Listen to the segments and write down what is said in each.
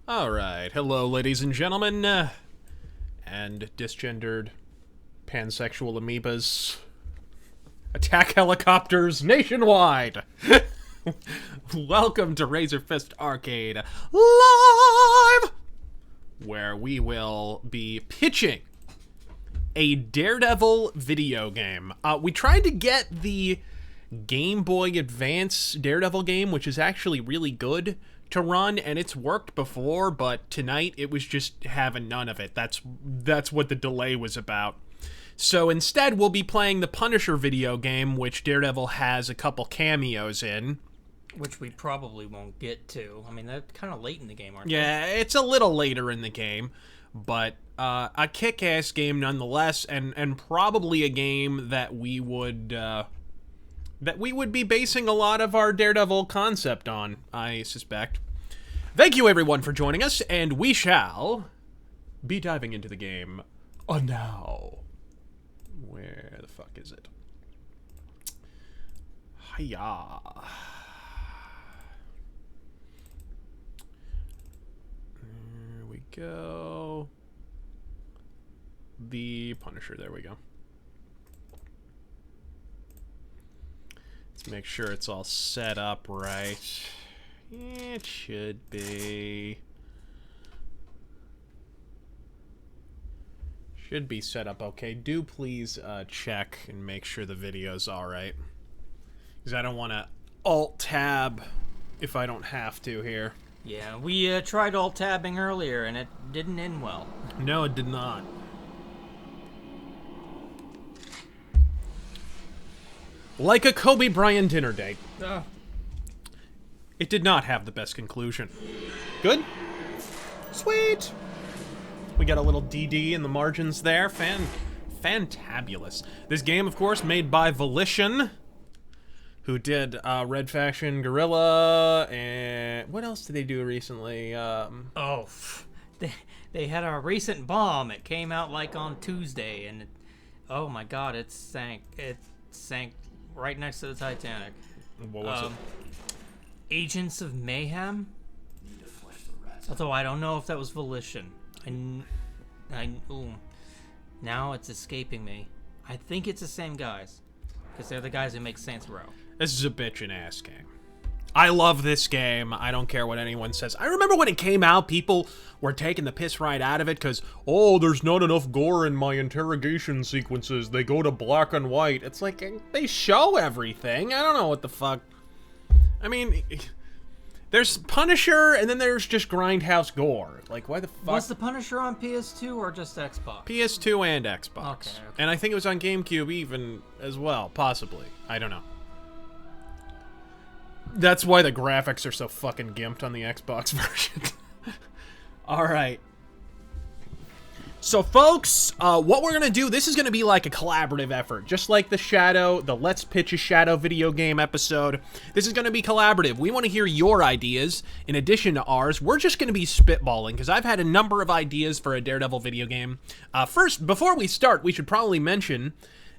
Alright, hello ladies and gentlemen, and disgendered pansexual amoebas. Attack helicopters nationwide! Welcome to Razor Fist Arcade Live! Where we will be pitching a Daredevil video game. We tried to get the Game Boy Advance Daredevil game, which is actually really good to run, and it's worked before, but tonight it was just having none of it. That's what the delay was about. So instead, we'll be playing the Punisher video game, which Daredevil has a couple cameos in. Which we probably won't get to. I mean, they're kind of late in the game, aren't they? Yeah, it's a little later in the game, but a kick-ass game nonetheless, and probably a game that we would be basing a lot of our Daredevil concept on, I suspect. Thank you, everyone, for joining us, and we shall be diving into the game now. Where the fuck is it? Hiya. There we go. The Punisher, there we go. Let's make sure it's all set up right. It should be. Should be set up okay. Do please check and make sure the video's alright. Because I don't want to alt-tab if I don't have to here. Yeah, we tried alt-tabbing earlier, and it didn't end well. No, it did not. Like a Kobe Bryant dinner date. It did not have the best conclusion. Good? Sweet! We got a little DD in the margins there. Fantabulous. This game, of course, made by Volition, who did Red Faction Guerrilla, and what else did they do recently? They had a recent bomb. It came out like on Tuesday, and oh my god, it sank. It sank right next to the Titanic. What was it? Agents of Mayhem? Although I don't know if that was Volition. Now it's escaping me. I think it's the same guys. Because they're the guys who make Saints Row. This is a bitchin' ass game. I love this game. I don't care what anyone says. I remember when it came out, people were taking the piss right out of it because, oh, there's not enough gore in my interrogation sequences. They go to black and white. It's like, they show everything. I don't know what the fuck. I mean, there's Punisher, and then there's just grindhouse gore. Like, why the fuck? Was the Punisher on PS2 or just Xbox? PS2 and Xbox. Okay. And I think it was on GameCube even as well, possibly. I don't know. That's why the graphics are so fucking gimped on the Xbox version. Alright. So, folks, what we're gonna do, this is gonna be like a collaborative effort. Just like the Let's Pitch a Shadow video game episode. This is gonna be collaborative. We want to hear your ideas in addition to ours. We're just gonna be spitballing, because I've had a number of ideas for a Daredevil video game. First, before we start, we should probably mention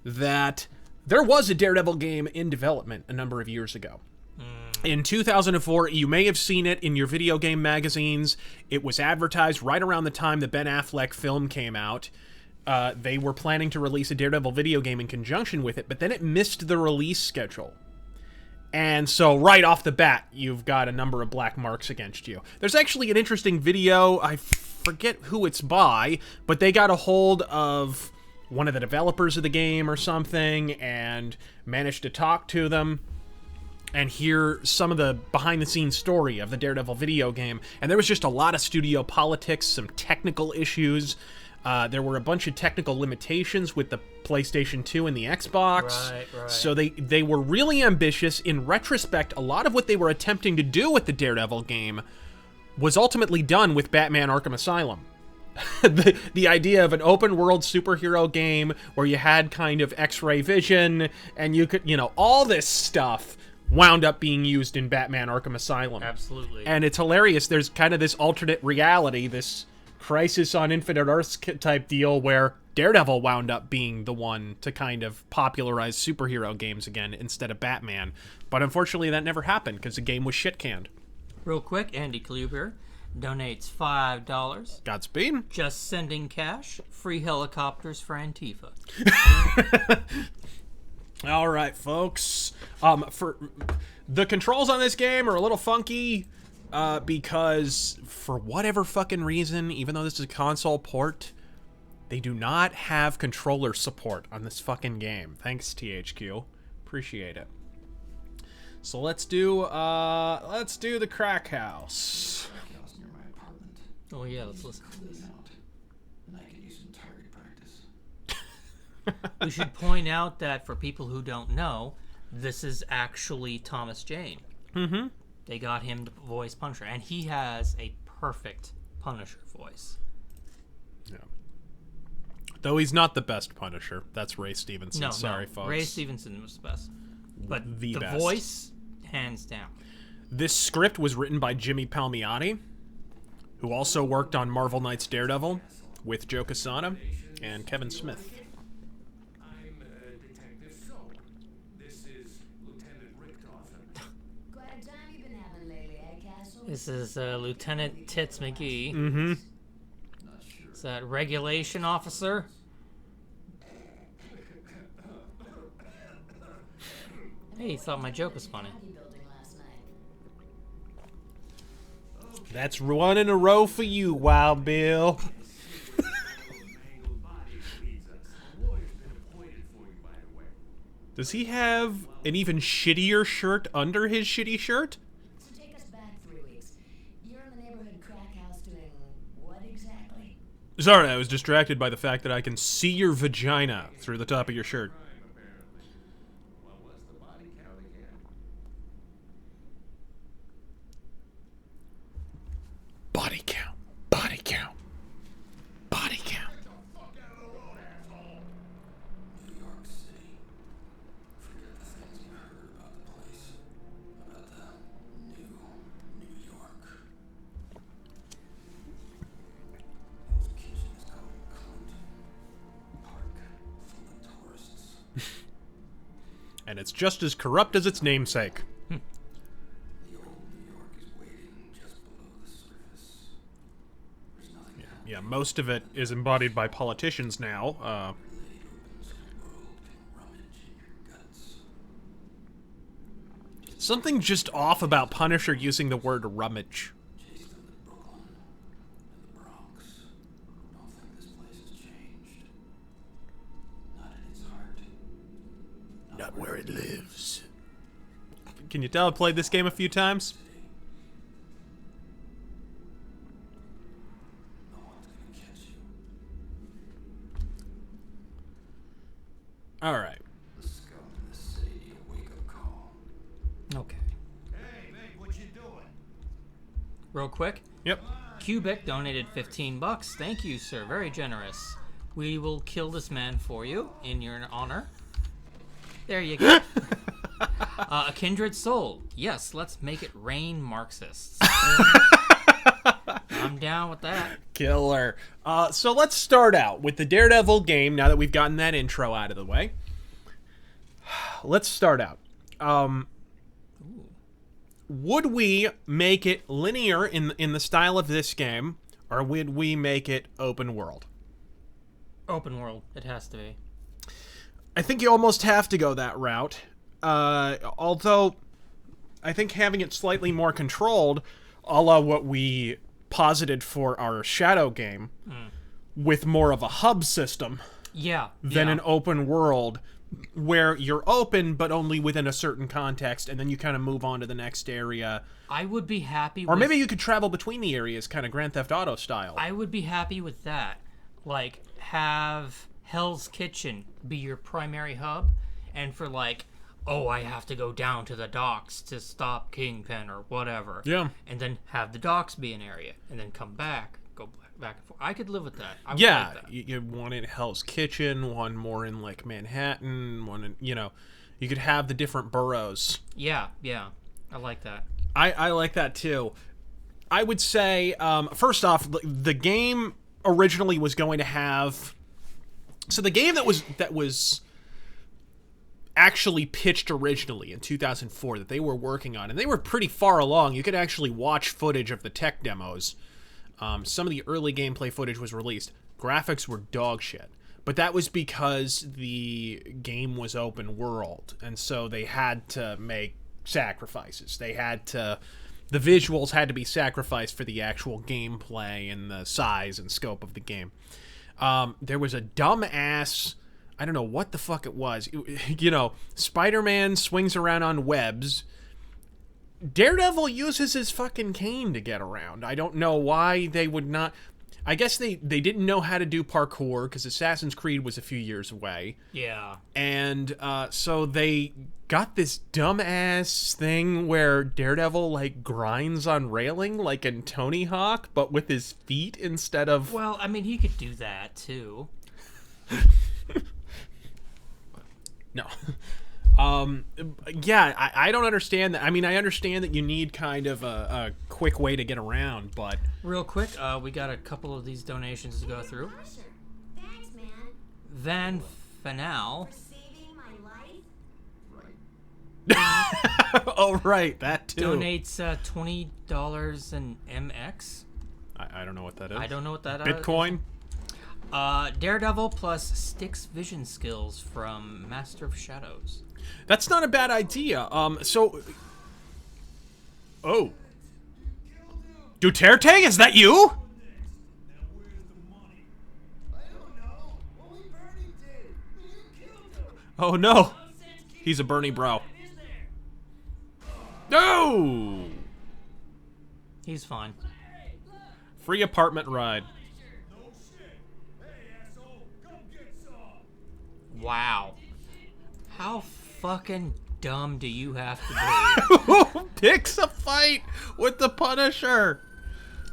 that there was a Daredevil game in development a number of years ago. In 2004, you may have seen it in your video game magazines. It was advertised right around the time the Ben Affleck film came out. They were planning to release a Daredevil video game in conjunction with it, but then it missed the release schedule. And so right off the bat, you've got a number of black marks against you. There's actually an interesting video, I forget who it's by, but they got a hold of one of the developers of the game or something and managed to talk to them and hear some of the behind-the-scenes story of the Daredevil video game. And there was just a lot of studio politics, some technical issues. There were a bunch of technical limitations with the PlayStation 2 and the Xbox. Right. So they were really ambitious. In retrospect, a lot of what they were attempting to do with the Daredevil game was ultimately done with Batman Arkham Asylum. The idea of an open-world superhero game where you had kind of X-ray vision, and you could, all this stuff wound up being used in Batman Arkham Asylum. Absolutely. And it's hilarious. There's kind of this alternate reality, this Crisis on Infinite Earths type deal where Daredevil wound up being the one to kind of popularize superhero games again instead of Batman. But unfortunately that never happened because the game was shit-canned. Real quick, Andy Kluber. donates $5. Godspeed. Just sending cash. Free helicopters for Antifa. All right, folks. For the controls on this game are a little funky because for whatever fucking reason, even though this is a console port, they do not have controller support on this fucking game. Thanks, THQ. Appreciate it. So let's do the crack house. Near my apartment. Oh yeah, let's listen to this. And I can use some target practice. We should point out that for people who don't know, this is actually Thomas Jane. Mm-hmm. They got him to voice Punisher, and he has a perfect Punisher voice. Yeah. Though he's not the best Punisher. That's Ray Stevenson. No, Sorry, folks. Ray Stevenson was the best. But The the best. voice, hands down. This script was written by Jimmy Palmiotti, who also worked on Marvel Knights Daredevil with Joe Quesada and Kevin Smith. I'm Detective Soap. This is Lieutenant Richtofen. Quite a time you've been having lately, eh, Castle? This is Lieutenant Tits McGee. Mm-hmm. Not sure. Is that regulation officer? Hey, he thought my joke was funny. Building last night. That's one in a row for you, Wild Bill. Mangled body leads us. A lawyer's been appointed for you, by the way. Does he have an even shittier shirt under his shitty shirt? So take us back 3 weeks. You're in the neighborhood crack house doing what exactly? Sorry, I was distracted by the fact that I can see your vagina through the top of your shirt. Apparently. Well, what's the body count again? Body count. Body count. Body count. Get the fuck out of the road, asshole! New York City. Forget the things you heard about the place. About the new New York. Hell's Kitchen is called Clinton Park, full of tourists. And it's just as corrupt as its namesake. The old New York is waiting just below the surface. There's nothing happening. Yeah, most of it is embodied by politicians now. Laid open so the world can rummage in your guts. Something just off about Punisher using the word rummage. Chased them to Brooklyn and the Bronx. Don't think this place has changed. Not in its heart. Not where it lives. Can you tell I played this game a few times? No one's gonna catch you. Alright. The scum in the city need a wake-up call. Okay. Hey, mate, what you doing? Real quick, Yep. Cubic donated $15. Thank you, sir. Very generous. We will kill this man for you in your honor. There you go. A kindred soul. Yes, let's make it rain Marxists. I'm down with that. Killer. So let's start out with the Daredevil game now that we've gotten that intro out of the way. Let's start out. Would we make it linear in the style of this game, or would we make it open world? Open world. It has to be. I think you almost have to go that route. Although, I think having it slightly more controlled, a la what we posited for our Shadow game, with more of a hub system Yeah. than yeah. an open world, where you're open but only within a certain context, and then you kind of move on to the next area. I would be happy Or with... maybe you could travel between the areas, kind of Grand Theft Auto style. I would be happy with that. Like, have Hell's Kitchen be your primary hub, and for like, oh, I have to go down to the docks to stop Kingpin or whatever. Yeah. And then have the docks be an area, and then come back, go back and forth. I could live with that. I would Yeah, like that. you one in Hell's Kitchen, one more in like Manhattan, one in, you could have the different boroughs. Yeah, I like that. I like that too. I would say, first off, the game originally was going to have. So the game that was actually pitched originally in 2004 that they were working on, and they were pretty far along. You could actually watch footage of the tech demos. Some of the early gameplay footage was released. Graphics were dog shit, but that was because the game was open world, and so they had to make sacrifices. The visuals had to be sacrificed for the actual gameplay and the size and scope of the game. There was a dumbass, I don't know what the fuck it was. You know, Spider-Man swings around on webs. Daredevil uses his fucking cane to get around. I don't know why they would not. I guess they didn't know how to do parkour because Assassin's Creed was a few years away. Yeah. And so they got this dumbass thing where Daredevil, like, grinds on railing like in Tony Hawk, but with his feet instead of... Well, I mean, he could do that, too. No. Yeah, I don't understand that. I mean, I understand that you need kind of a quick way to get around, but... Real quick, we got a couple of these donations to go through. Usher. Thanks, man. Van Fanal. For saving my life. Oh, right, that too. Donates $20 in MX. I don't know what that is. I don't know what that Bitcoin? Daredevil plus Styx vision skills from Master of Shadows. That's not a bad idea. So... Oh. Duterte, is that you? Now where's the money? I don't know. Only Bernie did. You killed him. Oh, no. He's a Bernie bro. No! He's fine. Free apartment ride. No shit. Hey, asshole. Come get some. Wow. How fucking dumb do you have to Who picks a fight with the Punisher?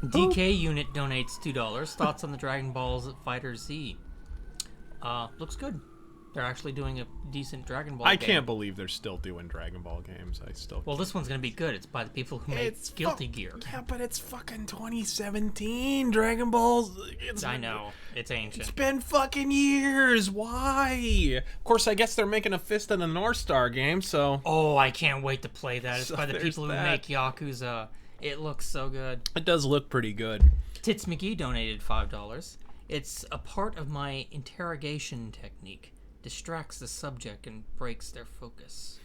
be? DK Unit donates $2. Thoughts on the Dragon Ball Fighter Z? Looks good. They're actually doing a decent Dragon Ball I game. can't believe they're still doing Dragon Ball games. I still... Well, this one's gonna be good. It's by the people who made Guilty Gear. Yeah, but it's fucking 2017. Dragon Balls... I know. It's It's ancient. been fucking years. Why? Of course, I guess they're making a Fist of the North Star game, so... Oh, I can't wait to play that. It's So by the there's people who that. make Yakuza. It looks so good. It does look pretty good. Tits McGee donated $5. It's a part of my interrogation technique. Distracts the subject and breaks their focus.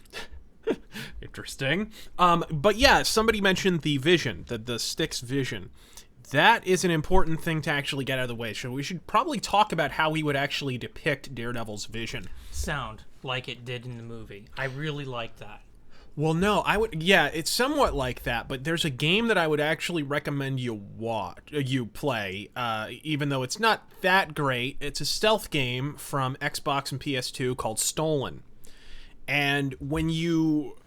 Interesting. But yeah, somebody mentioned the vision, the Styx vision. That is an important thing to actually get out of the way. So we should probably talk about how we would actually depict Daredevil's vision. Sound like it did in the movie. I really like that. Well, no, I would. Yeah, it's somewhat like that, but there's a game that I would actually recommend you play, even though it's not that great. It's a stealth game from Xbox and PS2 called Stolen, and when you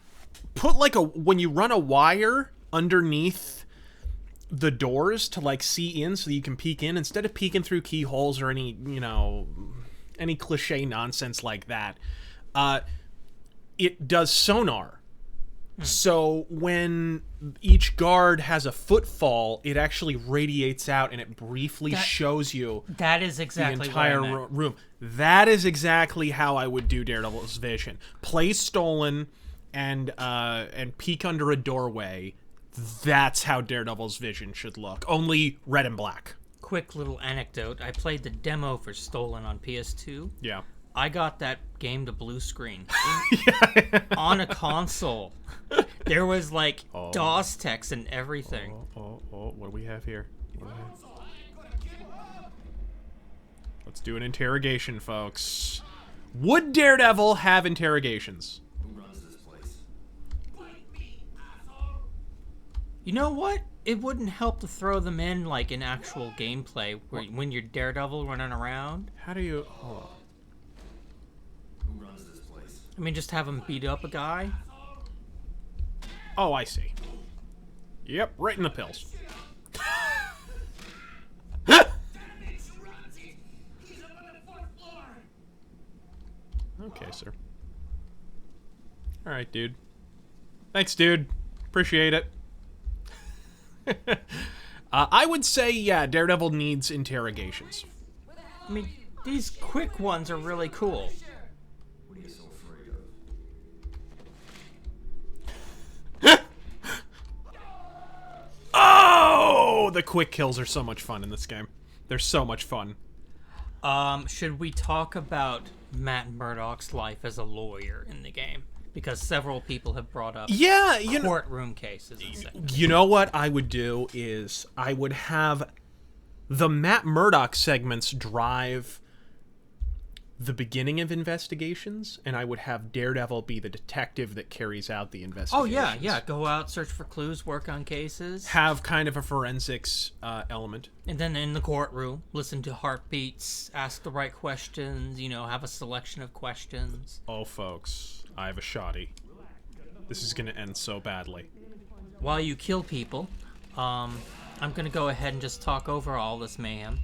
put when you run a wire underneath the doors to like see in, so that you can peek in instead of peeking through keyholes or any cliche nonsense like that. It does sonar. So when each guard has a footfall, it actually radiates out and it briefly shows you That is the exactly entire what I meant. room. That is exactly how I would do Daredevil's vision. Play Stolen and peek under a doorway. That's how Daredevil's vision should look. Only red and black. Quick little anecdote. I played the demo for Stolen on PS2. Yeah. I got that game to blue screen on a console. There was like DOS text and everything. Oh, what do we have here? Let's do an interrogation, folks. Would Daredevil have interrogations? Who runs this place? You know what? It wouldn't help to throw them in like in actual gameplay when you're Daredevil running around. How do you... Hold on. Who runs this place? I mean, just have him beat up a guy. Oh, I see. Yep, right in the pills. Okay, sir. Alright, dude. Thanks, dude. Appreciate it. I would say, yeah, Daredevil needs interrogations. I mean, these quick ones are really cool. What are you so afraid of? the quick kills are so much fun in this game. They're so much fun. Should we talk about Matt Murdock's life as a lawyer in the game? Because several people have brought up Yeah, courtroom cases and such. You know what I would do is I would have the Matt Murdock segments drive the beginning of investigations, and I would have Daredevil be the detective that carries out the investigations. Oh, yeah. Go out, search for clues, work on cases. Have kind of a forensics element. And then in the courtroom, listen to heartbeats, ask the right questions, have a selection of questions. Oh, folks, I have a shoddy. This is going to end so badly. While you kill people, I'm going to go ahead and just talk over all this mayhem.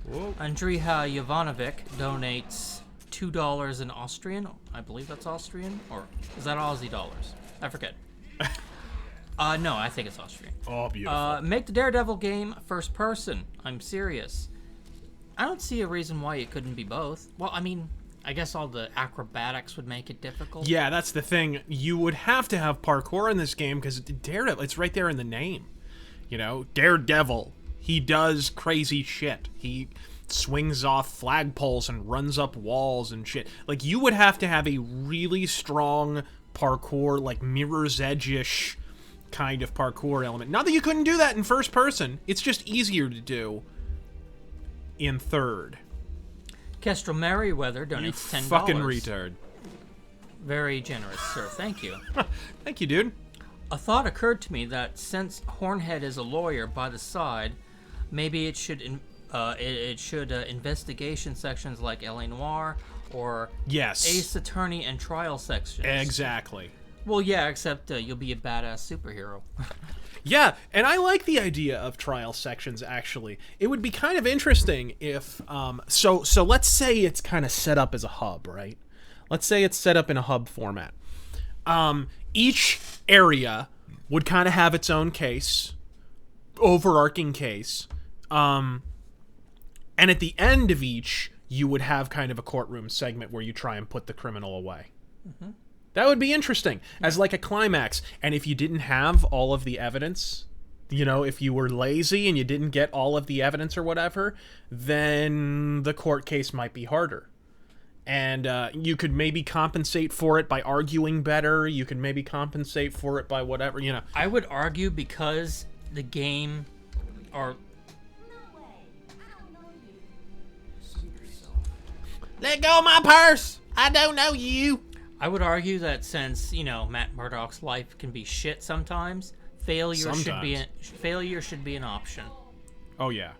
Whoa. Andrija Jovanovic donates $2 in Austrian. I believe that's Austrian. Or is that Aussie dollars? I forget. No, I think it's Austrian. Oh, beautiful. Make the Daredevil game first person. I'm serious. I don't see a reason why it couldn't be both. Well, I mean, I guess all the acrobatics would make it difficult. Yeah, that's the thing. You would have to have parkour in this game because Daredevil, it's right there in the name. Daredevil. He does crazy shit. He swings off flagpoles and runs up walls and shit. Like, you would have to have a really strong parkour, like Mirror's Edge-ish kind of parkour element. Not that you couldn't do that in first person. It's just easier to do in third. Kestrel Merriweather donates $10. Fucking retard. Very generous, sir. Thank you. Thank you, dude. A thought occurred to me that since Hornhead is a lawyer by the side, maybe it should investigation sections like L.A. Noire or Yes. Ace Attorney and trial sections. Exactly. Well, yeah, except you'll be a badass superhero. Yeah, and I like the idea of trial sections, actually. It would be kind of interesting if... So let's say it's kind of set up as a hub, right? Let's say it's set up in a hub format. Each area would kind of have its own case, overarching case. And at the end of each, you would have kind of a courtroom segment where you try and put the criminal away. Mm-hmm. That would be interesting as like a climax. And if you didn't have all of the evidence, if you were lazy and you didn't get all of the evidence or whatever, then the court case might be harder. And you could maybe compensate for it by arguing better. You could maybe compensate for it by whatever, I would argue because the game or... Let go of my purse! I don't know you! I would argue that since, Matt Murdock's life can be shit sometimes, failure should be an option. Oh, yeah.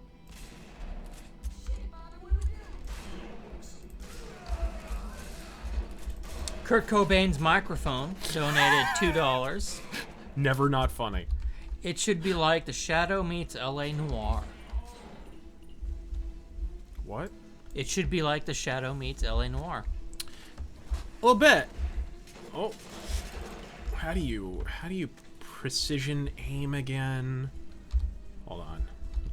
Kurt Cobain's microphone donated $2. Never not funny. It should be like The Shadow meets L.A. Noire. What? It should be like The Shadow meets L.A. Noire. A little bit. Oh. How do you precision aim again? Hold on.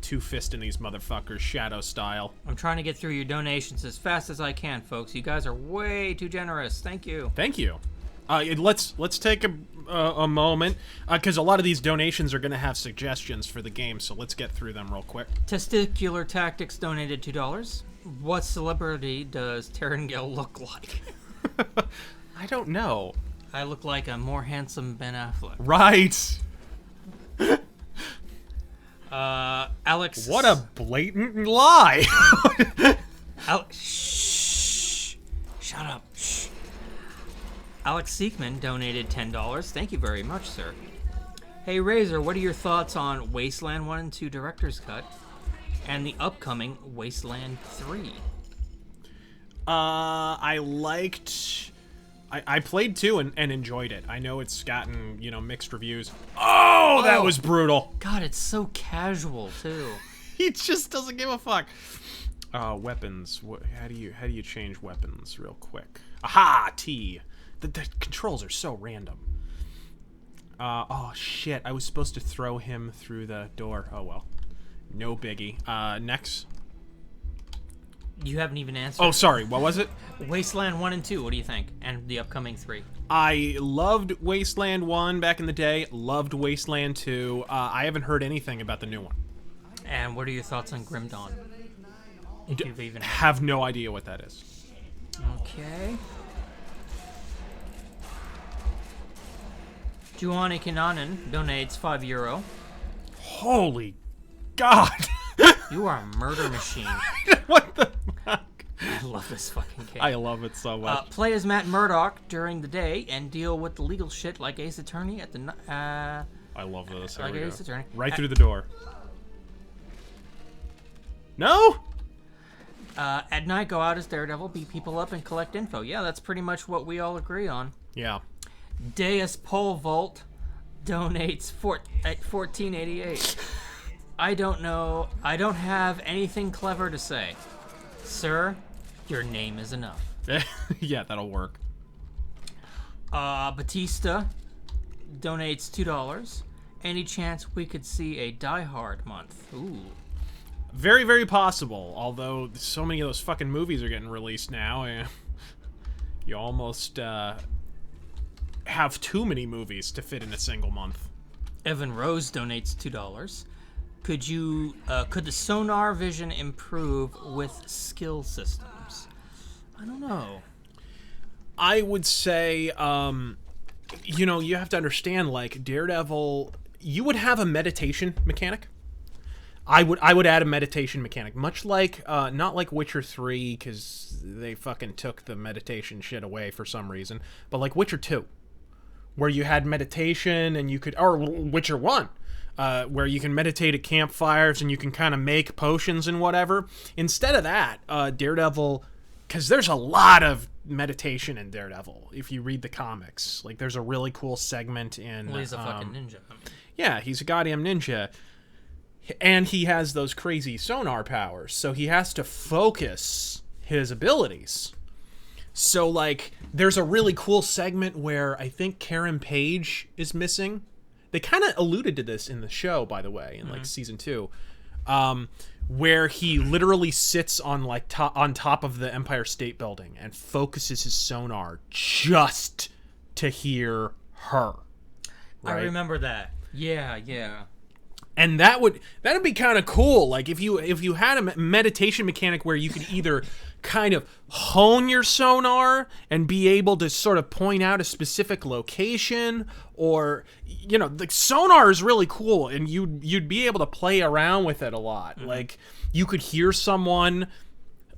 Two-fisting these motherfuckers, Shadow style. I'm trying to get through your donations as fast as I can, folks. You guys are way too generous. Thank you. Thank you. Let's take a moment, because a lot of these donations are going to have suggestions for the game, so let's get through them real quick. Testicular Tactics donated $2. What celebrity does Terengale look like? I don't know. I look like a more handsome Ben Affleck. Right. Alex. What a blatant lie. Shh. Shut up. Shh. Alex Seekman donated $10. Thank you very much, sir. Hey, Razor, what are your thoughts on Wasteland 1 and 2 Director's Cut and the upcoming Wasteland 3? I played 2 and enjoyed it. I know it's gotten, mixed reviews. Oh, that was brutal. God, it's so casual, too. He just doesn't give a fuck. Weapons. How do you change weapons real quick? Aha, T. The controls are so random. Oh shit, I was supposed to throw him through the door. Oh well. No biggie. Next. You haven't even answered. Oh, sorry. What was it? Wasteland 1 and 2, what do you think? And the upcoming 3. I loved Wasteland 1 back in the day. Loved Wasteland 2. I haven't heard anything about the new one. And what are your thoughts on Grim Dawn? If you've even Have no idea what that is. Okay. Juani Kinanen donates €5. Holy God. You are a murder machine. What the fuck? I love this fucking game. I love it so much. Play as Matt Murdock during the day and deal with the legal shit like Ace Attorney at the... I love this. There like we go. Ace Attorney. Right through the door. No? At night, go out as Daredevil, beat people up, and collect info. Yeah, that's pretty much what we all agree on. Yeah. Deus Pole Vault donates at $14.88. I don't know. I don't have anything clever to say. Sir, your name is enough. Yeah, that'll work. Batista donates $2. Any chance we could see a Die Hard month? Ooh. Very, very possible. Although so many of those fucking movies are getting released now, and you almost have too many movies to fit in a single month. Evan Rose donates $2. Could the sonar vision improve with skill systems? I don't know. I would say, you have to understand, like, Daredevil, you would have a meditation mechanic. I would add a meditation mechanic, much like, not like Witcher 3, because they fucking took the meditation shit away for some reason, but like Witcher 2, where you had meditation and you could, or Witcher 1, where you can meditate at campfires and you can kind of make potions and whatever. Instead of that, Daredevil, because there's a lot of meditation in Daredevil, if you read the comics. Like, there's a really cool segment in... Well, he's a fucking ninja. Yeah, he's a goddamn ninja. And he has those crazy sonar powers, so he has to focus his abilities. So, like, there's a really cool segment where I think Karen Page is missing. They kind of alluded to this in the show, by the way, in like season 2, where he literally sits on like on top of the Empire State Building and focuses his sonar just to hear her. Right? I remember that. Yeah. And that'd be kind of cool. Like if you had a meditation mechanic where you could either kind of hone your sonar and be able to sort of point out a specific location, or the sonar is really cool and you'd be able to play around with it a lot. Like you could hear someone.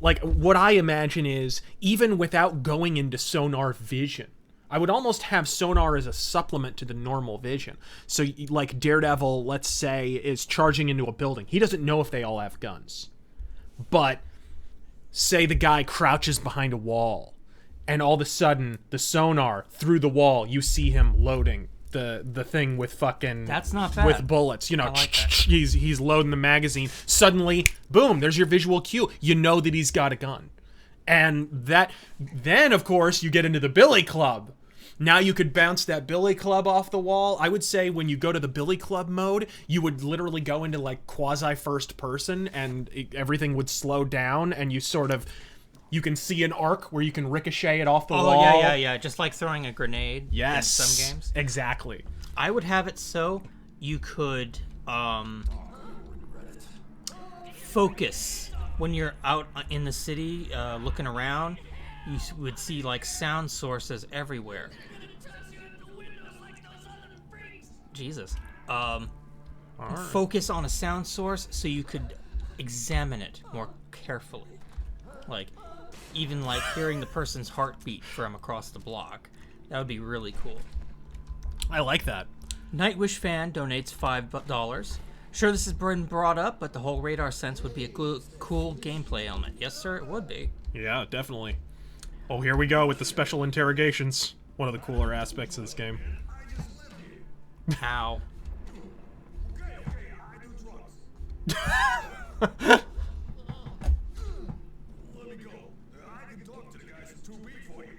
Like what I imagine is, even without going into sonar vision, I would almost have sonar as a supplement to the normal vision. So, like, Daredevil, let's say, is charging into a building. He doesn't know if they all have guns. But, say the guy crouches behind a wall, and all of a sudden, the sonar, through the wall, you see him loading the thing with fucking... That's not bad. With bullets. I like that. He's loading the magazine. Suddenly, boom, there's your visual cue. You know that he's got a gun. And then, of course, you get into the Billy Club. Now you could bounce that Billy Club off the wall. I would say when you go to the Billy Club mode, you would literally go into like quasi first person and everything would slow down and you can see an arc where you can ricochet it off the wall. Oh, yeah. Just like throwing a grenade in some games. Exactly. I would have it so you could focus when you're out in the city looking around. You would see like sound sources everywhere. Jesus. Focus on a sound source so you could examine it more carefully. Like, even like hearing the person's heartbeat from across the block. That would be really cool. I like that. Nightwish fan donates $5. Sure, this has been brought up, but the whole radar sense would be a cool gameplay element. Yes, sir, it would be. Yeah, definitely. Oh, here we go with the special interrogations. One of the cooler aspects of this game. How? Let me go. I can talk to the guys from 2B for you.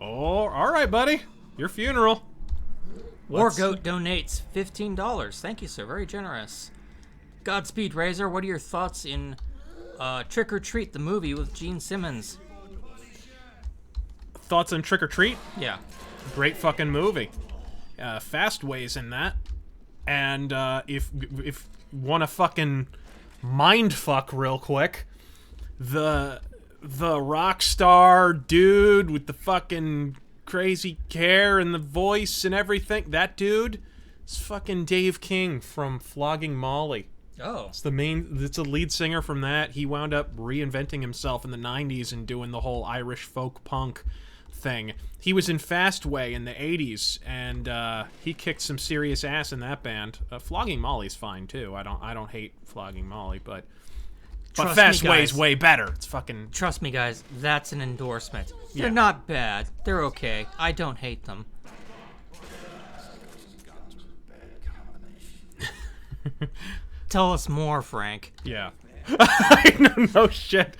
Oh, all right, buddy. Your funeral. Wargoat donates $15. Thank you, sir. Very generous. Godspeed, Razor. What are your thoughts in Trick or Treat, the movie with Gene Simmons. Thoughts on Trick or Treat? Yeah. Great fucking movie. Fastway's in that. And if wanna fucking mind fuck real quick, the rock star dude with the fucking crazy hair and the voice and everything, that dude is fucking Dave King from Flogging Molly. Oh. It's a lead singer from that. He wound up reinventing himself in the 90s and doing the whole Irish folk punk thing. He was in Fastway in the 80s, and he kicked some serious ass in that band. Flogging Molly's fine too. I don't hate Flogging Molly, but Fastway's way better. It's fucking... Trust me, guys, that's an endorsement. They're Yeah. not bad. They're okay. I don't hate them. Tell us more, Frank. Yeah. No shit.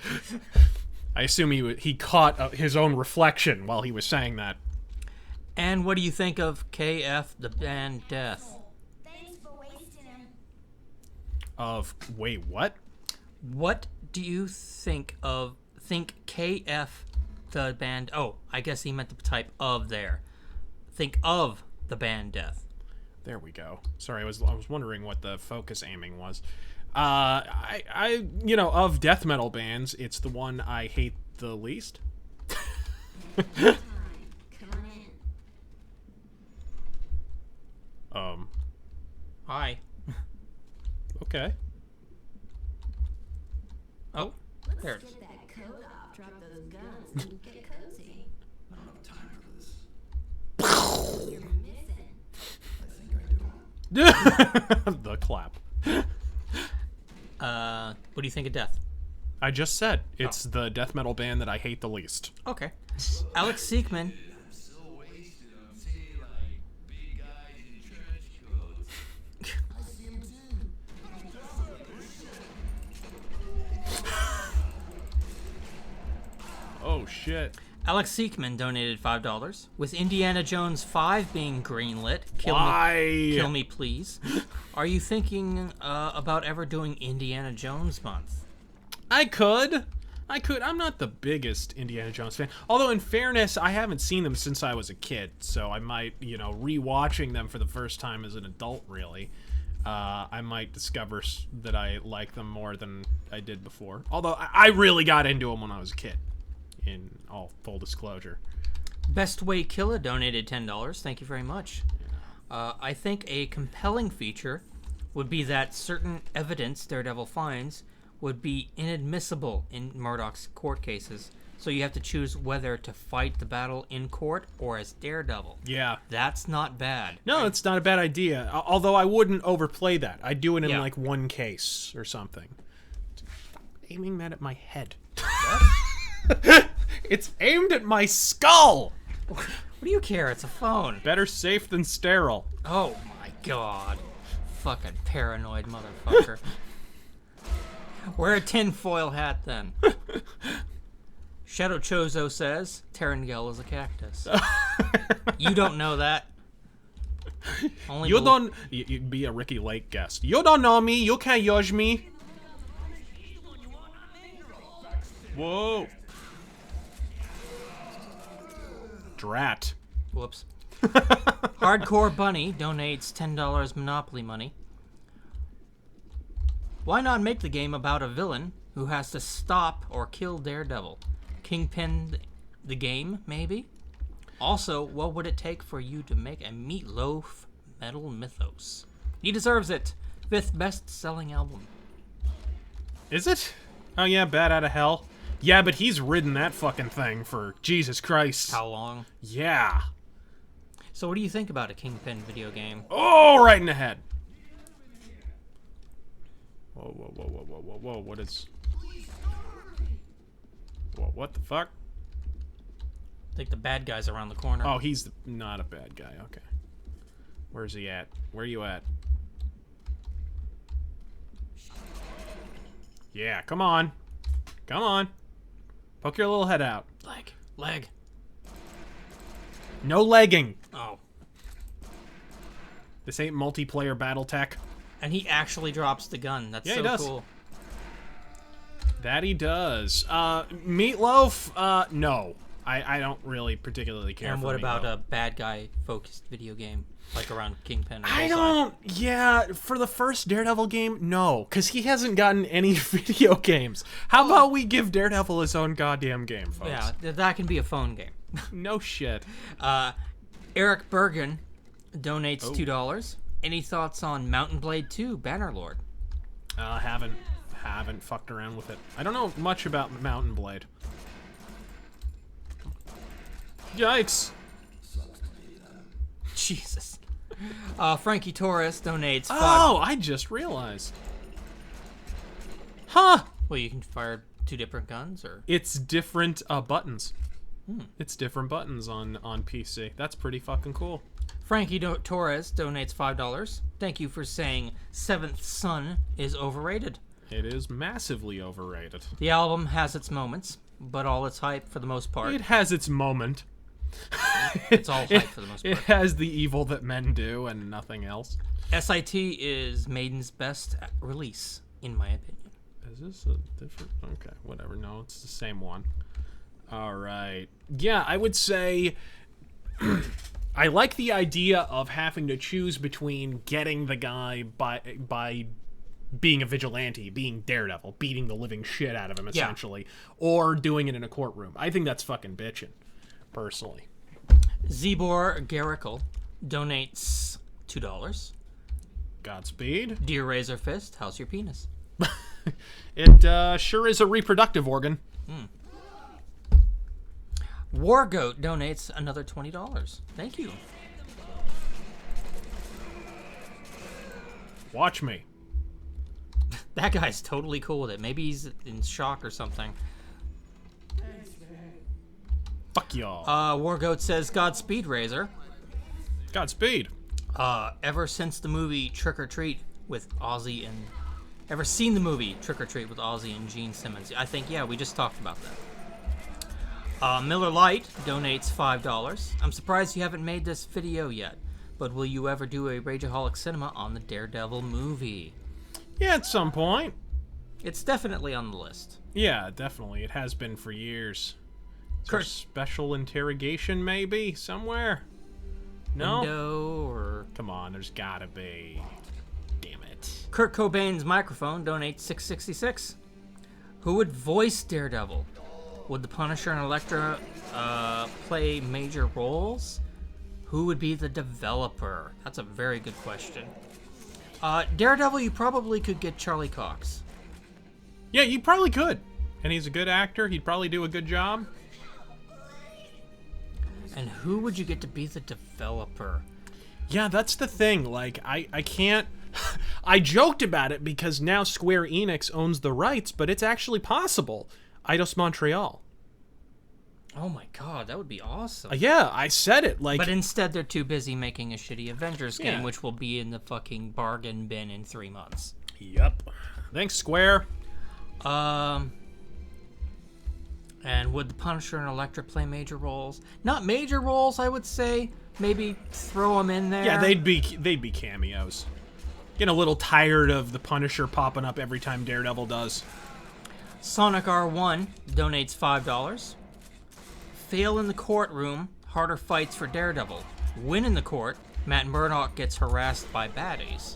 I assume he caught his own reflection while he was saying that. And what do you think of KF, the band Death? Thanks for wasting him. Wait, what? What do you think KF, the band... Oh, I guess he meant the type of there. Think of the band Death. There we go. Sorry, I was wondering what the focus aiming was. I of death metal bands, it's the one I hate the least. Come on in. Hi. Okay. Oh, Let's there it get is. that coat off, drop those guns, and get cozy. I don't have time for this. You're missing. I think I do. The clap. What do you think of Death? I just said it's the death metal band that I hate the least. Okay. Alex Siegman. I'm so wasted. I'm seeing like big guys in trench coats. I see him too. Oh shit. Alex Siegman donated $5. With Indiana Jones 5 being greenlit, Why? Kill me please. Are you thinking about ever doing Indiana Jones month? I could. I'm not the biggest Indiana Jones fan. Although, in fairness, I haven't seen them since I was a kid, so I might, rewatching them for the first time as an adult, really, I might discover that I like them more than I did before. Although, I really got into them when I was a kid, in all full disclosure. Best Way Killer donated $10. Thank you very much. I think a compelling feature would be that certain evidence Daredevil finds would be inadmissible in Murdoch's court cases. So you have to choose whether to fight the battle in court or as Daredevil. Yeah. That's not bad. No, it's not a bad idea. Although I wouldn't overplay that. I'd do it in, Yeah. like, one case or something. Stop aiming that at my head. It's aimed at my skull! What do you care? It's a phone. Better safe than sterile. Oh my god. Fucking paranoid motherfucker. Wear a tinfoil hat then. Shadow Chozo says Terangel is a cactus. You don't know that. Only You don't... You'd be a Ricky Lake guest. You don't know me. You can't judge me. Whoa. Drat. Whoops. Hardcore Bunny donates $10 Monopoly money. Why not make the game about a villain who has to stop or kill Daredevil? Kingpin the game, maybe? Also, what would it take for you to make a Meatloaf metal mythos? He deserves it. 5th best-selling album. Is it? Oh yeah, Bat Out of Hell. Yeah, but he's ridden that fucking thing for Jesus Christ. How long? Yeah. So what do you think about a Kingpin video game? Oh, right in the head. Whoa, whoa, whoa, whoa, whoa, whoa, whoa, what is... Whoa, what the fuck? I think the bad guy's around the corner. Oh, he's not a bad guy, okay. Where's he at? Where you at? Yeah, come on. Come on. Poke your little head out. Leg. No legging. Oh. This ain't multiplayer battle tech. And he actually drops the gun. That's Yeah, he so does. cool. That he does. Meatloaf, no. I don't really particularly care And for what about Meatloaf. a bad guy focused video game like around Kingpin? Or I Bullseye? don't. Yeah, for the first Daredevil game, no, because he hasn't gotten any video games. How about we give Daredevil his own goddamn game, folks? Yeah, that can be a phone game. No shit. Eric Bergen donates Oh. $2. Any thoughts on Mountain Blade 2 Bannerlord? Haven't fucked around with it. I don't know much about Mountain Blade. Yikes. Jesus. Frankie Torres donates 5. Oh, I just realized. Huh. Well, you can fire 2 different guns, or It's different buttons. It's different buttons on PC. That's pretty fucking cool. Frankie Torres donates $5. Thank you for saying Seventh Son is overrated. It is massively overrated. The album has its moments, but all its hype for the most part. It has its moment. It's all hype for the most It part. has the evil that men do and nothing else. SIT is Maiden's best release, in my opinion. Is this a different? Okay, whatever. No, it's the same one. All right. Yeah, I would say I like the idea of having to choose between getting the guy by being a vigilante, being Daredevil, beating the living shit out of him, essentially, or doing it in a courtroom. I think that's fucking bitchin', personally. Zebor Garrickle donates $2. Godspeed. Dear Razor Fist, how's your penis? It sure is a reproductive organ. Wargoat donates another $20. Thank you. Watch me. That guy's totally cool with it. Maybe he's in shock or something. Fuck y'all. Wargoat says Godspeed, Razor. Godspeed. Ever since the movie Trick or Treat with Ozzy and... Ever seen the movie Trick or Treat with Ozzy and Gene Simmons? I think, yeah, we just talked about that. Miller Light donates $5. I'm surprised you haven't made this video yet, but will you ever do a Rageaholic Cinema on the Daredevil movie? Yeah, at some point. It's definitely on the list. Yeah, definitely. It has been for years. Is there a special interrogation, maybe, somewhere? No? Window or... Come on, there's gotta be. Damn it. Kurt Cobain's microphone donates $6.66. Who would voice Daredevil? Would the Punisher and Elektra play major roles? Who would be the developer? That's a very good question. Daredevil, you probably could get Charlie Cox. Yeah, you probably could. And he's a good actor. He'd probably do a good job. And who would you get to be the developer? Yeah, that's the thing. Like, I can't... I joked about it because now Square Enix owns the rights, but it's actually possible. Eidos Montreal. Oh my god, that would be awesome. Yeah, I said it. Like, But instead, they're too busy making a shitty Avengers game, Yeah. which will be in the fucking bargain bin in 3 months. Yep. Thanks, Square. And would the Punisher and Elektra play major roles? Not major roles, I would say. Maybe throw them in there. Yeah, they'd be cameos. Getting a little tired of the Punisher popping up every time Daredevil does. Sonic R1 donates $5. Fail in the courtroom, harder fights for Daredevil. Win in the court, Matt Murdock gets harassed by baddies.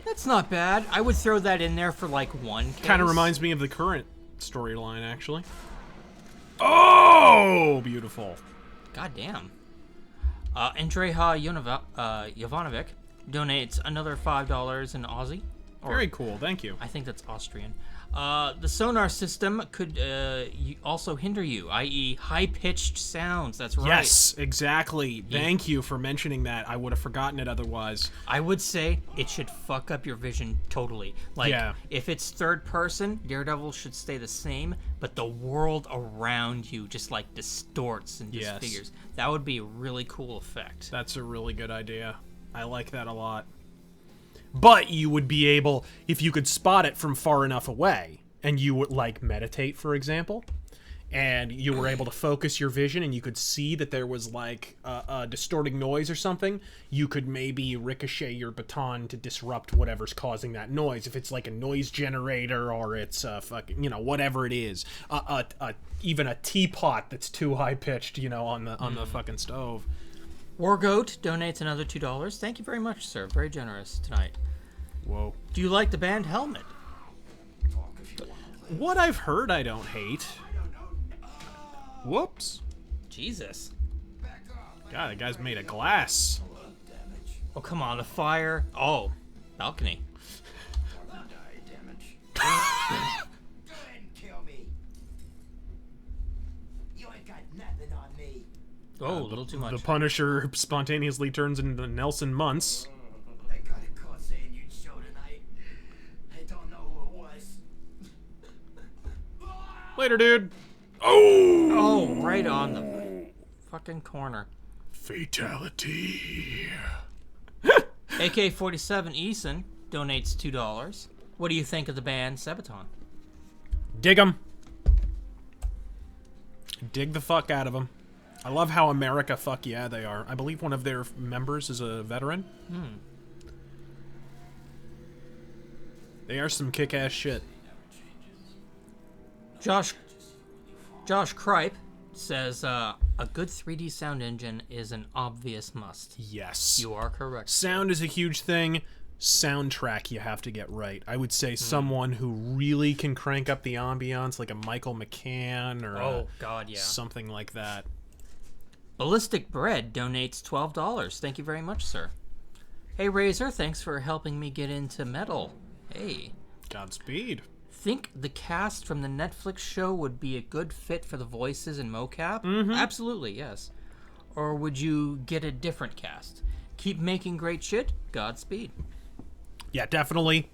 That's not bad. I would throw that in there for like one case. Kind of reminds me of the current storyline, actually. Oh, beautiful. God damn. Andreja Jovanovic donates another $5 in Aussie. Very cool. Thank you. I think that's Austrian. The sonar system could also hinder you, i.e. high-pitched sounds. That's right. Yes, exactly. Thank you for mentioning that. I would have forgotten it otherwise. I would say it should fuck up your vision totally. Like, Yeah. if it's third person, Daredevil should stay the same, but the world around you just, like, distorts and Yes. disfigures. That would be a really cool effect. That's a really good idea. I like that a lot. But you would be able, if you could spot it from far enough away, and you would, like, meditate, for example, and you were able to focus your vision and you could see that there was like a distorting noise or something, you could maybe ricochet your baton to disrupt whatever's causing that noise. If it's like a noise generator or it's fucking, whatever it is, even a teapot that's too high pitched, on the fucking stove. Wargoat donates another $2. Thank you very much, sir. Very generous tonight. Whoa. Do you like the band Helmet? What I've heard, I don't hate. Whoops. Jesus. God, that guy's made of glass. Oh, come on. The fire. Oh, balcony. Go ahead and kill me. You ain't got nothing on me. Oh, a little too much. The Punisher spontaneously turns into Nelson Muntz. I got a call saying you'd show tonight. I don't know who it was. Later, dude. Oh! Oh, right on the fucking corner. Fatality. AK-47 Eason donates $2. What do you think of the band Sabaton? Dig 'em. Dig the fuck out of them. I love how America fuck yeah they are. I believe one of their members is a veteran. They are some kick-ass shit. Josh Kripe says, a good 3D sound engine is an obvious must. Yes. You are correct. Sound is a huge thing. Soundtrack you have to get right. I would say someone who really can crank up the ambiance, like a Michael McCann or Oh, God, yeah. something like that. Ballistic Bread donates $12. Thank you very much, sir. Hey, Razor, thanks for helping me get into metal. Hey. Godspeed. Think the cast from the Netflix show would be a good fit for the voices and mocap? Absolutely, yes. Or would you get a different cast? Keep making great shit. Godspeed. Yeah, definitely.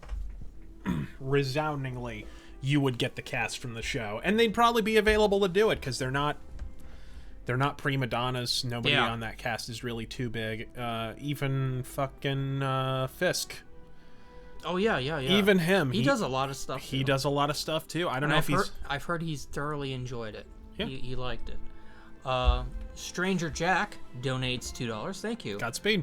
Resoundingly, you would get the cast from the show, and they'd probably be available to do it because they're not prima donnas. Nobody on that cast is really too big. Even fucking Fisk. Oh yeah. Even him. He does a lot of stuff. He too. does a lot of stuff too. I don't know if he's. I've heard he's thoroughly enjoyed it. Yeah. He liked it. Stranger Jack donates $2. Thank you. Godspeed.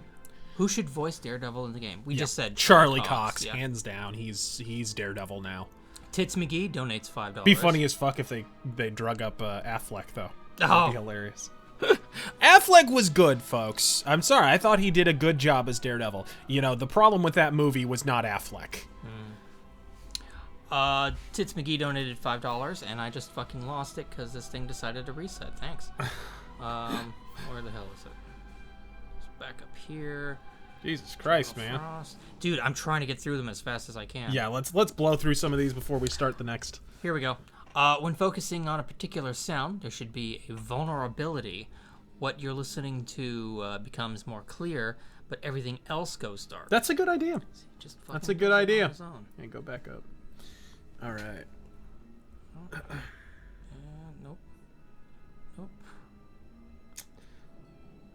Who should voice Daredevil in the game? We just said Charlie Cox, yeah. hands down. He's Daredevil now. Tits McGee donates $5. Be funny as fuck if they drug up Affleck though. Oh. That'd be hilarious. Affleck was good, folks. I'm sorry. I thought he did a good job as Daredevil. The problem with that movie was not Affleck. Tits McGee donated $5, and I just fucking lost it because this thing decided to reset. Thanks. Where the hell is it? It's back up here. Jesus Christ, man. Frost. Dude, I'm trying to get through them as fast as I can. Yeah, let's blow through some of these before we start the next. Here we go. When focusing on a particular sound, there should be a vulnerability. What you're listening to becomes more clear, but everything else goes dark. That's a good idea. Just That's a good idea. his own. Hey, go back up. All right. Nope. Nope.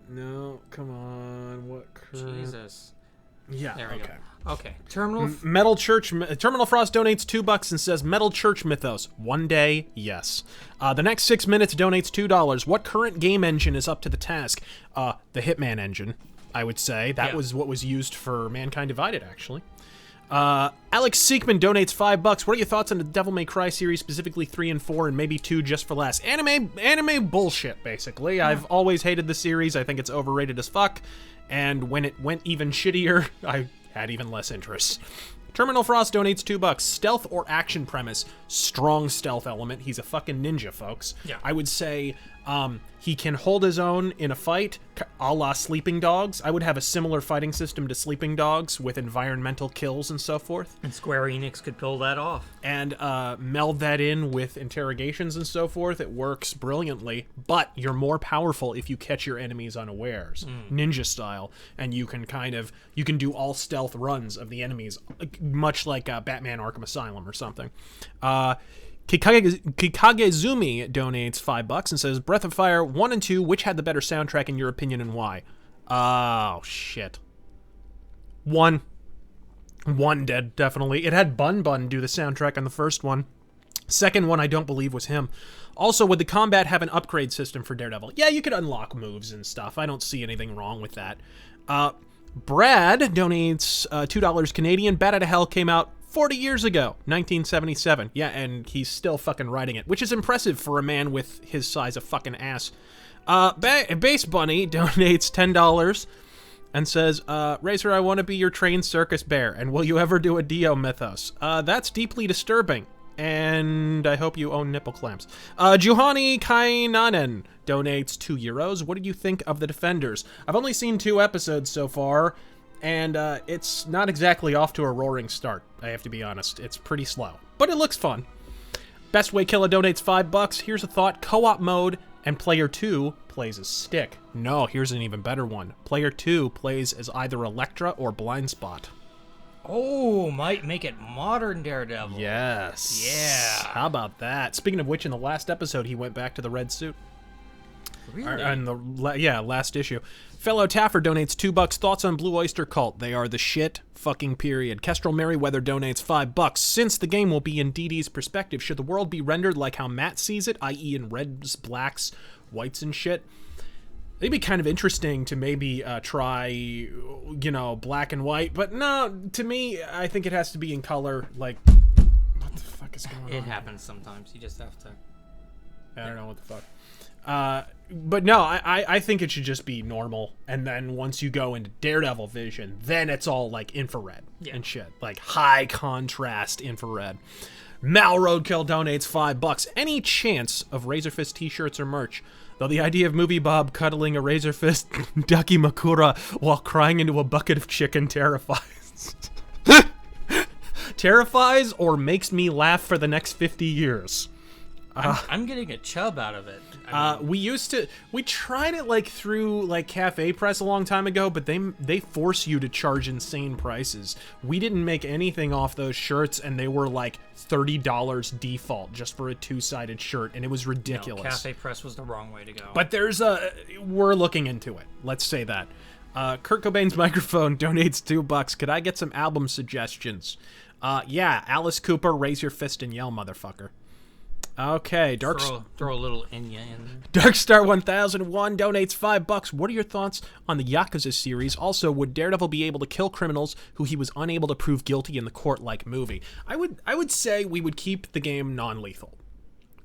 No, come on. What? Jesus. Yeah. There we okay. go. Okay. Terminal. Metal Frost donates $2 and says Metal Church Mythos. One day, yes. The next 6 minutes donates $2. What current game engine is up to the task? The Hitman engine, I would say. That was what was used for Mankind Divided, actually. Alex Seekman donates $5. What are your thoughts on the Devil May Cry series, specifically 3 and 4, and maybe 2 just for less? Anime bullshit, basically. Yeah. I've always hated the series. I think it's overrated as fuck. And when it went even shittier, I had even less interest. Terminal Frost donates $2. Stealth or action premise? Strong stealth element. He's a fucking ninja, folks. Yeah. I would say he can hold his own in a fight, a la Sleeping Dogs. I would have a similar fighting system to Sleeping Dogs with environmental kills and so forth. And Square Enix could pull that off. And meld that in with interrogations and so forth. It works brilliantly, but you're more powerful if you catch your enemies unawares, ninja style, and you can do all stealth runs of the enemies, much like Batman Arkham Asylum or something. Kikagezumi donates $5 and says, Breath of Fire 1 and 2, which had the better soundtrack in your opinion and why? Oh, shit. 1 definitely. It had Bun Bun do the soundtrack on the first one. Second one I don't believe was him. Also, would the combat have an upgrade system for Daredevil? Yeah, you could unlock moves and stuff. I don't see anything wrong with that. Brad donates $2 Canadian. Bat Out of Hell came out 40 years ago, 1977. Yeah, and he's still fucking writing it, which is impressive for a man with his size of fucking ass. Base Bunny donates $10 and says, Razor, I want to be your trained circus bear, and will you ever do a Dio mythos? That's deeply disturbing. And I hope you own nipple clamps. Juhani Kainanen donates €2. What did you think of The Defenders? I've only seen 2 episodes so far, and it's not exactly off to a roaring start, I have to be honest. It's pretty slow, but it looks fun. Best Way Killer donates $5. Here's a thought. Co-op mode, and Player 2 plays as Stick. No, here's an even better one. Player 2 plays as either Elektra or Blind Spot. Oh, might make it modern Daredevil. Yes. Yeah. How about that? Speaking of which, in the last episode, he went back to the red suit. Really? Last issue. Fellow Taffer donates $2. Thoughts on Blue Oyster Cult? They are the shit fucking period. Kestrel Merriweather donates $5. Since the game will be in DD's perspective, should the world be rendered like how Matt sees it, i.e. in reds, blacks, whites, and shit? It'd be kind of interesting to maybe try, black and white. But no, to me, I think it has to be in color. Like, what the fuck is going on? It happens sometimes. You just have to... I don't know what the fuck. But no, I think it should just be normal. And then once you go into Daredevil vision, then it's all like infrared and shit. Like high contrast infrared. Mal Roadkill donates $5. Any chance of Razor Fist t-shirts or merch? Though the idea of Movie Bob cuddling a Razor Fist Ducky Makura while crying into a bucket of chicken terrifies. Terrifies or makes me laugh for the next 50 years. I'm getting a chub out of it. We tried it like through like Cafe Press a long time ago, but they force you to charge insane prices. We didn't make anything off those shirts, and they were like $30 default just for a 2-sided shirt, and it was ridiculous. No, Cafe Press was the wrong way to go. But we're looking into it. Let's say that. Kurt Cobain's microphone donates $2. Could I get some album suggestions? Yeah, Alice Cooper, Raise Your Fist and Yell, motherfucker. Okay, throw a little Enya in there. Darkstar 1001 donates $5. What are your thoughts on the Yakuza series? Also, would Daredevil be able to kill criminals who he was unable to prove guilty in the court-like movie? I would say we would keep the game non-lethal.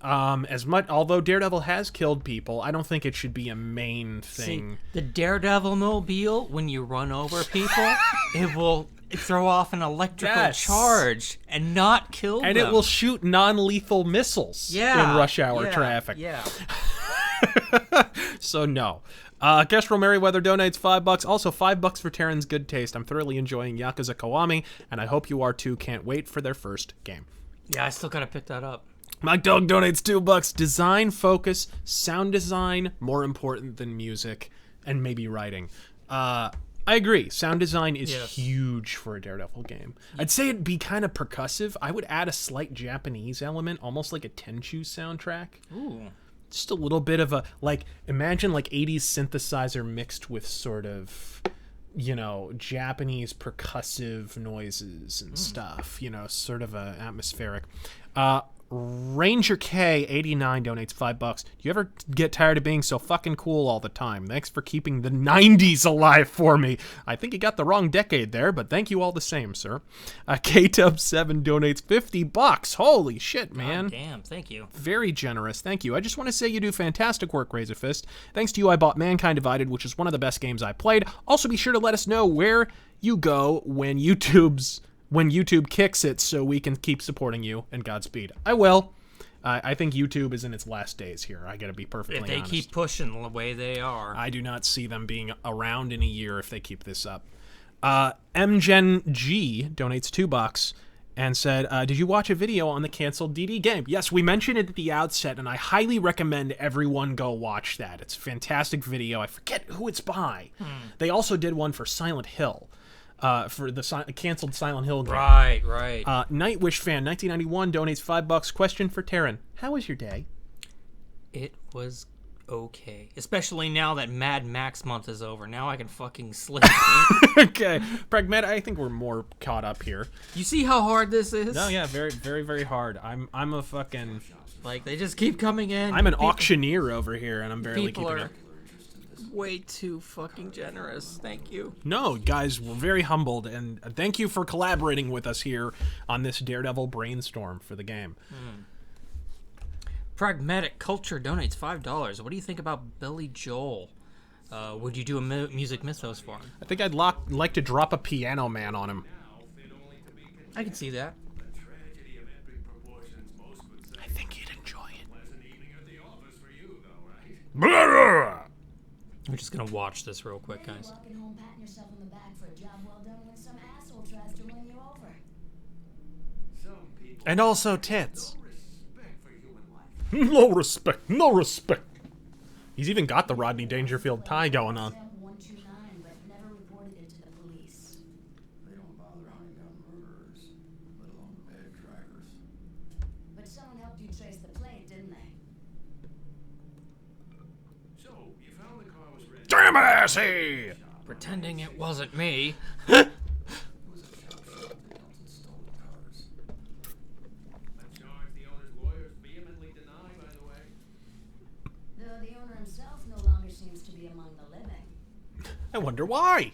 Although Daredevil has killed people, I don't think it should be a main thing. See, the Daredevil mobile, when you run over people, it will throw off an electrical charge and not kill them. And it will shoot non-lethal missiles in rush hour traffic. Yeah. So no. Kestrel Merriweather donates $5. Also $5 for Terran's good taste. I'm thoroughly enjoying Yakuza Kiwami, and I hope you are too. Can't wait for their first game. Yeah, I still gotta pick that up. Mike Dog donates $2. Design, focus, sound design, more important than music, and maybe writing. I agree. Sound design is huge for a Daredevil game. I'd say it'd be kind of percussive. I would add a slight Japanese element, almost like a Tenchu soundtrack. Ooh. Just a little bit of a, imagine 80s synthesizer mixed with sort of, Japanese percussive noises and stuff. Sort of a atmospheric. Ranger K89 donates $5. Do you ever get tired of being so fucking cool all the time? Thanks for keeping the 90s alive for me. I think you got the wrong decade there, but thank you all the same, sir. KTub7 donates $50. Holy shit, man. Oh, damn, thank you. Very generous, thank you. I just want to say you do fantastic work, Razorfist. Thanks to you, I bought Mankind Divided, which is one of the best games I played. Also, be sure to let us know where you go when YouTube kicks it so we can keep supporting you, and Godspeed. I will. I think YouTube is in its last days here. I gotta be perfectly honest. If they keep pushing the way they are. I do not see them being around in a year if they keep this up. MGen G donates $2 and said, did you watch a video on the canceled DD game? Yes, we mentioned it at the outset, and I highly recommend everyone go watch that. It's a fantastic video. I forget who it's by. They also did one for Silent Hill. For the canceled Silent Hill game. Right. Nightwish Fan 1991 donates $5. Question for Taryn: how was your day? It was okay. Especially now that Mad Max month is over. Now I can fucking sleep. Okay, Pragmatic, I think we're more caught up here. You see how hard this is? No, yeah, very, very, very hard. I'm a fucking... Like, they just keep coming in. I'm an auctioneer over here, and I'm barely People keeping are up. way too fucking generous. Thank you. No, guys, we're very humbled, and thank you for collaborating with us here on this Daredevil brainstorm for the game. Pragmatic Culture donates $5. What do you think about Billy Joel? Would you do a music mythos for him? I think I'd like to drop a Piano Man on him. I can see that. Tragedy of epic proportions, most would say. I think he'd enjoy it. Pleasant evening at the office for you, though, right? I'm just gonna watch this real quick, guys. Walking home patting yourself on the back for a job well done when some asshole tries to run you over. Some people And also tits. respect for human life. No respect, no respect. He's even got the Rodney Dangerfield tie going on. Stamp 129, but never reported it to the police. They don't bother hunting down murderers, let alone bad drivers. But someone helped you trace the plate, didn't they? So, you found the car was red. Damn assy! Pretending it wasn't me. It was a shop that dealt in stolen cars. A charge the owner's lawyers vehemently deny, by the way. Though the owner himself no longer seems to be among the living. I wonder why.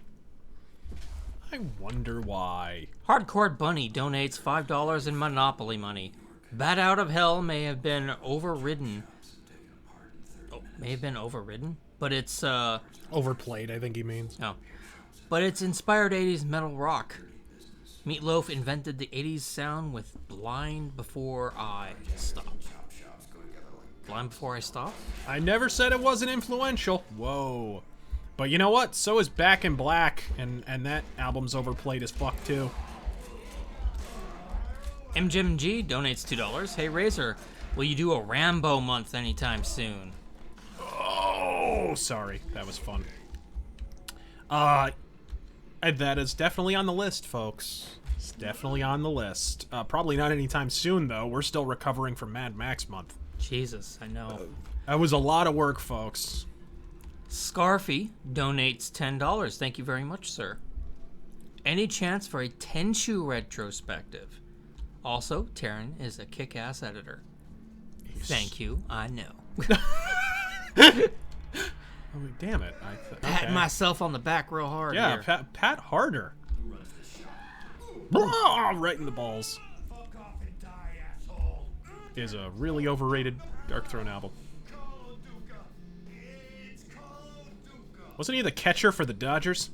I wonder why. Hardcore Bunny donates $5 in Monopoly money. Bat Out of Hell may have been overridden. Oh, may have been overridden? But it's, Overplayed, I think he means. Oh. But it's inspired 80s metal rock. Meatloaf invented the 80s sound with Blind Before I Stop. Blind Before I Stop? I never said it wasn't influential. Whoa. But you know what? So is Back in Black, and that album's overplayed as fuck too. MGMG donates $2. Hey Razor, will you do a Rambo month anytime soon? Oh, sorry. That was fun. That is definitely on the list, folks. It's definitely on the list. Probably not anytime soon, though. We're still recovering from Mad Max month. Jesus, I know. That was a lot of work, folks. Scarfy donates $10. Thank you very much, sir. Any chance for a Tenchu retrospective? Also, Taryn is a kick-ass editor. Thank you, I know. Oh, damn it. Patting myself on the back real hard Yeah, here. pat harder. Right in the balls. Fuck off and die, asshole. Is a really overrated Dark Throne album. Call Duca. It's Call Duca. Wasn't he the catcher for the Dodgers?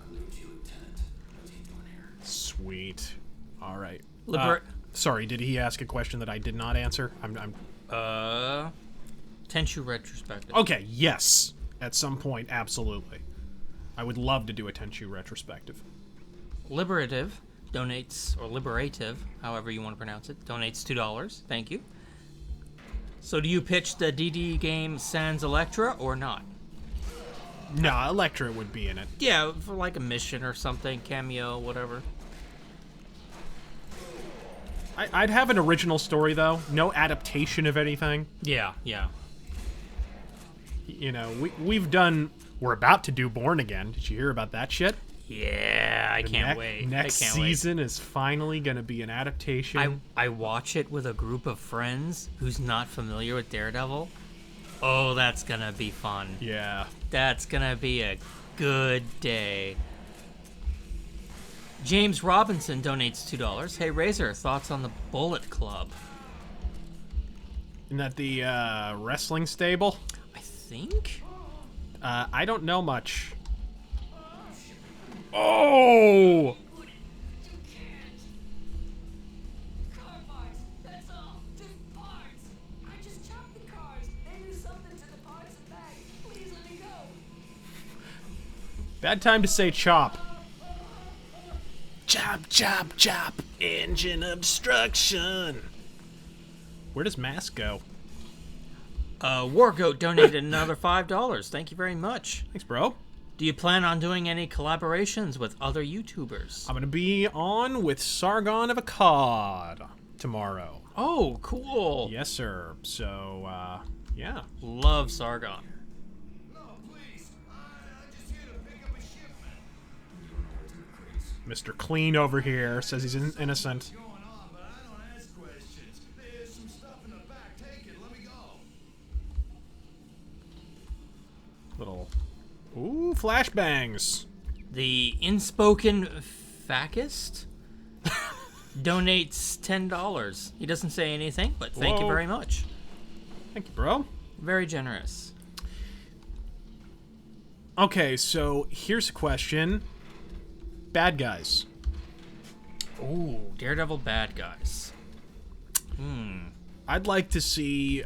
I'm new lieutenant. What's he doing here? Sweet. All right. Liber- Sorry, did he ask a question that I did not answer? Tenchu retrospective. Okay, yes. At some point, absolutely. I would love to do a Tenchu retrospective. Liberative donates, or Liberative, however you want to pronounce it, donates $2. Thank you. So do you pitch the DD game Sans Electra or not? No, Electra would be in it. Yeah, for like a mission or something, cameo, whatever. I'd have an original story, though. No adaptation of anything. Yeah. You know, we're about to do Born Again. Did you hear about that shit? Yeah, I can't wait. Next I can't season is finally going to be an adaptation. I watch it with a group of friends who's not familiar with Daredevil. Oh, that's gonna be fun. Yeah. That's gonna be a good day. James Robinson donates $2. Hey Razor, thoughts on the Bullet Club? Isn't that the wrestling stable? I think. I don't know much. Oh! Car parts, that's all. Just parts. I just chopped the cars. They do something to the parts and back. Please let me go. Bad time to say chop. Chop, chop, chop. Engine obstruction. Where does Mask go? Wargoat donated another $5. Thank you very much. Thanks, bro. Do you plan on doing any collaborations with other YouTubers? I'm going to be on with Sargon of Akkad. tomorrow. Oh, cool. Yes, sir. So, yeah. Love Sargon. No, please. I'm just here to pick up a shipment. Mr. Clean over here says he's innocent. Going on, but I don't ask questions. There's some stuff in the back. Take it. Let me go. Little... Ooh, flashbangs. The inspoken Fakist donates $10. He doesn't say anything, but thank you Whoa. very much. Thank you, bro. Very generous. Okay, so here's a question. Bad guys. Ooh, Daredevil bad guys. I'd like to see,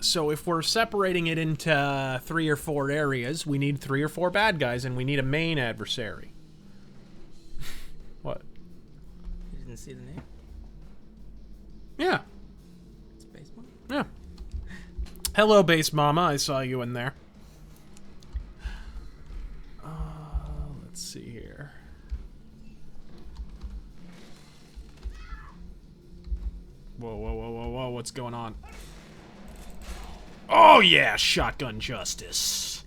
so if we're separating it into 3 or 4 areas, we need 3 or 4 bad guys, and we need a main adversary. What? You didn't see the name? Yeah. Space Monkey? Yeah. Hello, Base Mama. I saw you in there. Let's see here. Whoa, whoa, whoa, whoa, whoa. What's going on? Oh, yeah. Shotgun justice.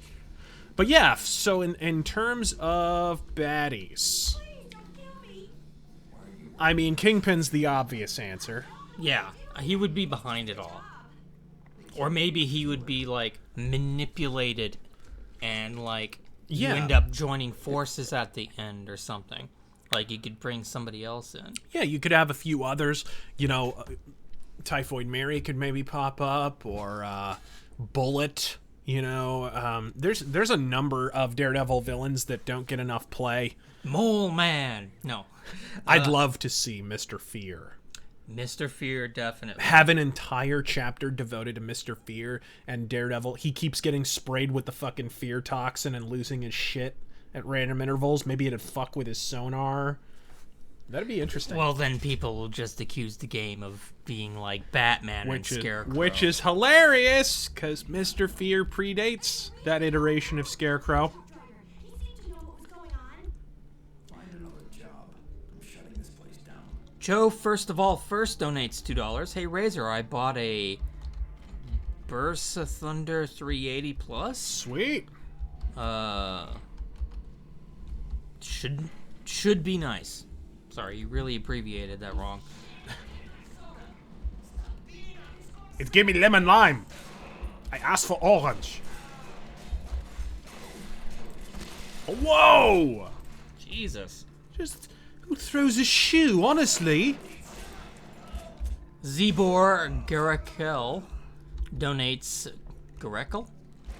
But yeah, so in terms of baddies, I mean, Kingpin's the obvious answer. Yeah, he would be behind it all. Or maybe he would be, like, manipulated and, like, you Yeah. end up joining forces at the end or something. Like, you could bring somebody else in. Yeah, you could have a few others. You know, Typhoid Mary could maybe pop up, or Bullet. You know, there's a number of Daredevil villains that don't get enough play. Mole Man! No. I'd love to see Mr. Fear. Mr. Fear, definitely. Have an entire chapter devoted to Mr. Fear and Daredevil. He keeps getting sprayed with the fucking fear toxin and losing his shit at random intervals. Maybe it'd fuck with his sonar. That'd be interesting. Well, then people will just accuse the game of being like Batman and Scarecrow. Which is hilarious, because Mr. Fear predates that iteration of Scarecrow. Find another job. I'm shutting this place down. Joe, first donates $2. Hey, Razor, I bought a Bursa Thunder 380 Plus. Sweet. Should be nice. Sorry, you really abbreviated that wrong. It gave me lemon lime. I asked for orange. Whoa! Jesus. Just who throws a shoe, honestly? Zibor Garakel donates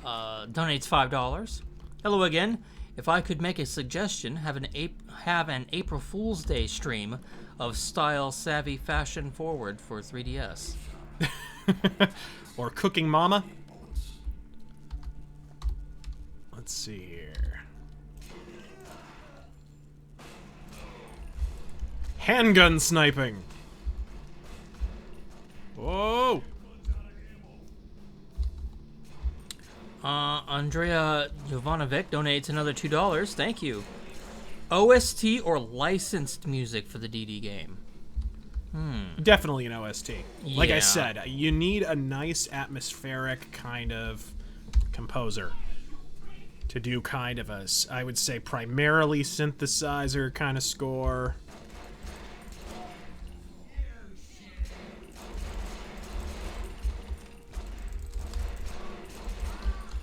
donates $5. Hello again. If I could make a suggestion, have an April Fool's Day stream of Style Savvy Fashion Forward for 3DS. Or Cooking Mama? Let's see here. Handgun sniping. Whoa! Andrea Jovanovic donates another $2. Thank you. OST or licensed music for the DD game? Definitely an OST. Like I Yeah. said, you need a nice atmospheric kind of composer to do kind of a, I would say, primarily synthesizer kind of score.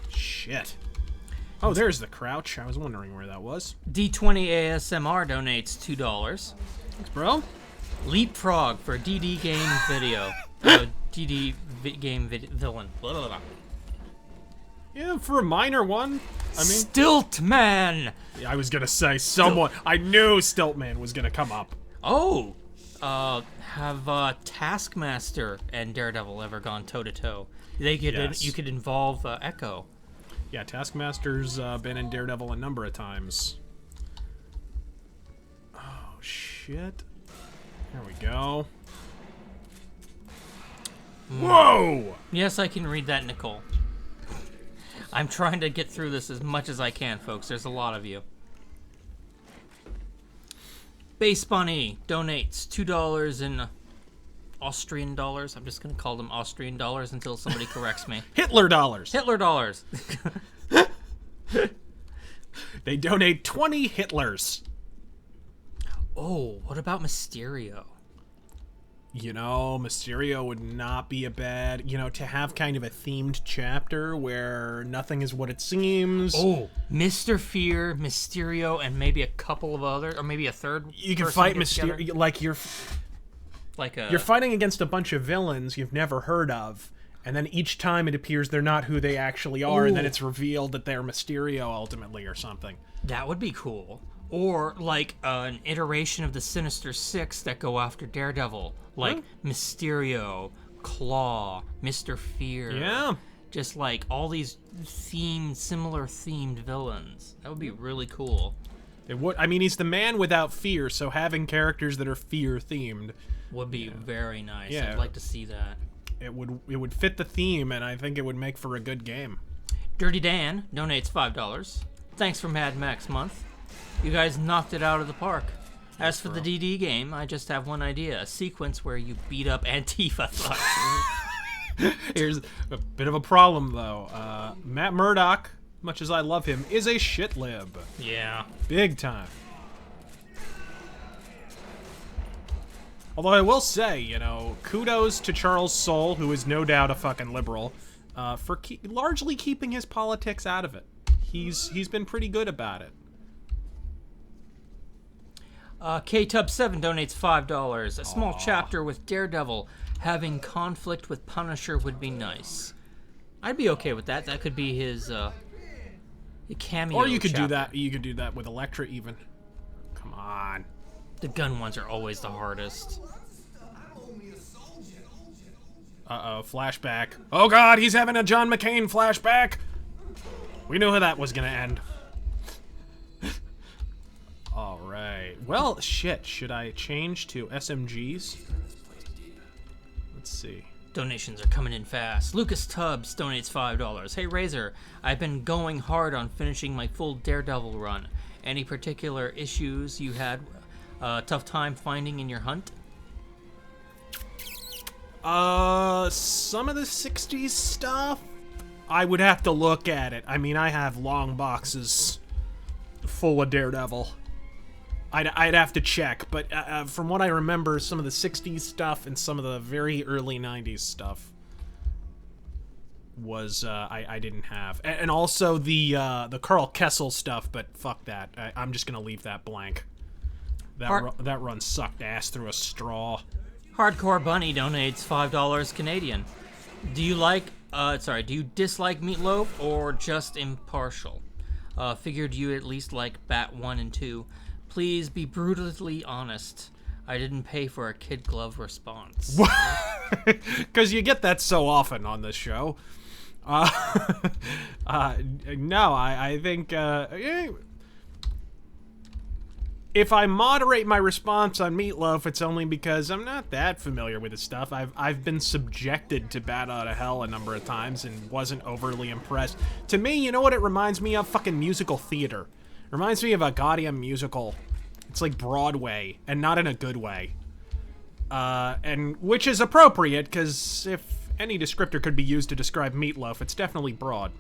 Shit. Oh, there's the crouch. I was wondering where that was. D20 ASMR donates $2. Thanks, bro. Leapfrog for DD game video. Game villain. Blah, blah, blah. Yeah, for a minor one. I mean, Stiltman. I was gonna say someone. I knew Stiltman was gonna come up. Oh, have Taskmaster and Daredevil ever gone toe to toe? They could. Yes. You could involve Echo. Yeah, Taskmaster's been in Daredevil a number of times. Oh, shit. There we go. Whoa! Yes, I can read that, Nicole. I'm trying to get through this as much as I can, folks. There's a lot of you. Base Bunny donates $2 in Austrian dollars. I'm just gonna call them Austrian dollars until somebody corrects me. Hitler dollars. Hitler dollars. They donate 20 Hitlers. Oh, what about Mysterio? You know, Mysterio would not be a bad, to have kind of a themed chapter where nothing is what it seems. Oh, Mr. Fear, Mysterio, and maybe a couple of others, or maybe a third. You can person fight gets Mysterio, together. like you're fighting against a bunch of villains you've never heard of, and then each time it appears they're not who they actually are, and then Ooh. it's revealed that they're Mysterio ultimately or something. That would be cool. Or like an iteration of the Sinister Six that go after Daredevil, like Mysterio, Claw, Mr. Fear. Yeah. Just like all these similar themed villains. That would be really cool. It would. I mean, he's the man without fear, so having characters that are fear themed, Would be very nice. Yeah. I'd like to see that. it would fit the theme, and I think it would make for a good game. Dirty Dan donates $5. Thanks for Mad Max month. You guys knocked it out of the park. As for the DD game, I just have one idea. A sequence where you beat up Antifa thugs. Here's a bit of a problem, though. Matt Murdock, much as I love him, is a shit lib. Yeah. Big time. Although I will say, kudos to Charles Soule, who is no doubt a fucking liberal, for largely keeping his politics out of it. He's been pretty good about it. K-Tub7 donates $5. A small chapter with Daredevil having conflict with Punisher would be nice. I'd be okay with that. That could be his cameo. Or you could do chapter. that. You could do that with Elektra, even. Come on. The gun ones are always the hardest. Uh-oh, flashback. Oh god, he's having a John McCain flashback! We knew how that was gonna end. Alright. Well, shit. Should I change to SMGs? Let's see. Donations are coming in fast. Lucas Tubbs donates $5. Hey Razor, I've been going hard on finishing my full Daredevil run. Any particular issues you had tough time finding in your hunt? Some of the 60s stuff, I would have to look at it. I mean, I have long boxes full of Daredevil. I'd have to check, but from what I remember, some of the 60s stuff and some of the very early 90s stuff was, I didn't have. And also the Carl Kessel stuff, but fuck that. I'm just gonna leave that blank. That run sucked ass through a straw. Hardcore Bunny donates $5 Canadian. Do you dislike Meatloaf or just impartial? Figured you at least like Bat 1 and 2. Please be brutally honest. I didn't pay for a kid glove response. Because you get that so often on this show. No, I think if I moderate my response on Meatloaf, it's only because I'm not that familiar with his stuff. I've been subjected to Bat Outta Hell a number of times and wasn't overly impressed. To me, you know what it reminds me of? Fucking musical theater. It reminds me of a goddamn musical. It's like Broadway, and not in a good way. And which is appropriate, because if any descriptor could be used to describe Meatloaf, it's definitely broad.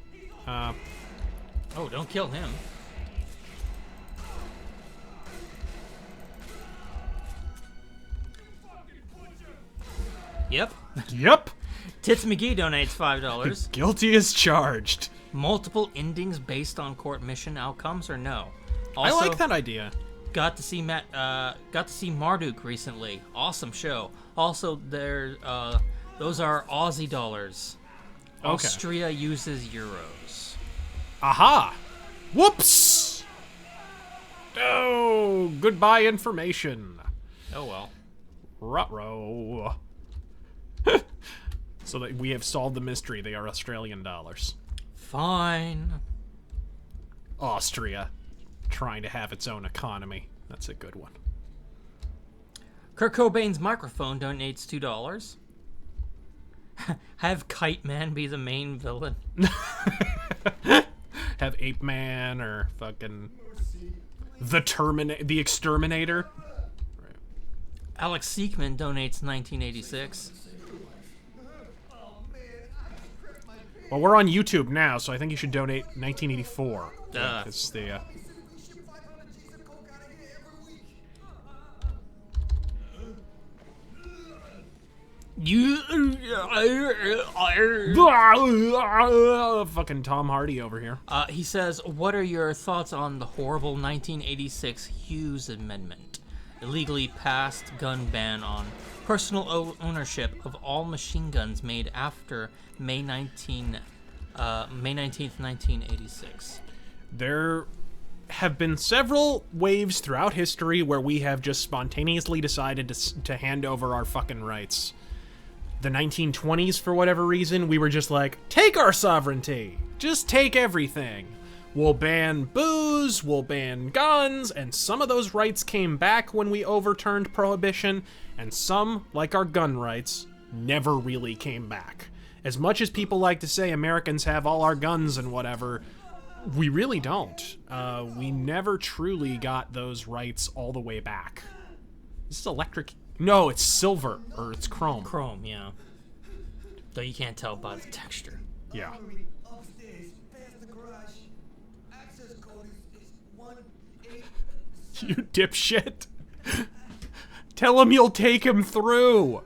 Oh, don't kill him. Yep. Yep. Tits McGee donates $5. Guilty as charged. Multiple endings based on court mission outcomes or no? Also, I like that idea. Got to see Marduk recently. Awesome show. Also, those are Aussie dollars. Okay. Austria uses euros. Aha! Whoops! Oh, goodbye information. Oh well. Ruh-roh. So that we have solved the mystery. They are Australian dollars. Fine. Austria. Trying to have its own economy. That's a good one. Kurt Cobain's microphone donates $2. Have Kite Man be the main villain. Have Ape Man or fucking the Exterminator. Alex Seekman donates 1986. Well, we're on YouTube now, so I think you should donate 1984. Duh. It's the, We ship 500 G's of coke out of here every week. fucking Tom Hardy over here. He says, what are your thoughts on the horrible 1986 Hughes Amendment? Illegally passed gun ban on personal ownership of all machine guns made after May 19th, 1986. There have been several waves throughout history where we have just spontaneously decided to hand over our fucking rights. The 1920s, for whatever reason, we were just like, take our sovereignty. Just take everything. We'll ban booze, we'll ban guns, and some of those rights came back when we overturned prohibition, and some, like our gun rights, never really came back. As much as people like to say Americans have all our guns and whatever, we really don't. We never truly got those rights all the way back. This is electric. No, it's silver, or it's chrome. Chrome, yeah. Though you can't tell by the texture. Yeah. Upstairs, past the garage. Access code is 18. You dipshit. Tell him you'll take him through.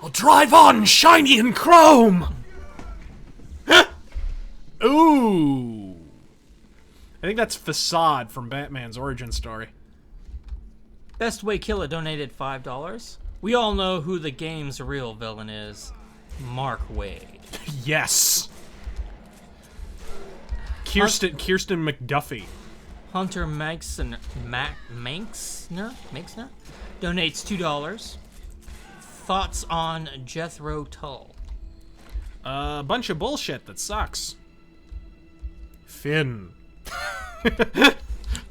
I'll drive on, shiny and chrome. Ooh. I think that's Facade from Batman's origin story. Best Way Killer donated $5. We all know who the game's real villain is. Mark Wade. Yes. Kirsten McDuffie. Hunter Manxner donates $2. Thoughts on Jethro Tull? A bunch of bullshit that sucks. Finn.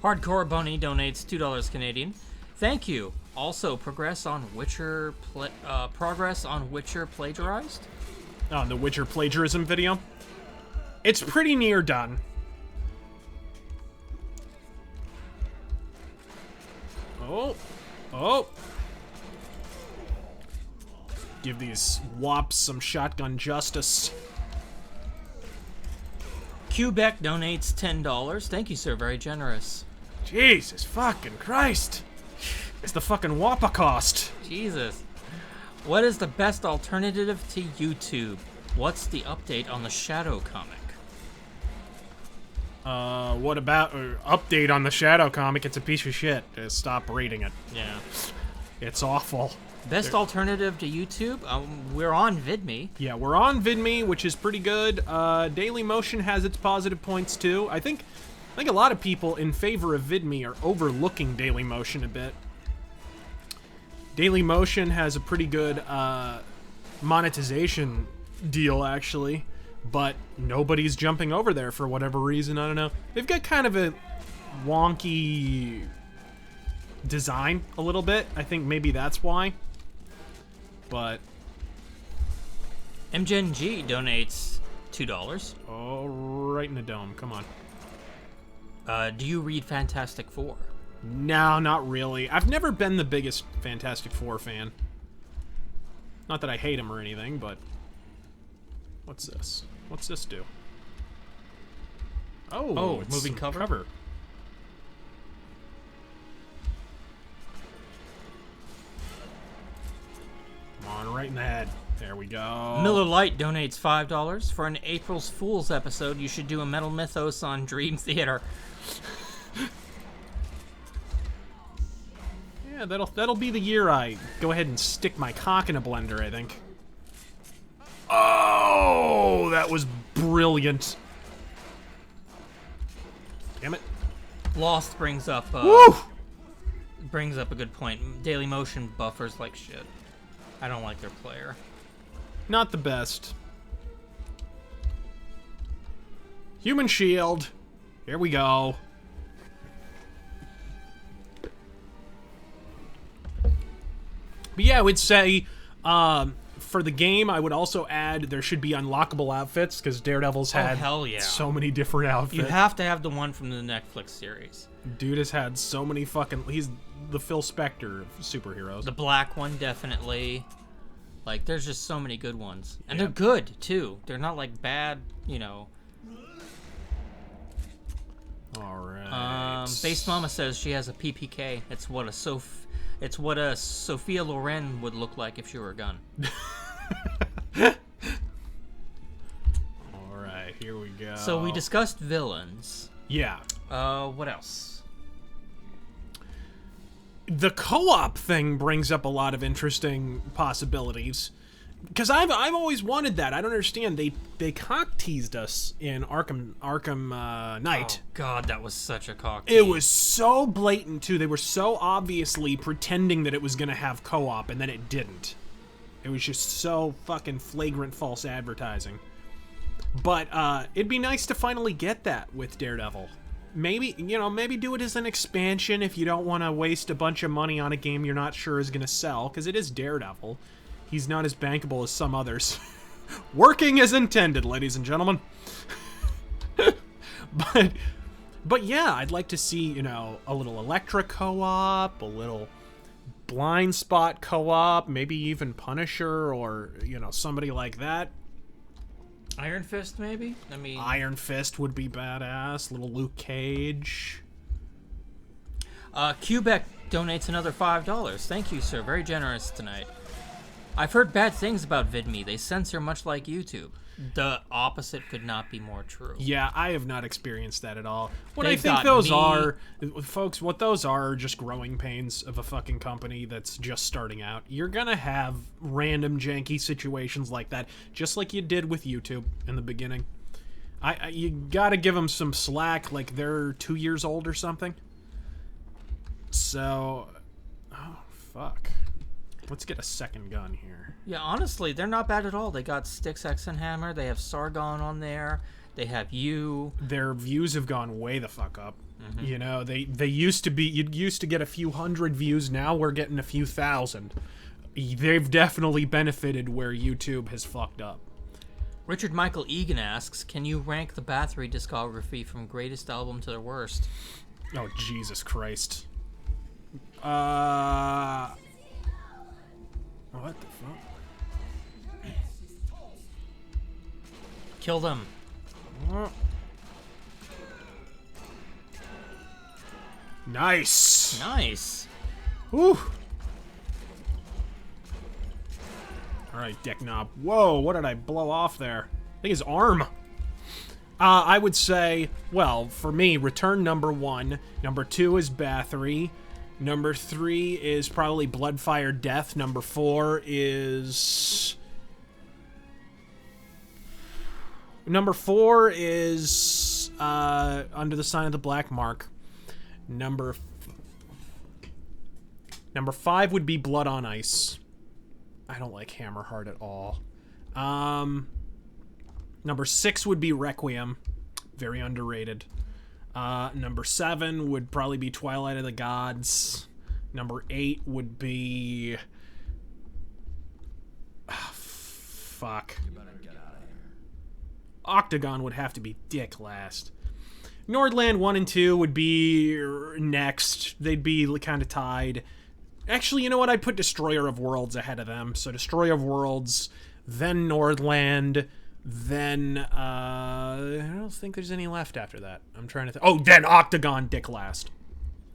Hardcore Bunny donates $2 Canadian. Thank you. Also, progress on Witcher plagiarized? Oh, the Witcher plagiarism video? It's pretty near done. Oh. Give these wops some shotgun justice. Quebec donates $10. Thank you, sir. Very generous. Jesus fucking Christ. It's the fucking wappa cost. Jesus. What is the best alternative to YouTube? What's the update on the Shadow comic? What about update on the Shadow comic? It's a piece of shit. Stop reading it. Yeah. It's awful. Best alternative to YouTube? We're on VidMe. Yeah, we're on VidMe, which is pretty good. Daily Motion has its positive points too. I think a lot of people in favor of VidMe are overlooking Daily Motion a bit. Daily Motion has a pretty good monetization deal, actually, but nobody's jumping over there for whatever reason. I don't know. They've got kind of a wonky design a little bit. I think maybe that's why. But MGNG donates $2. oh, right in the dome. Come on. Do you read Fantastic Four? No, not really. I've never been the biggest Fantastic Four fan. Not that I hate him or anything, but what's this? What's this do? Oh, it's moving some cover? Come on, right in the head. There we go. Miller Lite donates $5. For an April's Fool's episode, you should do a Metal Mythos on Dream Theater. Yeah, that'll be the year I go ahead and stick my cock in a blender, I think. Oh, that was brilliant. Damn it. Lost brings up Woo! brings up a good point. Daily Motion buffers like shit. I don't like their player. Not the best. Human Shield. Here we go. But yeah, I would say for the game, I would also add there should be unlockable outfits because Daredevil's had hell yeah. so many different outfits. You have to have the one from the Netflix series. Dude has had so many fucking... He's the Phil Spector of superheroes. The black one, definitely. Like, there's just so many good ones. And they're good, too. They're not, like, bad, you know. Alright. Base Mama says she has a PPK. It's what a Sophia Loren would look like if she were a gun. Alright, here we go. So we discussed villains. Yeah. What else? The co-op thing brings up a lot of interesting possibilities. Because I've always wanted that. I don't understand. They cock teased us in Arkham Knight. Oh God, that was such a cock. It was so blatant too. They were so obviously pretending that it was gonna have co-op, and then it didn't. It was just so fucking flagrant false advertising. But it'd be nice to finally get that with Daredevil. Maybe do it as an expansion if you don't want to waste a bunch of money on a game you're not sure is gonna sell, because it is Daredevil. He's not as bankable as some others. Working as intended, ladies and gentlemen. But yeah, I'd like to see, a little Elektra co-op, a little Blind Spot co-op, maybe even Punisher or, somebody like that. Iron Fist, maybe? I mean... Iron Fist would be badass. Little Luke Cage. Quebec donates another $5. Thank you, sir. Very generous tonight. I've heard bad things about VidMe. They censor much like YouTube. The opposite could not be more true. Yeah, I have not experienced that at all. What They've I think got those me. are, folks, what those are just growing pains of a fucking company that's just starting out. You're gonna have random janky situations like that, just like you did with YouTube in the beginning. You gotta give them some slack, like they're 2 years old or something. So, oh, fuck. Let's get a second gun here. Yeah, honestly, they're not bad at all. They got Styx, X, and Hammer. They have Sargon on there. They have you. Their views have gone way the fuck up. Mm-hmm. They used to be... You used to get a few hundred views. Now we're getting a few thousand. They've definitely benefited where YouTube has fucked up. Richard Michael Egan asks, can you rank the Bathory discography from greatest album to the worst? Oh, Jesus Christ. What the fuck? Kill them. Nice. Nice. Whew. Alright, Deck Knob. Whoa, what did I blow off there? I think his arm. I would say, well, for me, Return number 1. Number 2 is Bathory. Number 3 is probably Bloodfire Death. Number 4 is... Number 4 is Under the Sign of the Black Mark. Number 5 would be Blood on Ice. I don't like Hammerheart at all. Number 6 would be Requiem. Very underrated. Number 7 would probably be Twilight of the Gods. Number 8 would be... fuck. Octagon would have to be dick last. Nordland 1 and 2 would be next. They'd be kind of tied. Actually, you know what? I'd put Destroyer of Worlds ahead of them. So Destroyer of Worlds, then Nordland, then I don't think there's any left after that. I'm trying to think. Oh, then Octagon dick last.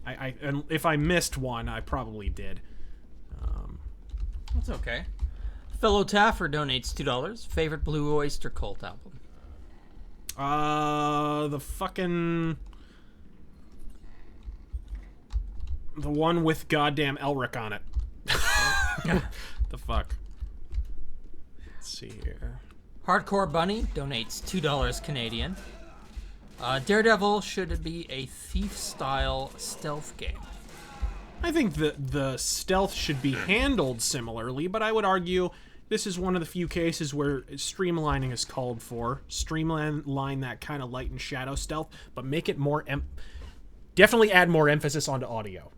And if I missed one, I probably did. That's okay. Fellow Taffer donates $2. Favorite Blue Oyster Cult album? The fucking... The one with goddamn Elric on it. The fuck? Let's see here. Hardcore Bunny donates $2 Canadian. Daredevil should be a thief-style stealth game. I think the stealth should be handled similarly, but I would argue this is one of the few cases where streamlining is called for. Streamline that kind of light and shadow stealth, but make it more... definitely add more emphasis onto audio.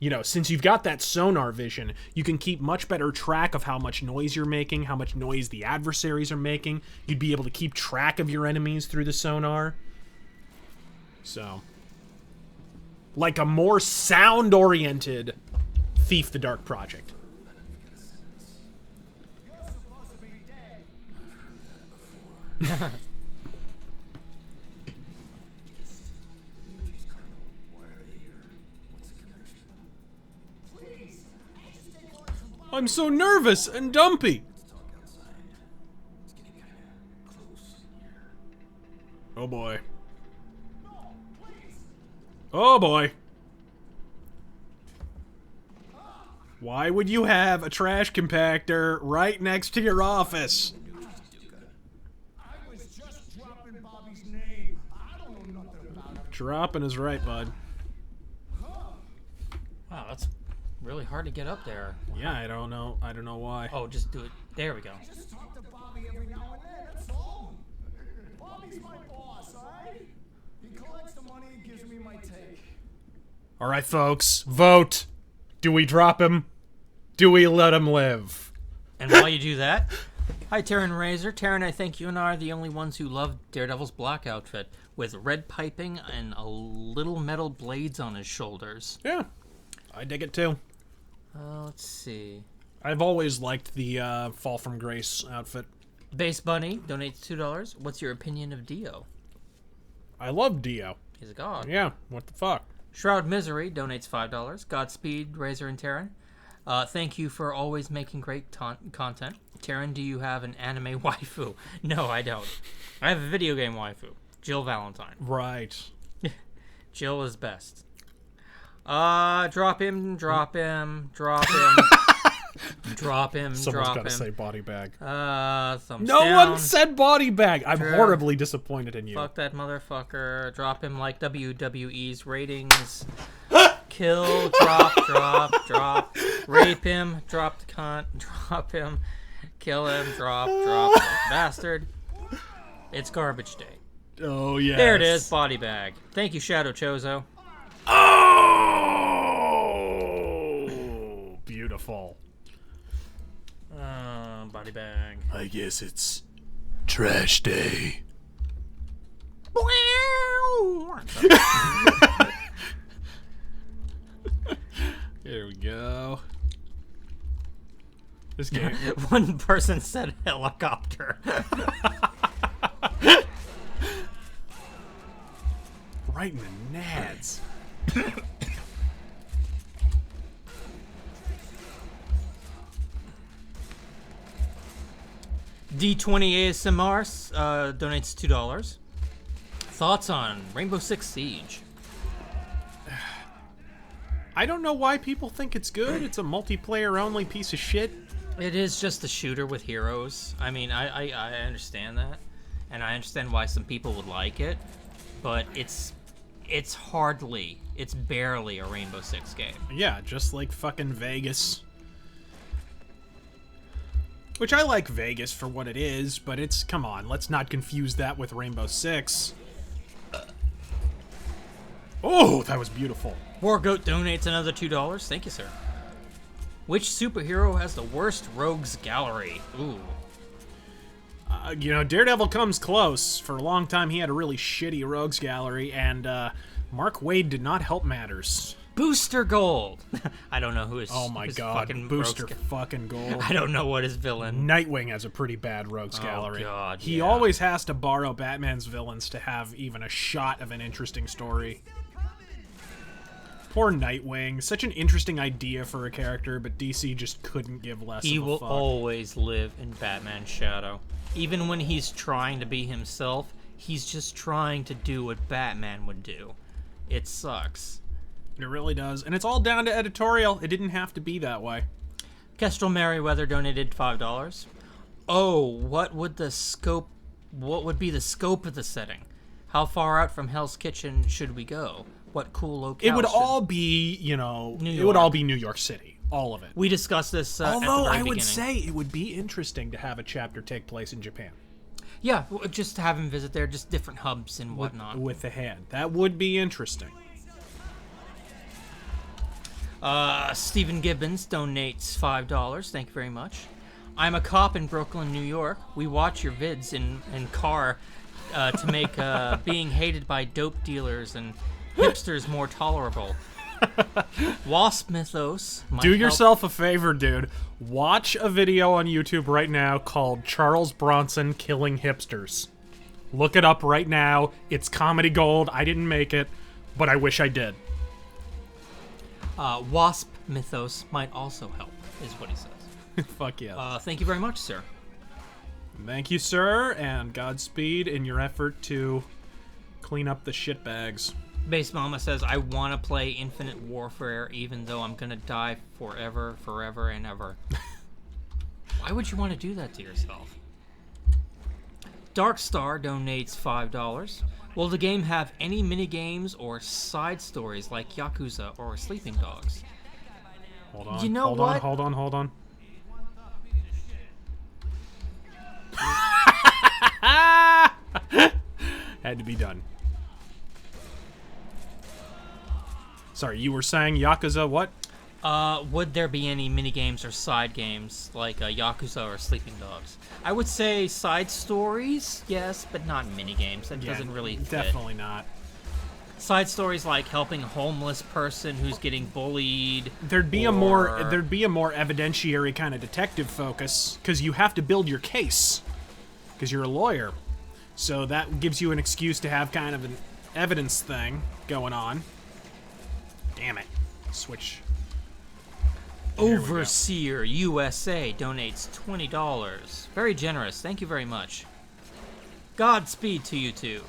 You know, since you've got that sonar vision, you can keep much better track of how much noise you're making, how much noise the adversaries are making. You'd be able to keep track of your enemies through the sonar. So, like a more sound-oriented Thief the Dark project. You're supposed to be dead. Please, I just take orders from Bob. I'm so nervous and dumpy. Oh boy. No, please. Oh boy. Why would you have a trash compactor right next to your office? I was just dropping Bobby's name. I don't know nothing about him. Dropping is right, bud. Wow, that's really hard to get up there. Yeah, I don't know. I don't know why. Oh, just do it. There we go. Just talk to Bobby every now and then, that's all. Bobby's my boss, alright? He collects the money and gives me my take. All right, folks, vote. Do we drop him? Do we let him live? And while you do that, hi, Taryn Razor. Taryn, I think you and I are the only ones who love Daredevil's black outfit with red piping and a little metal blades on his shoulders. Yeah, I dig it too. Let's see. I've always liked the Fall from Grace outfit. Base Bunny donates $2. What's your opinion of Dio? I love Dio. He's a god. Yeah, what the fuck? Shroud Misery donates $5. Godspeed, Razor and Taryn. Thank you for always making great content. Taryn, do you have an anime waifu? No, I don't. I have a video game waifu. Jill Valentine. Right. Jill is best. Drop him. Drop him. Drop him. Someone's drop got to him. say body bag. Thumbs No down. one said body bag. I'm True. horribly disappointed in you. Fuck that motherfucker. Drop him like WWE's ratings. Kill, drop. Rape him, drop the cunt, drop him. Kill him, drop. Bastard. It's garbage day. Oh, yeah. There it is, body bag. Thank you, Shadow Chozo. Oh! Beautiful. Body bag. I guess it's trash day. Here we go. This game. One person said helicopter. Right in the nads. D20 ASMR donates $2. Thoughts on Rainbow Six Siege? I don't know why people think it's good. It's a multiplayer-only piece of shit. It is just a shooter with heroes. I mean, I understand that, and I understand why some people would like it, but it's barely a Rainbow Six game. Yeah, just like fucking Vegas. Which I like Vegas for what it is, but it's, come on, let's not confuse that with Rainbow Six. Oh, that was beautiful. Wargoat donates another $2. Thank you, sir. Which superhero has the worst rogues gallery? Ooh. You know, Daredevil comes close. For a long time, he had a really shitty rogues gallery, and Mark Waid did not help matters. Booster Gold. I don't know who his. Oh my his god, fucking Booster rogues fucking Gold. I don't know what his villain. Nightwing has a pretty bad rogues gallery. God, He yeah. always has to borrow Batman's villains to have even a shot of an interesting story. Poor Nightwing. Such an interesting idea for a character, but DC just couldn't give less He of a will fuck. always live in Batman's shadow. Even when he's trying to be himself, he's just trying to do what Batman would do. It sucks. It really does. And it's all down to editorial. It didn't have to be that way. Kestrel Merriweather donated $5. Oh, what would be the scope of the setting? How far out from Hell's Kitchen should we go? What cool locale? It would all be, you know, New it would York. all be New York City. All of it. We discussed this at the Although very I would beginning. say it would be interesting to have a chapter take place in Japan. Yeah, just to have him visit there, just different hubs and whatnot. With the hand. That would be interesting. Stephen Gibbons donates $5. Thank you very much. I'm a cop in Brooklyn, New York. We watch your vids in car to make being hated by dope dealers and hipsters more tolerable. Wasp Mythos. Do yourself a favor, dude. Watch a video on YouTube right now called Charles Bronson Killing Hipsters. Look it up right now. It's comedy gold. I didn't make it, but I wish I did. Wasp Mythos might also help, is what he says. Fuck yeah. Thank you very much, sir. Thank you, sir, and Godspeed in your effort to clean up the shitbags. Base Mama says, I want to play Infinite Warfare even though I'm going to die forever and ever. Why would you want to do that to yourself? Darkstar donates $5. Will the game have any minigames or side stories like Yakuza or Sleeping Dogs? Hold on. You know hold what? on. Hold on. Had to be done. Sorry, you were saying Yakuza what? Would there be any minigames or side games like Yakuza or Sleeping Dogs? I would say side stories, yes, but not minigames. That doesn't really fit. Definitely not. Side stories like helping a homeless person who's getting bullied. There'd be a more evidentiary kind of detective focus because you have to build your case because you're a lawyer. So that gives you an excuse to have kind of an evidence thing going on. Damn it. Switch. Overseer USA donates $20. Very generous. Thank you very much. Godspeed to you two.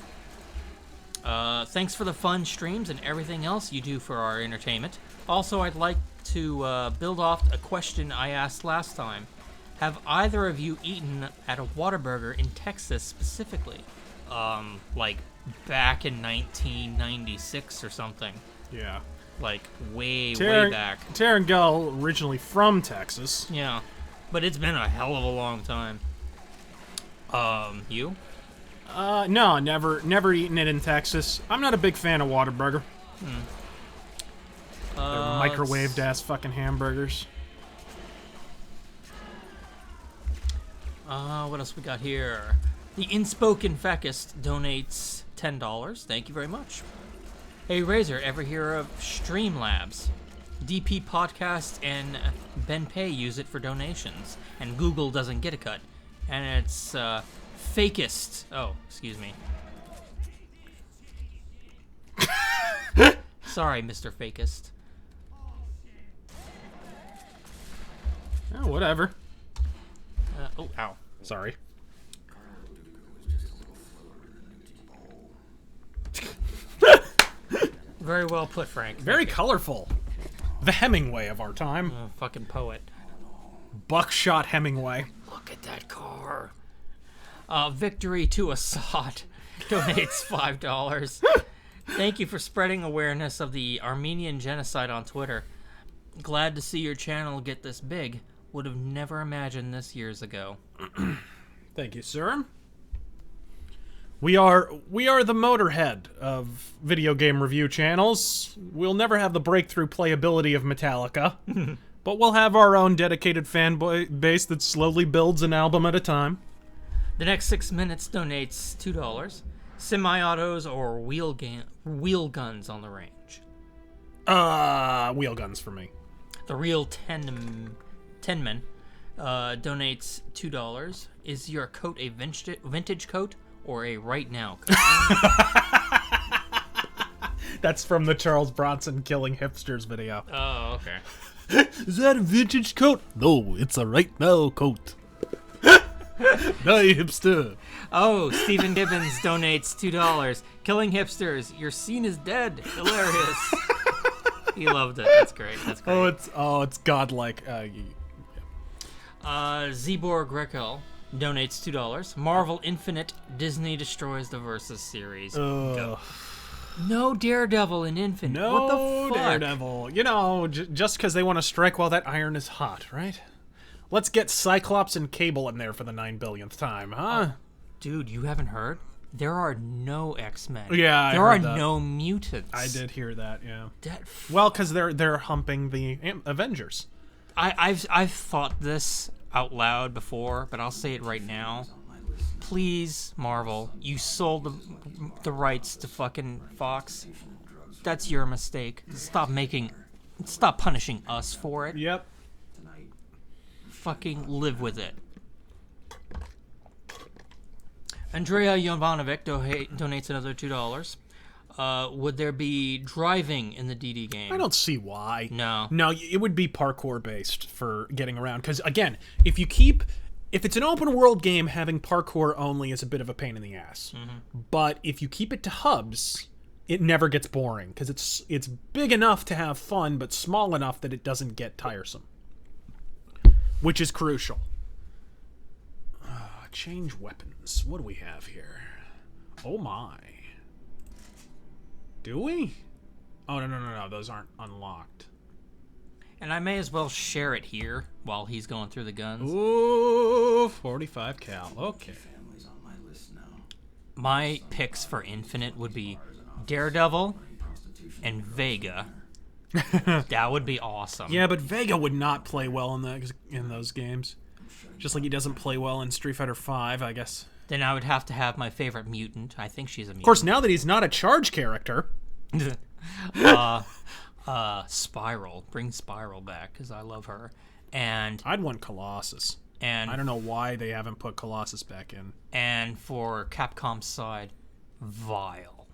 Thanks for the fun streams and everything else you do for our entertainment. Also, I'd like to build off a question I asked last time. Have either of you eaten at a Whataburger in Texas specifically? Like back in 1996 or something. Yeah. Like way back. Taryn Gull, originally from Texas. Yeah, but it's been a hell of a long time. You? No, never eaten it in Texas. I'm not a big fan of Whataburger. They're microwaved ass fucking hamburgers. What else we got here? The Inspoken Feckist donates $10. Thank you very much. Hey Razor, ever hear of Streamlabs? DP Podcast and Ben Pay use it for donations, and Google doesn't get a cut. And it's Fakist. Oh, excuse me. Sorry, Mr. Fakist. Oh, whatever. Oh, ow. Sorry. Very well put, Frank. Very colorful. The Hemingway of our time. Fucking poet. Buckshot Hemingway. Look at that car. Victory to Assad donates $5. Thank you for spreading awareness of the Armenian genocide on Twitter. Glad to see your channel get this big. Would have never imagined this years ago. Thank you, sir. We are the Motorhead of video game review channels. We'll never have the breakthrough playability of Metallica, but we'll have our own dedicated fan base that slowly builds an album at a time. The next 6 minutes donates $2. Semi-autos or wheel guns on the range? Wheel guns for me. The real 10 men donates $2. Is your coat a vintage coat or a right now coat? That's from the Charles Bronson Killing Hipsters video. Oh, okay. Is that a vintage coat? No, it's a right now coat. Die, hipster. Oh, Stephen Gibbons donates $2. Killing hipsters. Your scene is dead. Hilarious. He loved it. That's great. That's great. It's godlike. Zebor Greco donates $2. Marvel Infinite. Disney destroys the Versus series. Go. No Daredevil in Infinite. No what the fuck? Daredevil. You know, just because they want to strike while that iron is hot, right? Let's get Cyclops and Cable in there for the 9 billionth time, huh? Dude, you haven't heard? there are no X-Men. Yeah, I there are heard that. no mutants. I did hear that, yeah. That Well, because they're humping the Avengers. I've thought this out loud before, but I'll say it right now. Please, Marvel, you sold the rights to fucking Fox. That's your mistake. Stop punishing us for it. Yep. Fucking live with it. Andrea Jovanovic donates another $2. Would there be driving in the DD game? I don't see why. No. No, it would be parkour based for getting around. Because, again, if it's an open world game, having parkour only is a bit of a pain in the ass. But if you keep it to hubs, it never gets boring. Because it's big enough to have fun, but small enough that it doesn't get tiresome. Which is crucial. Change weapons. What do we have here? Oh my. Do we? Oh, no. Those aren't unlocked. And I may as well share it here while he's going through the guns. Ooh, 45 cal. Okay. Family's on my list now. My picks for Infinite would be Daredevil and Vega. That would be awesome. Yeah, but Vega would not play well in those games. Just like he doesn't play well in Street Fighter V, I guess. Then I would have to have my favorite mutant. I think she's a mutant. Of course, now that he's not a charge character. Spiral. Bring Spiral back, because I love her. And I'd want Colossus. I don't know why they haven't put Colossus back in. And for Capcom's side, Vile.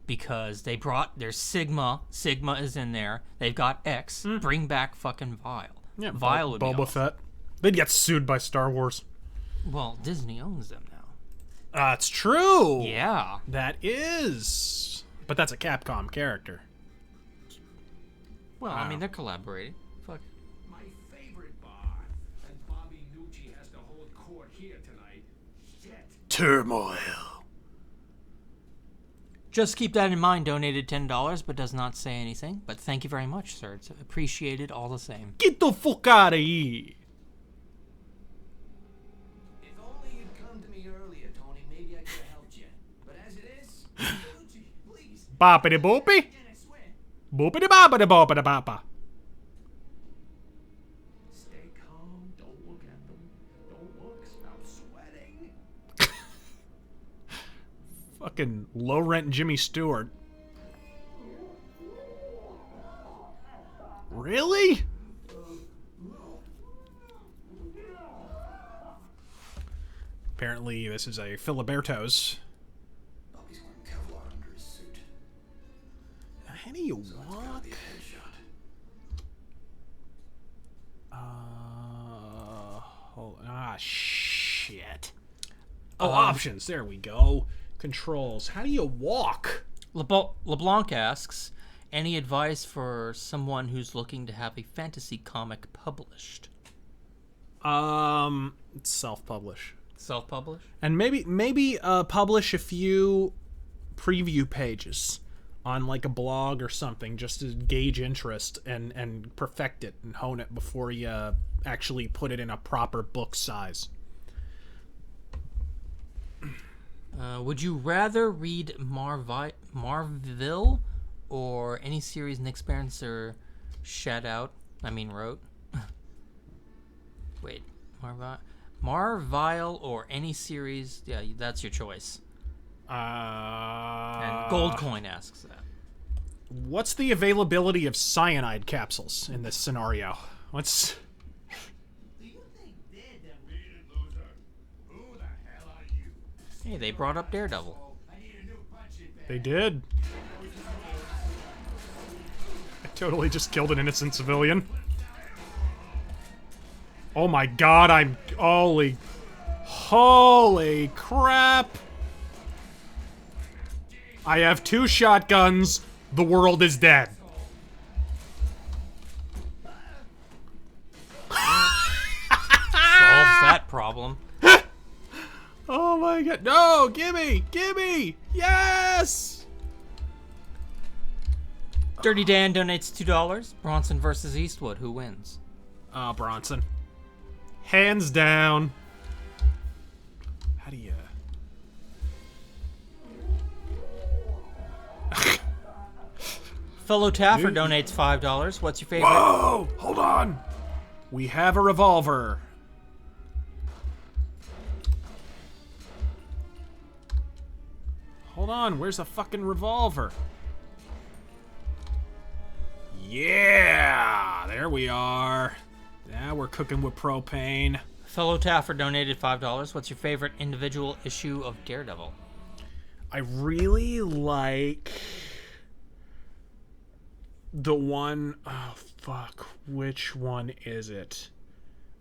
Because they brought their Sigma. Sigma is in there. They've got X. Bring back fucking Vile. Yeah, Vile would be Boba awesome. Fett. They'd get sued by Star Wars. Well, Disney owns them now. That's true. Yeah. That is. But that's a Capcom character. Well, I mean, they're collaborating. Fuck. My favorite bar. And Bobby Nucci has to hold court here tonight. Shit. Turmoil. Just keep that in mind. Donated $10, but does not say anything. But thank you very much, sir. It's appreciated all the same. Get the fuck out of here. If only you'd come to me earlier, Tony, maybe I could have helped you. But as it is, Nucci, please. Boppity boopy. Again, I swear. Boopity boppity boppity boppa. Stay calm. Don't look at them. Don't look. Stop sweating. Fucking low rent Jimmy Stewart. Really? Apparently, this is a Filiberto's. Bobby's wearing Kevlar under his suit. How do you walk? The headshot. Shit. Oh, options. There we go. Controls. How do you walk? LeBlanc asks, any advice for someone who's looking to have a fantasy comic published? Self-publish. Self-publish? And maybe publish a few preview pages on like a blog or something just to gauge interest and perfect it and hone it before you actually put it in a proper book size. Would you rather read Marvel or any series Nick Spencer wrote? Wait, Marvel or any series? Yeah, that's your choice. And Goldcoin asks that. What's the availability of cyanide capsules in this scenario? What's... Do you think Daredevil? Needed loser. Who the hell are you? Hey, they brought up Daredevil. I need a new punching bag. They did. I totally just killed an innocent civilian. Oh my god, I'm... Holy crap! I have 2 shotguns. The world is dead. Solves that problem. Oh my god. No, gimme! Yes! Dirty Dan donates $2. Bronson versus Eastwood. Who wins? Bronson. Hands down. How do you... Fellow Taffer donates $5. What's your favorite? Whoa! Hold on! We have a revolver. Hold on, where's the fucking revolver? Yeah! There we are. Now we're cooking with propane. Fellow Taffer donated $5. What's your favorite individual issue of Daredevil? I really like the one, oh fuck, which one is it?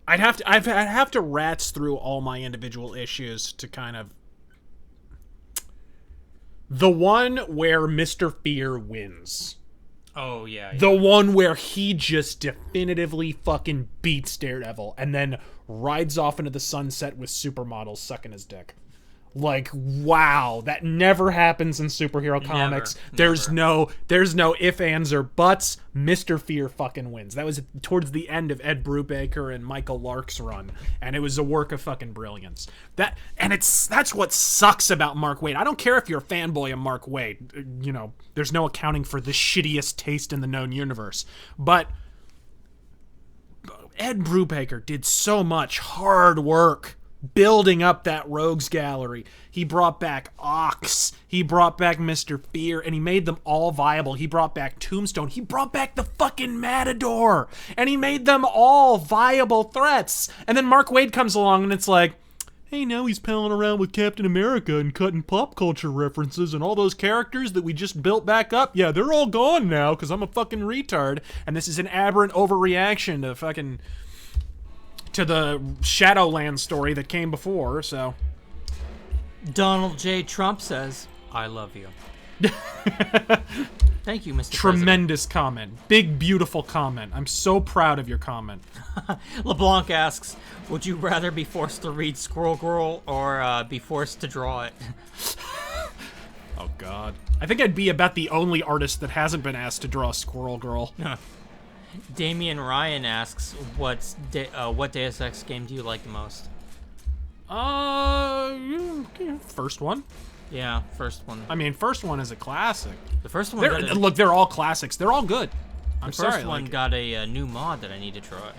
I'd have to rats through all my individual issues to kind of, the one where Mr. Fear wins. Oh, yeah. The one where he just definitively fucking beats Daredevil and then rides off into the sunset with supermodels sucking his dick. Like, wow, that never happens in superhero comics. There's no ifs, ands, or buts. Mr. Fear fucking wins. That was towards the end of Ed Brubaker and Michael Lark's run, and it was a work of fucking brilliance. That's what sucks about Mark Waid. I don't care if you're a fanboy of Mark Waid. You know, there's no accounting for the shittiest taste in the known universe. But Ed Brubaker did so much hard work building up that rogues gallery. He brought back Ox, he brought back Mr. Fear, and he made them all viable. He brought back Tombstone, he brought back the fucking Matador, and he made them all viable threats. And then Mark Waid comes along and it's like, hey, now he's palling around with Captain America and cutting pop culture references, and all those characters that we just built back up, yeah, they're all gone now because I'm a fucking retard, and this is an aberrant overreaction to the Shadowland story that came before, so. Donald J. Trump says, I love you. Thank you, Mr. Tremendous comment. Big, beautiful comment. I'm so proud of your comment. LeBlanc asks, would you rather be forced to read Squirrel Girl or be forced to draw it? Oh, God. I think I'd be about the only artist that hasn't been asked to draw Squirrel Girl. Damian Ryan asks, what Deus Ex game do you like the most? First one. Yeah, first one. I mean, first one is a classic. The first one. Look, they're all classics. They're all good. I'm sorry. The first one got a new mod that I need to try.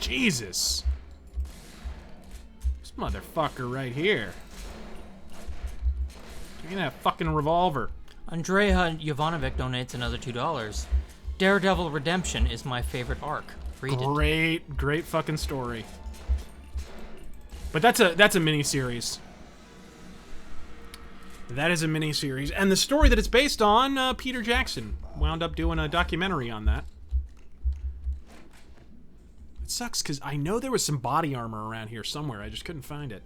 Jesus. This motherfucker right here. Give me that fucking revolver. Andrea Jovanovic donates another $2. Daredevil Redemption is my favorite arc. Read it. Great fucking story. But that's a mini-series. That is a mini-series. And the story that it's based on, Peter Jackson wound up doing a documentary on that. It sucks, because I know there was some body armor around here somewhere. I just couldn't find it.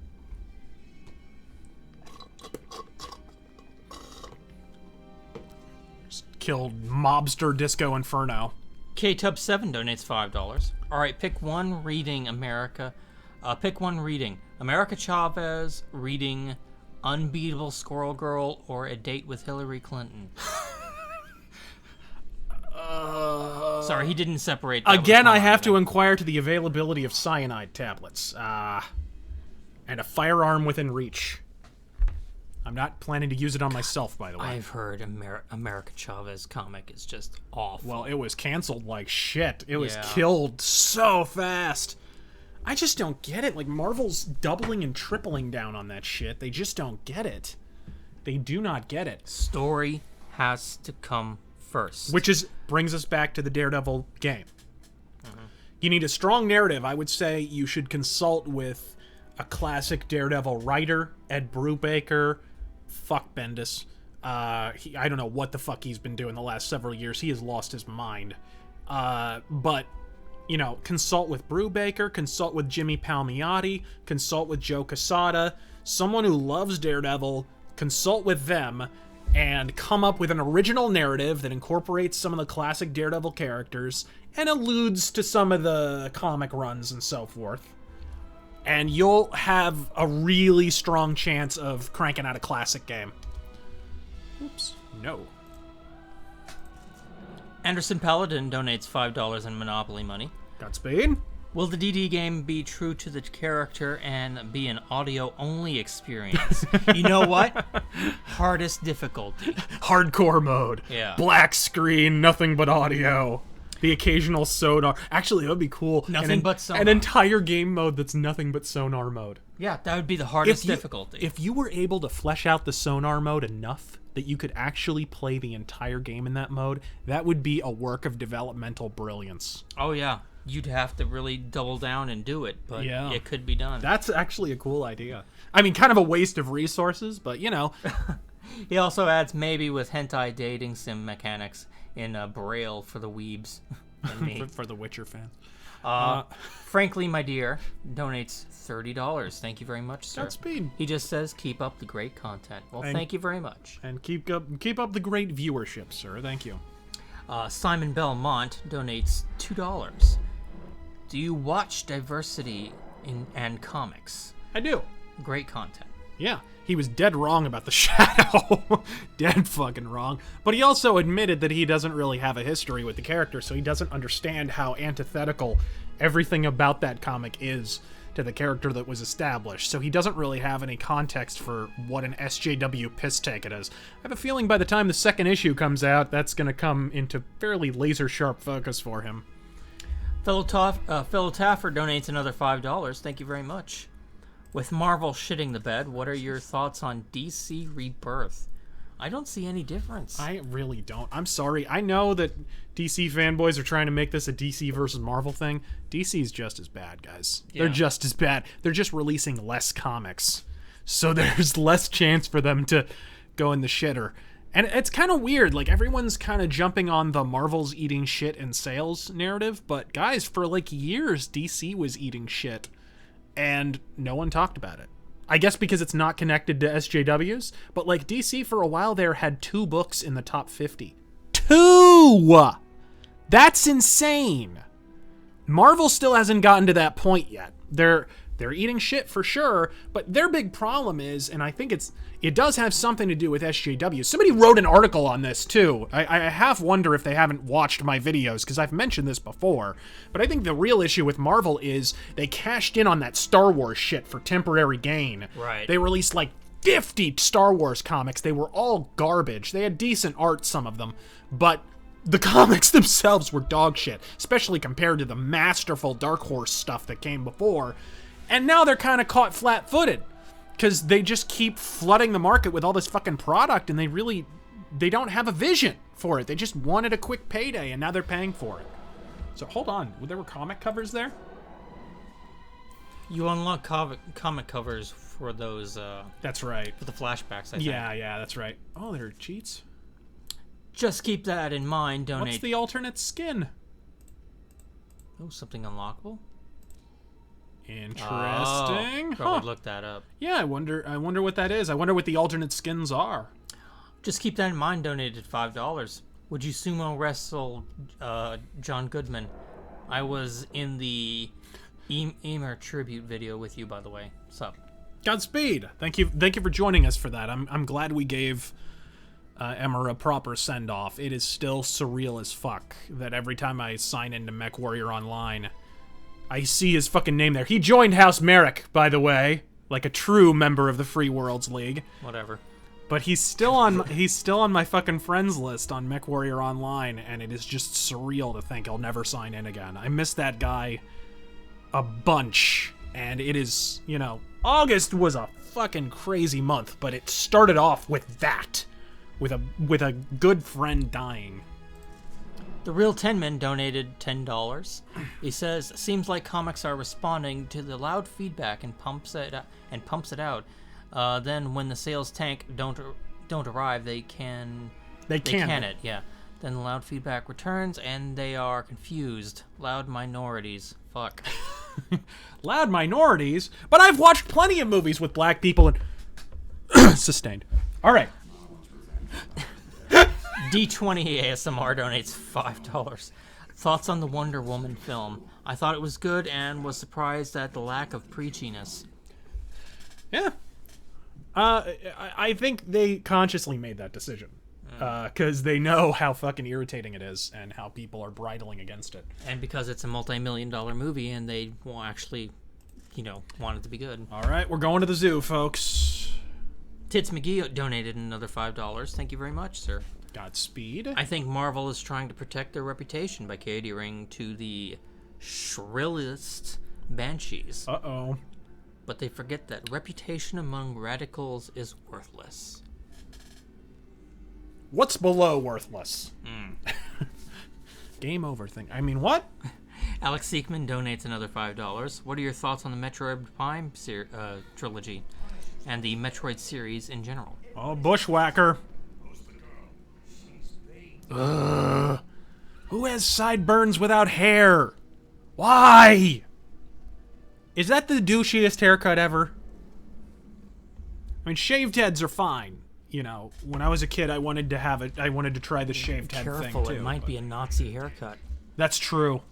Just killed Mobster Disco Inferno. K-Tub7 donates $5. Alright, pick one reading America. Pick one reading. America Chavez reading Unbeatable Squirrel Girl or A Date with Hillary Clinton. Sorry, he didn't separate that. Again, I have to inquire to the availability of cyanide tablets. And a firearm within reach. I'm not planning to use it on myself, by the way. I've heard America Chavez comic is just awful. Well, it was canceled like shit. It was killed so fast. I just don't get it. Like, Marvel's doubling and tripling down on that shit. They just don't get it. They do not get it. Story has to come first. Which brings us back to the Daredevil game. You need a strong narrative. I would say you should consult with a classic Daredevil writer, Ed Brubaker. Fuck Bendis. I don't know what the fuck he's been doing the last several years. He has lost his mind. But, you know, consult with Brubaker, consult with Jimmy Palmiotti, consult with Joe Quesada, someone who loves Daredevil, consult with them, and come up with an original narrative that incorporates some of the classic Daredevil characters and alludes to some of the comic runs and so forth. And you'll have a really strong chance of cranking out a classic game. Oops. No. Anderson Paladin donates $5 in Monopoly money. Godspeed. Will the DD game be true to the character and be an audio-only experience? You know what? Hardest difficulty. Hardcore mode. Yeah. Black screen, nothing but audio. The occasional sonar. Actually, that would be cool. Nothing but sonar. An entire game mode that's nothing but sonar mode. Yeah, that would be the hardest difficulty. If you were able to flesh out the sonar mode enough that you could actually play the entire game in that mode, that would be a work of developmental brilliance. Oh, yeah. You'd have to really double down and do it, but Yeah. it could be done. That's actually a cool idea. I mean, kind of a waste of resources, but you know. He also adds maybe with hentai dating sim mechanics in Braille for the weebs and me. for the Witcher fans. Frankly, my dear, donates $30. Thank you very much, sir. Godspeed. He just says, keep up the great content. Well, thank you very much. And keep up the great viewership, sir. Thank you. Simon Belmont donates $2. Do you watch diversity and comics? I do. Great content. Yeah, he was dead wrong about the Shadow. Dead fucking wrong. But he also admitted that he doesn't really have a history with the character, so he doesn't understand how antithetical everything about that comic is to the character that was established. So he doesn't really have any context for what an SJW piss take it is. I have a feeling by the time the second issue comes out, that's going to come into fairly laser-sharp focus for him. Phil Taffer donates another $5. Thank you very much. With Marvel shitting the bed, what are your thoughts on DC Rebirth? I don't see any difference. I really don't. I'm sorry. I know that DC fanboys are trying to make this a DC versus Marvel thing. DC's just as bad, guys. Yeah. They're just as bad. They're just releasing less comics. So there's less chance for them to go in the shitter. And it's kind of weird. Like, everyone's kind of jumping on the Marvel's eating shit in sales narrative. But, guys, for, like, years, DC was eating shit. And no one talked about it. I guess because it's not connected to SJWs. But, like, DC for a while there had 2 books in the top 50. 2! That's insane! Marvel still hasn't gotten to that point yet. They're eating shit for sure, but their big problem is, and I think it does have something to do with SJW. Somebody wrote an article on this too. I half wonder if they haven't watched my videos, because I've mentioned this before. But I think the real issue with Marvel is they cashed in on that Star Wars shit for temporary gain. Right. They released like 50 Star Wars comics. They were all garbage. They had decent art, some of them, but the comics themselves were dog shit, especially compared to the masterful Dark Horse stuff that came before. And now they're kind of caught flat-footed because they just keep flooding the market with all this fucking product, and they don't have a vision for it. They just wanted a quick payday, and now they're paying for it. So hold on, there were comic covers there? You unlock comic covers for those, That's right. for the flashbacks, I think. Yeah, that's right. Oh, there are cheats. Just keep that in mind, donate. What's the alternate skin? Oh, something unlockable? Interesting. Probably look that up. Yeah, I wonder what that is. I wonder what the alternate skins are. Just keep that in mind, donated $5. Would you sumo wrestle John Goodman? I was in the Emer tribute video with you, by the way. Sup? Godspeed. Thank you for joining us for that. I'm glad we gave Emmer a proper send-off. It is still surreal as fuck that every time I sign into MechWarrior Online, I see his fucking name there. He joined House Merrick, by the way, like a true member of the Free Worlds League. Whatever. But he's still on my fucking friends list on MechWarrior Online, and it is just surreal to think I'll never sign in again. I miss that guy a bunch, and it is, August was a fucking crazy month, but it started off with that, with a good friend dying. The Real Tenman donated $10. He says, "Seems like comics are responding to the loud feedback and pumps it out. Then when the sales tank don't arrive, they can it. Yeah. Then the loud feedback returns and they are confused. Loud minorities. Fuck." Loud minorities? But I've watched plenty of movies with black people and sustained. All right. D20 ASMR donates $5. Thoughts on the Wonder Woman film? I thought it was good and was surprised at the lack of preachiness. Yeah. I think they consciously made that decision. Because they know how fucking irritating it is and how people are bridling against it. And because it's a multi-million-dollar movie and they will actually, want it to be good. All right, we're going to the zoo, folks. Tits McGee donated another $5. Thank you very much, sir. Godspeed. I think Marvel is trying to protect their reputation by catering to the shrillest banshees. Uh-oh. But they forget that reputation among radicals is worthless. What's below worthless? Game over thing. I mean, what? Alex Seekman donates another $5. What are your thoughts on the Metroid Prime trilogy and the Metroid series in general? Oh, bushwhacker. Ugh. Who has sideburns without hair? Why? Is that the douchiest haircut ever? I mean, shaved heads are fine. When I was a kid, I wanted to try the shaved head thing Careful, too. it might be a Nazi haircut. That's true.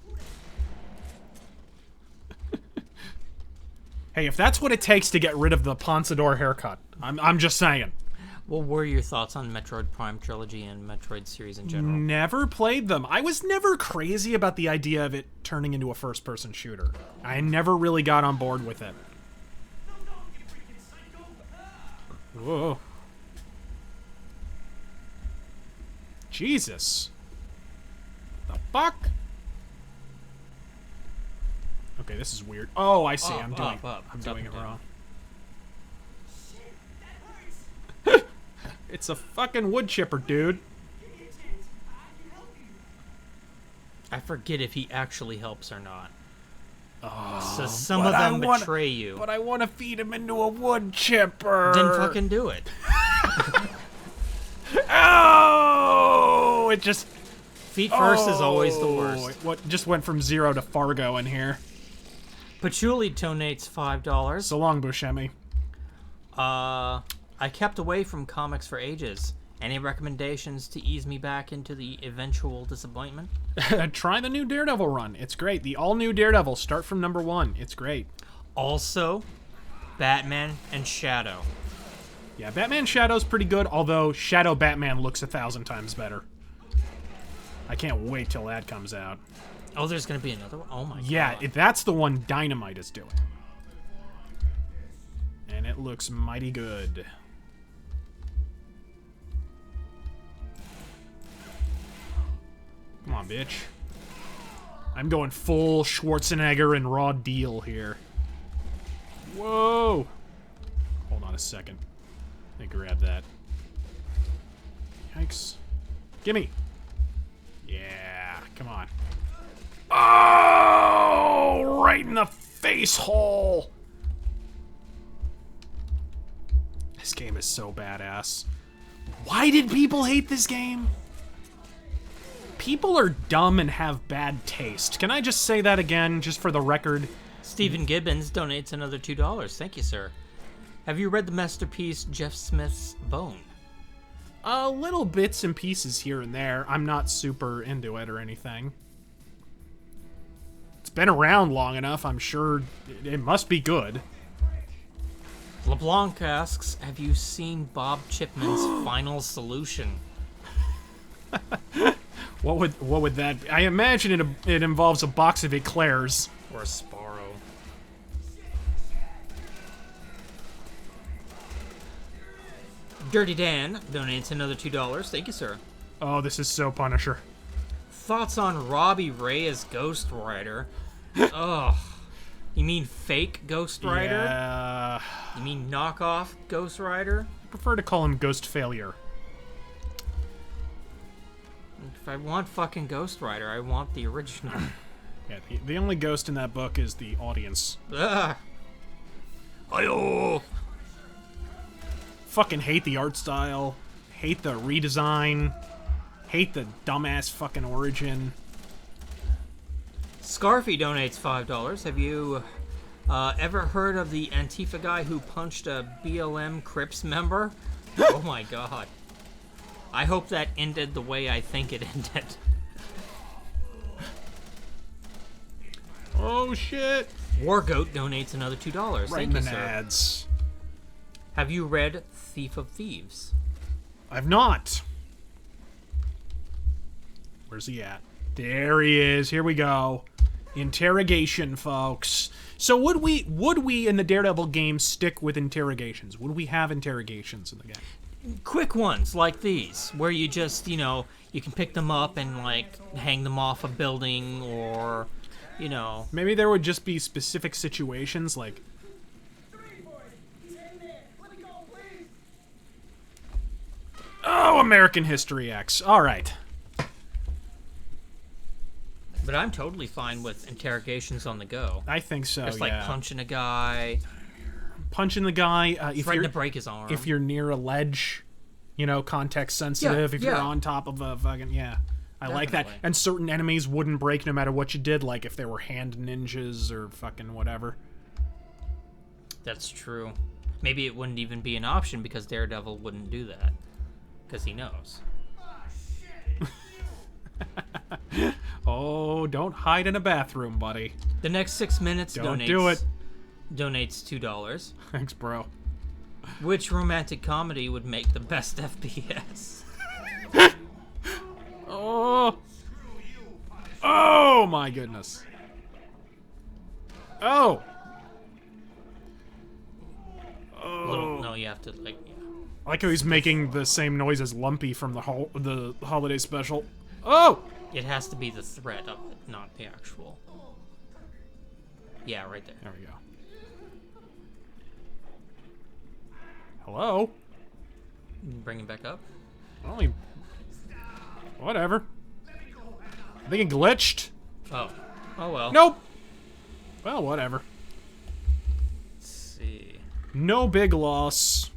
Hey, if that's what it takes to get rid of the Ponsador haircut, I'm just saying. What were your thoughts on Metroid Prime trilogy and Metroid series in general? Never played them. I was never crazy about the idea of it turning into a first-person shooter. I never really got on board with it. Whoa. Jesus. The fuck? Okay, this is weird. Oh, I see. I'm doing it wrong. It's a fucking wood chipper, dude. I forget if he actually helps or not. Oh, So some of them betray you. But I want to feed him into a wood chipper. Then fucking do it. Oh! It just... Feet first is always the worst. What just went from 0 to Fargo in here. Patchouli donates $5. So long, Buscemi. I kept away from comics for ages. Any recommendations to ease me back into the eventual disappointment? Try the new Daredevil run. It's great. The all-new Daredevil. Start from number 1. It's great. Also, Batman and Shadow. Yeah, Batman Shadow's pretty good, although Shadow Batman looks 1,000 times better. I can't wait till that comes out. Oh, there's going to be another one? Oh my god. Yeah, that's the one Dynamite is doing. And it looks mighty good. Come on, bitch. I'm going full Schwarzenegger and Raw Deal here. Whoa! Hold on a second. Let me grab that. Yikes. Gimme! Yeah, come on. Oh! Right in the face hole! This game is so badass. Why did people hate this game? People are dumb and have bad taste. Can I just say that again, just for the record? Stephen Gibbons donates another $2. Thank you, sir. Have you read the masterpiece Jeff Smith's Bone? Little bits and pieces here and there. I'm not super into it or anything. It's been around long enough. I'm sure it must be good. LeBlanc asks, have you seen Bob Chipman's Final Solution? What would that be? I imagine it involves a box of eclairs. Or Sparrow. Dirty Dan donates another $2. Thank you, sir. Oh, this is so Punisher. Thoughts on Robbie Ray as Ghost Rider? Ugh. You mean fake Ghost Rider? Yeah. You mean knockoff Ghost Rider? I prefer to call him Ghost Failure. If I want fucking Ghost Rider, I want the original. Yeah, the only ghost in that book is the audience. Ugh. Ayo. Fucking hate the art style. Hate the redesign. Hate the dumbass fucking origin. Scarfy donates $5. Have you ever heard of the Antifa guy who punched a BLM Crips member? Oh my god. I hope that ended the way I think it ended. Oh shit! Wargoat donates another $2. Right Thank in you, the sir. nads. Have you read Thief of Thieves? I've not. Where's he at? There he is. Here we go. Interrogation, folks. So would we in the Daredevil game stick with interrogations? Would we have interrogations in the game? Quick ones like these, where you just, you know, you can pick them up and, like, hang them off a building or, you know. Maybe there would just be specific situations like... Oh, American History X. All right. But I'm totally fine with interrogations on the go. I think so, Just like punching a guy, punching the guy. If threatening you're to break his arm. if you're near a ledge, you know, context sensitive. If you're on top of a fucking I like that. Definitely. And certain enemies wouldn't break no matter what you did, like if they were hand ninjas or fucking whatever. That's true. Maybe it wouldn't even be an option because Daredevil wouldn't do that. Because he knows. Oh, don't hide in a bathroom, buddy. The next 6 minutes Don't do it. donates $2. Thanks, bro. Which romantic comedy would make the best FPS? Oh. Oh my goodness. Oh. No, you have to like. Yeah. I like how he's making the same noise as Lumpy from the holiday special. Oh. It has to be the threat of it, not the actual. Yeah, right there. There we go. Hello? Bring him back up. Only. Whatever. I think it glitched. Oh. Oh well. Nope. Well, whatever. Let's see. No big loss.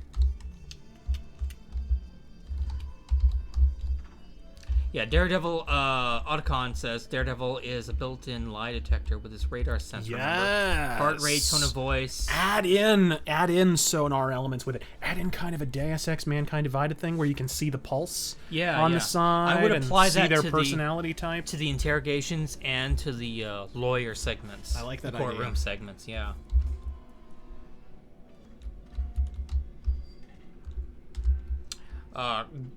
Yeah, Daredevil, Otacon says Daredevil is a built-in lie detector with his radar sensor. Yes. Heart rate, tone of voice. Add in sonar elements with it. Add in kind of a Deus Ex Mankind Divided thing where you can see the pulse on the side. I would apply and see that their to personality type. to the interrogations and to the lawyer segments. I like that the courtroom idea. segments. Yeah.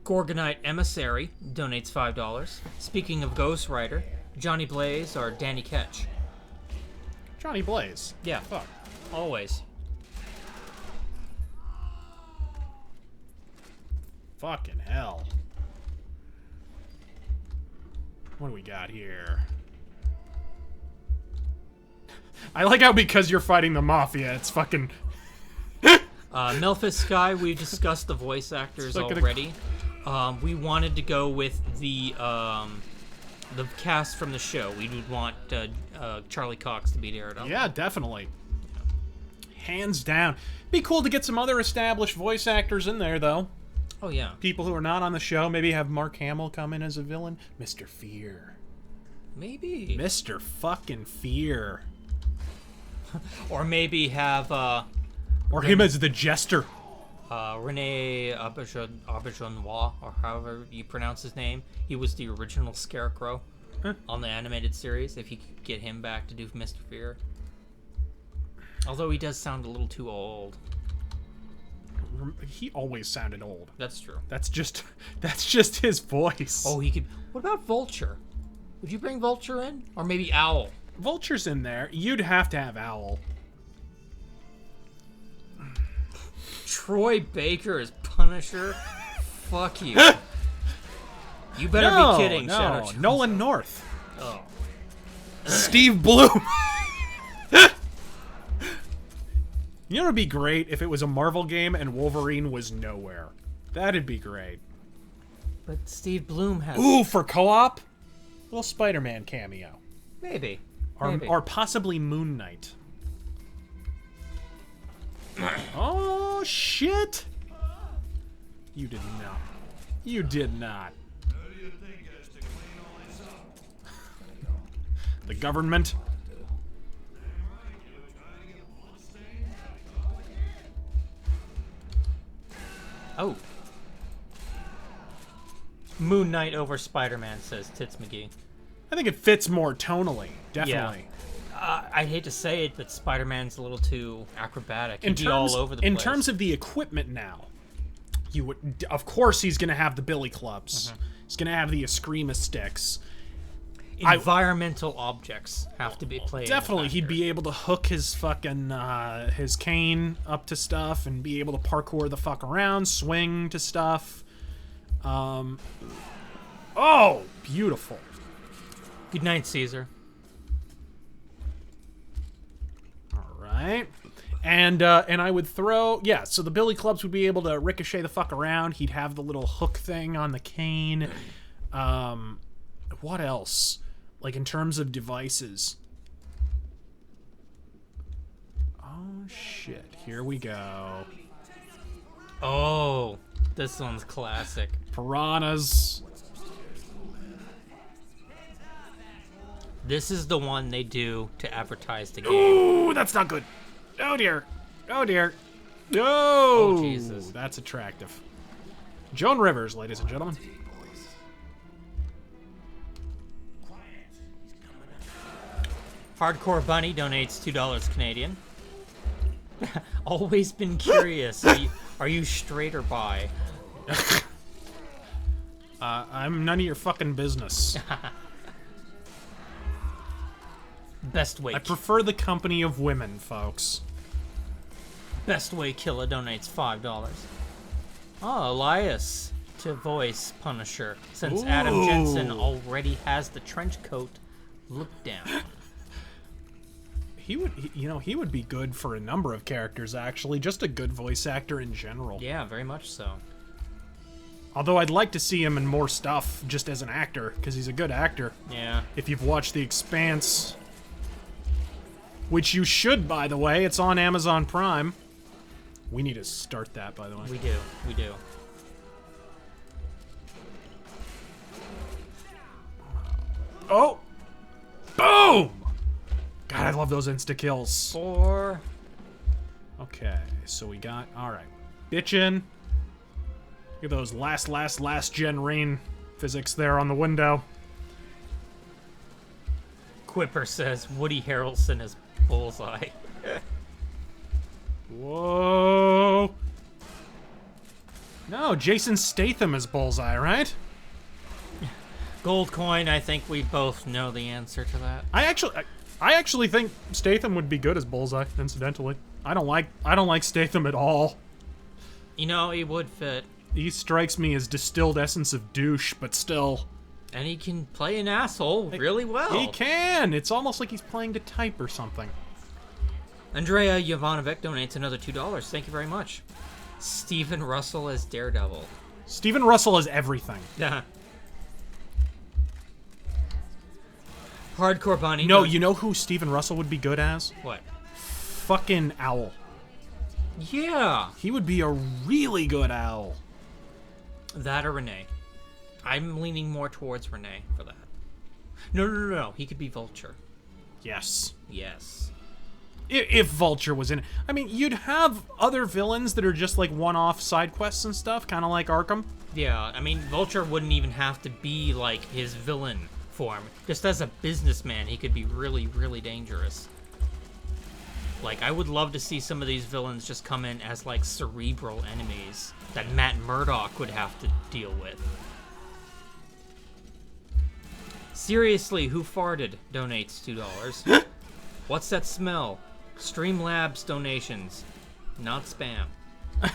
Gorgonite Emissary donates $5. Speaking of Ghost Rider, Johnny Blaze or Danny Ketch? Johnny Blaze. Yeah, Fuck. always. Fucking hell. What do we got here? I like how because you're fighting the Mafia, it's fucking... Melphis Sky, we've discussed the voice actors Look at already. We wanted to go with the cast from the show. We would want Charlie Cox to be Daredevil. Yeah, definitely. Hands down. Be cool to get some other established voice actors in there, though. Oh, yeah. People who are not on the show. Maybe have Mark Hamill come in as a villain. Mr. Fear. Maybe. Mr. fucking Fear. Or maybe have Or him as the Jester. Rene Auberjonois, or however you pronounce his name. He was the original Scarecrow on the animated series. If you could get him back to do Mr. Fear. Although he does sound a little too old. He always sounded old. That's true. That's just his voice. Oh, he could... What about Vulture? Would you bring Vulture in? Or maybe Owl? Vulture's in there. You'd have to have Owl. Troy Baker as Punisher? Fuck you. You better be kidding, Shadow No, Jones. Nolan North. Oh. Steve Bloom. You know what would be great if it was a Marvel game and Wolverine was nowhere. That'd be great. But Steve Bloom has... Ooh, for co-op? Little Spider-Man cameo. Maybe. Or possibly Moon Knight. Oh, shit! You did not. You did not. Who do you think has to clean all this up? The government. Oh. Moon Knight over Spider-Man, says Tits McGee. I think it fits more tonally. Definitely. I hate to say it, but Spider-Man's a little too acrobatic. He'd be all over the place. In terms of the equipment now, you would, of course, he's gonna have the billy clubs. He's gonna have the Eskrima sticks. Environmental objects have to be played. Definitely, he'd be able to hook his fucking his cane up to stuff and be able to parkour the fuck around, swing to stuff. Oh, beautiful. Good night, Caesar. All right. And I would throw, yeah, so the billy clubs would be able to ricochet the fuck around. He'd have the little hook thing on the cane. What else? Like, in terms of devices. Oh, shit. Here we go. Oh, this one's classic. Piranhas. This is the one they do to advertise the game. Ooh, that's not good. Oh, dear. Oh, dear. No. Oh, Jesus. That's attractive. Joan Rivers, ladies and gentlemen. Hardcore Bunny donates $2 Canadian. Always been curious. Are you straight or bi? I'm none of your fucking business. Best way. I prefer the company of women, folks. Best Way Killer donates $5. Oh, Elias to voice Punisher, since Adam Ooh. Jensen already has the trench coat. Look down. He would be good for a number of characters, actually. Just a good voice actor in general. Yeah, very much so. Although I'd like to see him in more stuff just as an actor, because he's a good actor. Yeah. If you've watched The Expanse, which you should, by the way, it's on Amazon Prime. We need to start that, by the way. We do. We do. Oh! Boom! God, I love those insta-kills. 4. Okay, so we got... Alright. Bitchin'. Look at those last gen rain physics there on the window. Quipper says Woody Harrelson is Bullseye. Whoa! No, Jason Statham is Bullseye, right? Gold coin, I think we both know the answer to that. I actually think Statham would be good as Bullseye, incidentally. I don't like Statham at all. You know, he would fit. He strikes me as distilled essence of douche, but still. And he can play an asshole really well. He can! It's almost like he's playing to type or something. Andrea Jovanovic donates another $2. Thank you very much. Stephen Russell as Daredevil. Stephen Russell is everything. Yeah. Hardcore Bunny. No, you know who Stephen Russell would be good as? What? Fucking Owl. Yeah. He would be a really good Owl. That or Renee. I'm leaning more towards Renee for that. No. He could be Vulture. Yes. Yes. If Vulture was in it. I mean, you'd have other villains that are just like one-off side quests and stuff, kind of like Arkham. Yeah, I mean, Vulture wouldn't even have to be like his villain form. Just as a businessman, he could be really, really dangerous. Like, I would love to see some of these villains just come in as like cerebral enemies that Matt Murdock would have to deal with. Seriously, who farted? Donates $2. What's that smell? Streamlabs donations, not spam. A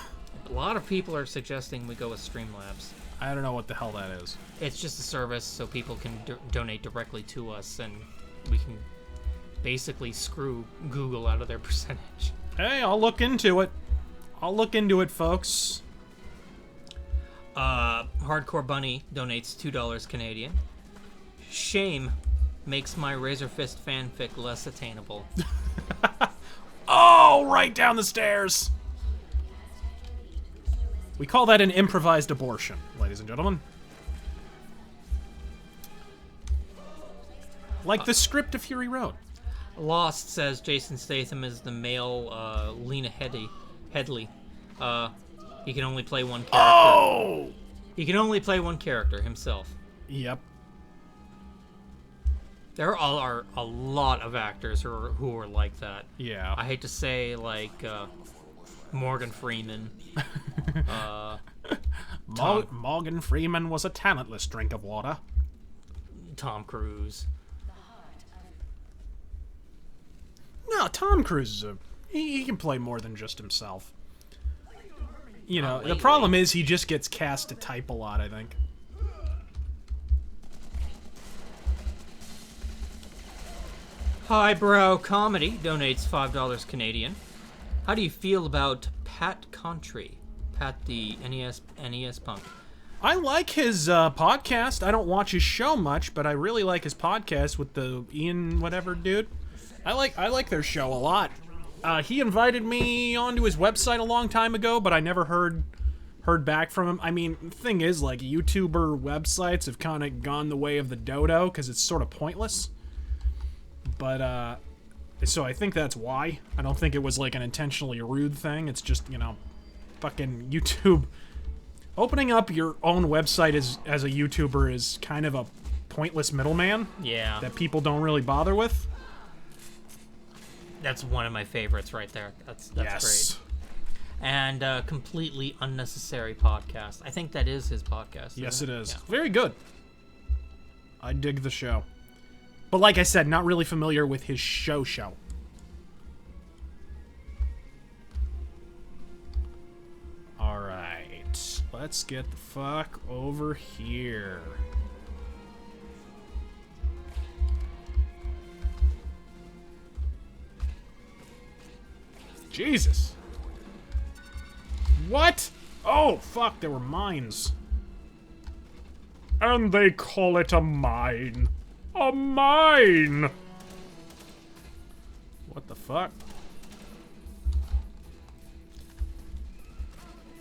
lot of people are suggesting we go with Streamlabs. I don't know what the hell that is. It's just a service so people can donate directly to us, and we can basically screw Google out of their percentage. Hey, I'll look into it. I'll look into it, folks. Hardcore Bunny donates $2 Canadian. Shame makes my Razor Fist fanfic less attainable. Oh, right down the stairs. We call that an improvised abortion, ladies and gentlemen. Like the script of Fury Road. Lost says Jason Statham is the male Lena Headey. Headley. He can only play one character. Oh! He can only play one character himself. Yep. There are a lot of actors who are like that. Yeah. I hate to say, like, Morgan Freeman. Morgan Freeman was a talentless drink of water. Tom Cruise. No, Tom Cruise is he can play more than just himself. You know, the problem is he just gets cast to type a lot, I think. Highbrow Comedy donates $5 Canadian. How do you feel about Pat Contry? Pat the NES punk. I like his podcast. I don't watch his show much, but I really like his podcast with the Ian whatever dude. I like their show a lot. He invited me onto his website a long time ago, but I never heard back from him. I mean, the thing is, like, YouTuber websites have kind of gone the way of the dodo because it's sort of pointless. But so I think that's why. I don't think it was like an intentionally rude thing. It's just, you know, fucking YouTube. Opening up your own website as a YouTuber is kind of a pointless middleman. Yeah. That people don't really bother with. That's one of my favorites right there. That's Yes. great. And completely unnecessary podcast. I think that is his podcast. Yes, isn't it is. Yeah. Very good. I dig the show. But like I said, not really familiar with his show. Alright. Let's get the fuck over here. Jesus. What? Oh, fuck, there were mines. And they call it a mine. A mine! What the fuck?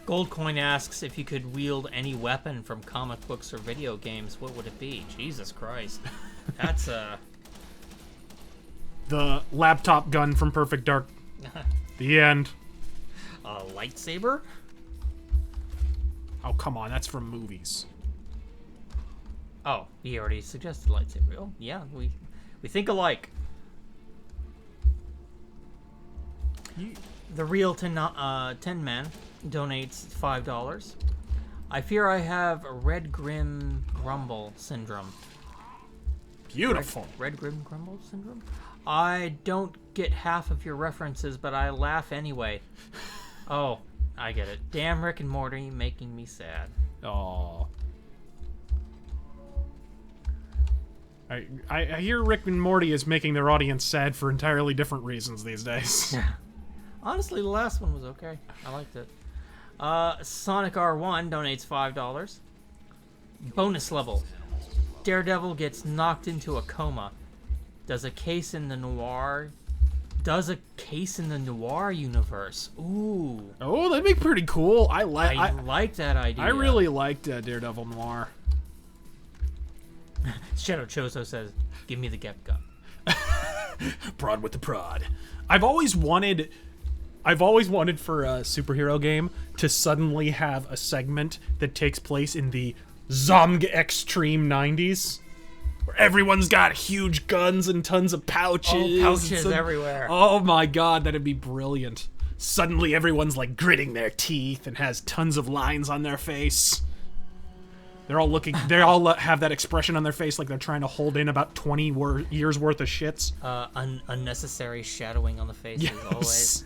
Goldcoin asks if you could wield any weapon from comic books or video games, what would it be? Jesus Christ. That's The laptop gun from Perfect Dark. The end. a lightsaber? Oh, come on, that's from movies. Oh, he already suggested lightsaber. Oh, yeah, we think alike. The real Tin Man donates $5. I fear I have Red Grim Grumble syndrome. Beautiful. Red Grim Grumble syndrome? I don't get half of your references, but I laugh anyway. Oh, I get it. Damn Rick and Morty making me sad. Aw. I hear Rick and Morty is making their audience sad for entirely different reasons these days. Honestly, the last one was okay. I liked it. Sonic R1 donates $5. Bonus level. Daredevil gets knocked into a coma. Does a case in the noir universe. Ooh. Oh, that'd be pretty cool. I like that idea. I really liked Daredevil Noir. Shadow Choso says, "Give me the Gep gun." Prod with the prod. I've always wanted for a superhero game to suddenly have a segment that takes place in the Zomg Extreme 90s. Where everyone's got huge guns and tons of pouches. Oh, pouches everywhere. Oh my god, that'd be brilliant. Suddenly everyone's like gritting their teeth and has tons of lines on their face. They all have that expression on their face like they're trying to hold in about 20 years worth of shits. Unnecessary shadowing on the face as always.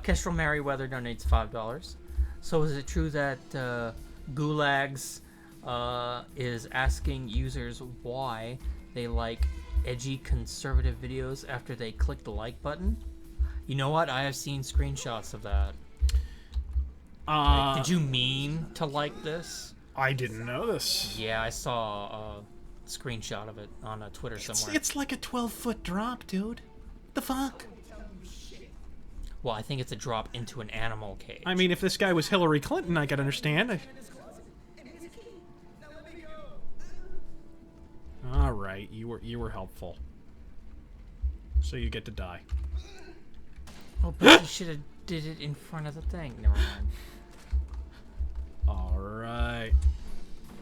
Kestrel Merriweather donates $5. So is it true that Gulags is asking users why they like edgy conservative videos after they click the like button? You know what? I have seen screenshots of that. Did you mean to like this? I didn't know this. Yeah, I saw a screenshot of it on a Twitter somewhere. It's like a 12-foot drop, dude. The fuck? Well, I think it's a drop into an animal cage. I mean, if this guy was Hillary Clinton, I could understand. All right, you were helpful. So you get to die. Oh, but you should have did it in front of the thing. Never mind. All right.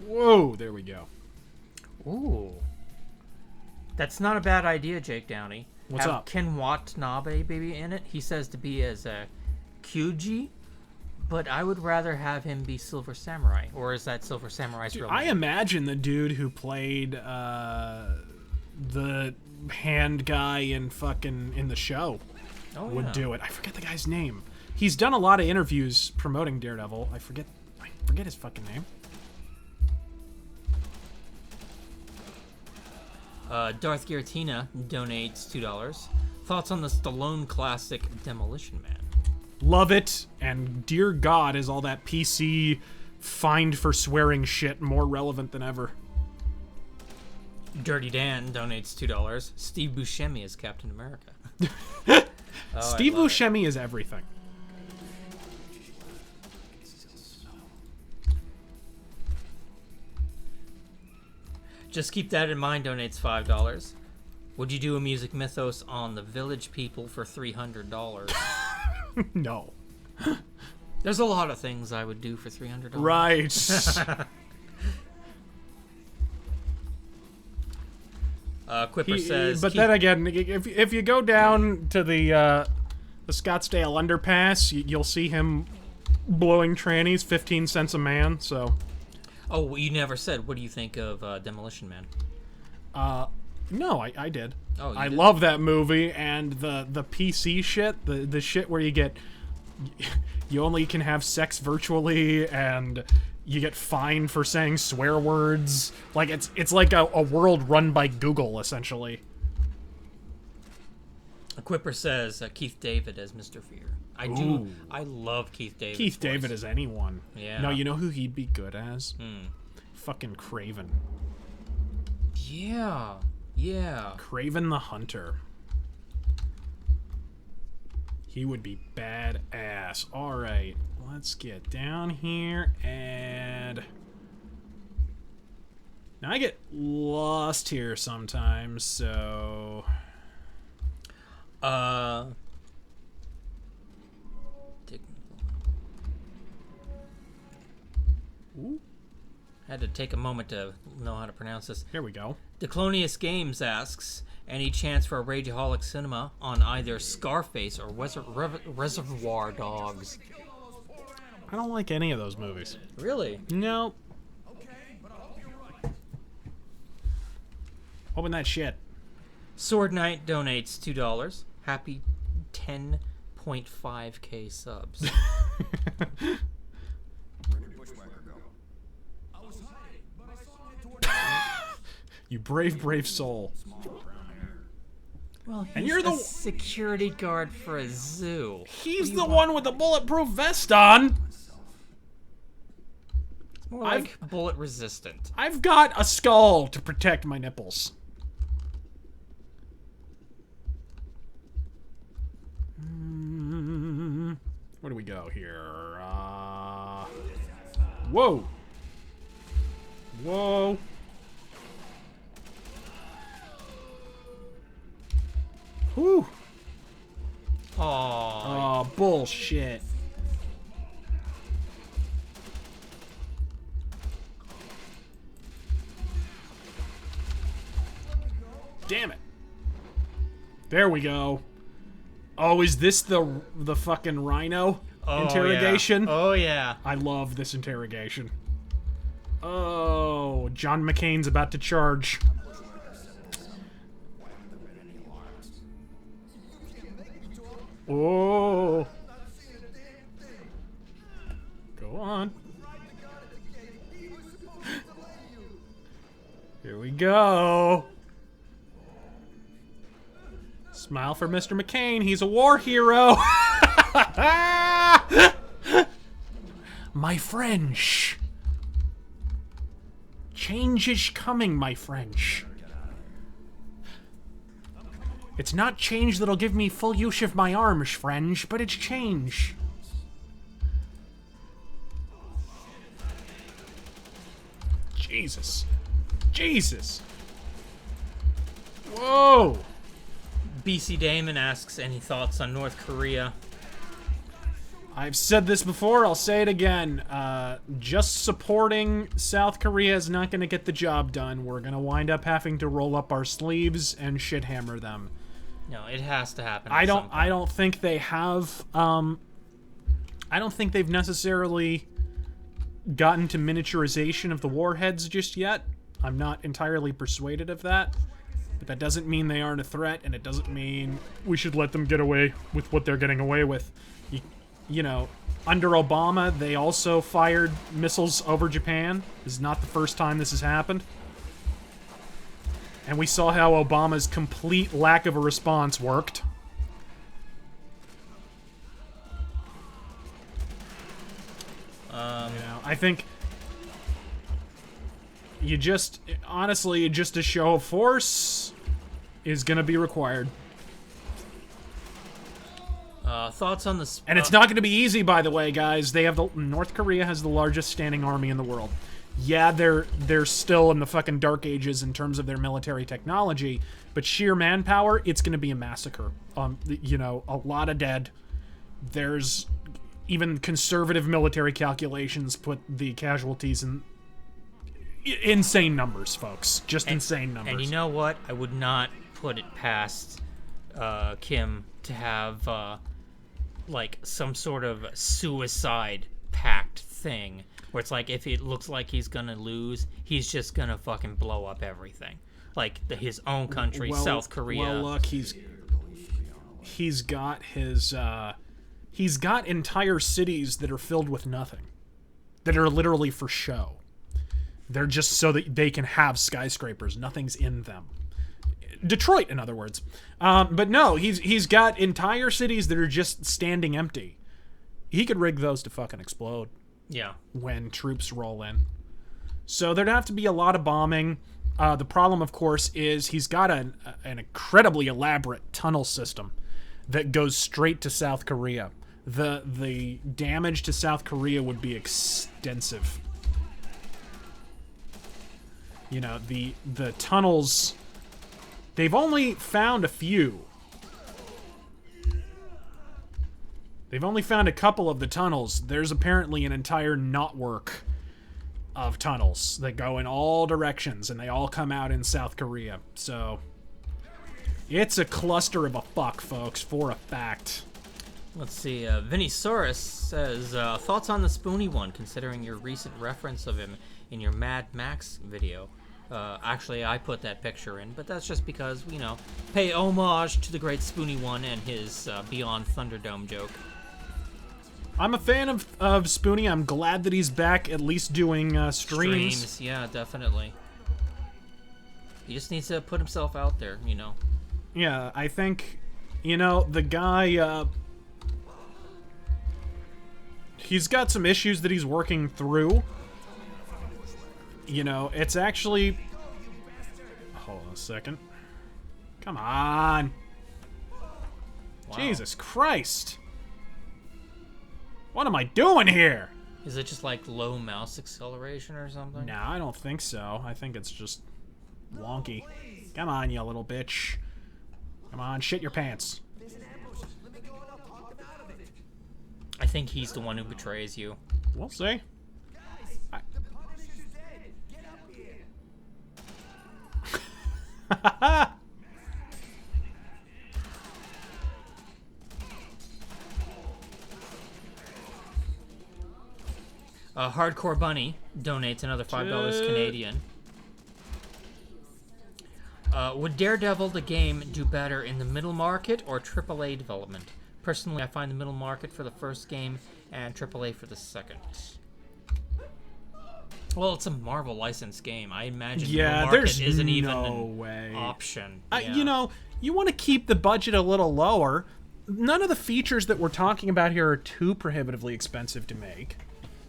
Whoa, there we go. Ooh. That's not a bad idea, Jake Downey. What's Have up? Ken Watanabe baby in it. He says to be as Kyuji, but I would rather have him be Silver Samurai. Or is that Silver Samurai's real name? I imagine the dude who played the hand guy in the show would do it. I forget the guy's name. He's done a lot of interviews promoting Daredevil. I forget his fucking name. Darth Giratina donates $2. Thoughts on the Stallone classic Demolition Man? Love it, and dear God, is all that PC fined for swearing shit more relevant than ever. Dirty Dan donates $2. Steve Buscemi is Captain America. Steve Buscemi is everything. Just Keep That in Mind donates $5. Would you do a music mythos on the Village People for $300? No. There's a lot of things I would do for $300. Right. Quipper says... But then again, if you go down to the Scottsdale underpass, you'll see him blowing trannies 15 cents a man, so... Oh, well, you never said, what do you think of Demolition Man? No, I did. Oh, I did? love that movie, and the PC shit, the shit where you only can have sex virtually, and you get fined for saying swear words. Like, it's like a world run by Google, essentially. Quipper says Keith David as Mr. Fear. Ooh. I love Keith David. Keith David as anyone. Yeah. No, you know who he'd be good as? Fucking Craven. Yeah. Craven the Hunter. He would be badass. Alright, let's get down here and... Now I get lost here sometimes, so... Ooh. Had to take a moment to know how to pronounce this. Here we go. Declonius Games asks, any chance for a Rageaholic Cinema on either Scarface or Reservoir Dogs? I don't like any of those movies. Really? No. Open that shit. Sword Knight donates $2. Happy 10.5k subs. You brave soul. Well, he's And you're the security guard for a zoo. He's the one with the bulletproof vest on. It's more like bullet resistant. I've got a skull to protect my nipples. Where do we go here? Whoa. Whoa. Whew. Oh, bullshit. Damn it. There we go. Oh, is this the fucking rhino interrogation? Yeah. Oh, yeah. I love this interrogation. Oh, John McCain's about to charge. Oh. Go on. Here we go. Smile for Mr. McCain. He's a war hero. My French. Change is coming, my French. It's not change that'll give me full use of my arms, French, but it's change. Jesus. Jesus. Whoa. BC Damon asks, any thoughts on North Korea? I've said this before, I'll say it again. Just supporting South Korea is not going to get the job done. We're going to wind up having to roll up our sleeves and shit hammer them. No, it has to happen. I don't think they have I don't think they've necessarily gotten to miniaturization of the warheads just yet. I'm not entirely persuaded of that. But that doesn't mean they aren't a threat, and it doesn't mean we should let them get away with what they're getting away with. You know, under Obama, they also fired missiles over Japan. This is not the first time this has happened. And we saw how Obama's complete lack of a response worked. You know, I think you just, honestly, just a show of force is gonna be required. Thoughts on this? And it's not gonna be easy, by the way, guys. They have North Korea has the largest standing army in the world. Yeah, they're still in the fucking dark ages in terms of their military technology, but sheer manpower, it's gonna be a massacre. You know, a lot of dead. There's even conservative military calculations put the casualties in insane numbers, folks. Just insane numbers. And you know what? I would not put it past Kim to have like some sort of suicide pact thing where it's like if it looks like he's gonna lose, he's just gonna fucking blow up everything, like his own country, South Korea. Well, look, he's got his he's got entire cities that are filled with nothing, that are literally for show. They're just so that they can have skyscrapers. Nothing's in them. Detroit, in other words. But no, he's got entire cities that are just standing empty. He could rig those to fucking explode. Yeah. When troops roll in. So there'd have to be a lot of bombing. The problem, of course, is he's got an incredibly elaborate tunnel system that goes straight to South Korea. The damage to South Korea would be extensive. You know, the tunnels, they've only found a few. They've only found a couple of the tunnels. There's apparently an entire network of tunnels that go in all directions, and they all come out in South Korea. So, it's a cluster of a fuck, folks, for a fact. Let's see, Vinisaurus says, thoughts on the Spoony one, considering your recent reference of him in your Mad Max video. Actually, I put that picture in, but that's just because, you know, pay homage to the great Spoony one and his Beyond Thunderdome joke. I'm a fan of Spoony. I'm glad that he's back, at least doing streams. Yeah, definitely. He just needs to put himself out there, you know. Yeah, I think, you know, the guy, he's got some issues that he's working through. You know, it's actually... Hold on a second. Come on. Wow. Jesus Christ. What am I doing here? Is it just like low mouse acceleration or something? No, I don't think so. I think it's just wonky. Come on, you little bitch. Come on, shit your pants. I think he's the one who betrays you. We'll see. Hardcore Bunny donates another $5 Canadian. Would Daredevil the game do better in the middle market or AAA development? Personally, I find the middle market for the first game and AAA for the second. Well, it's a Marvel licensed game. I imagine the middle market isn't even an option. Yeah. You know, you want to keep the budget a little lower. None of the features that we're talking about here are too prohibitively expensive to make.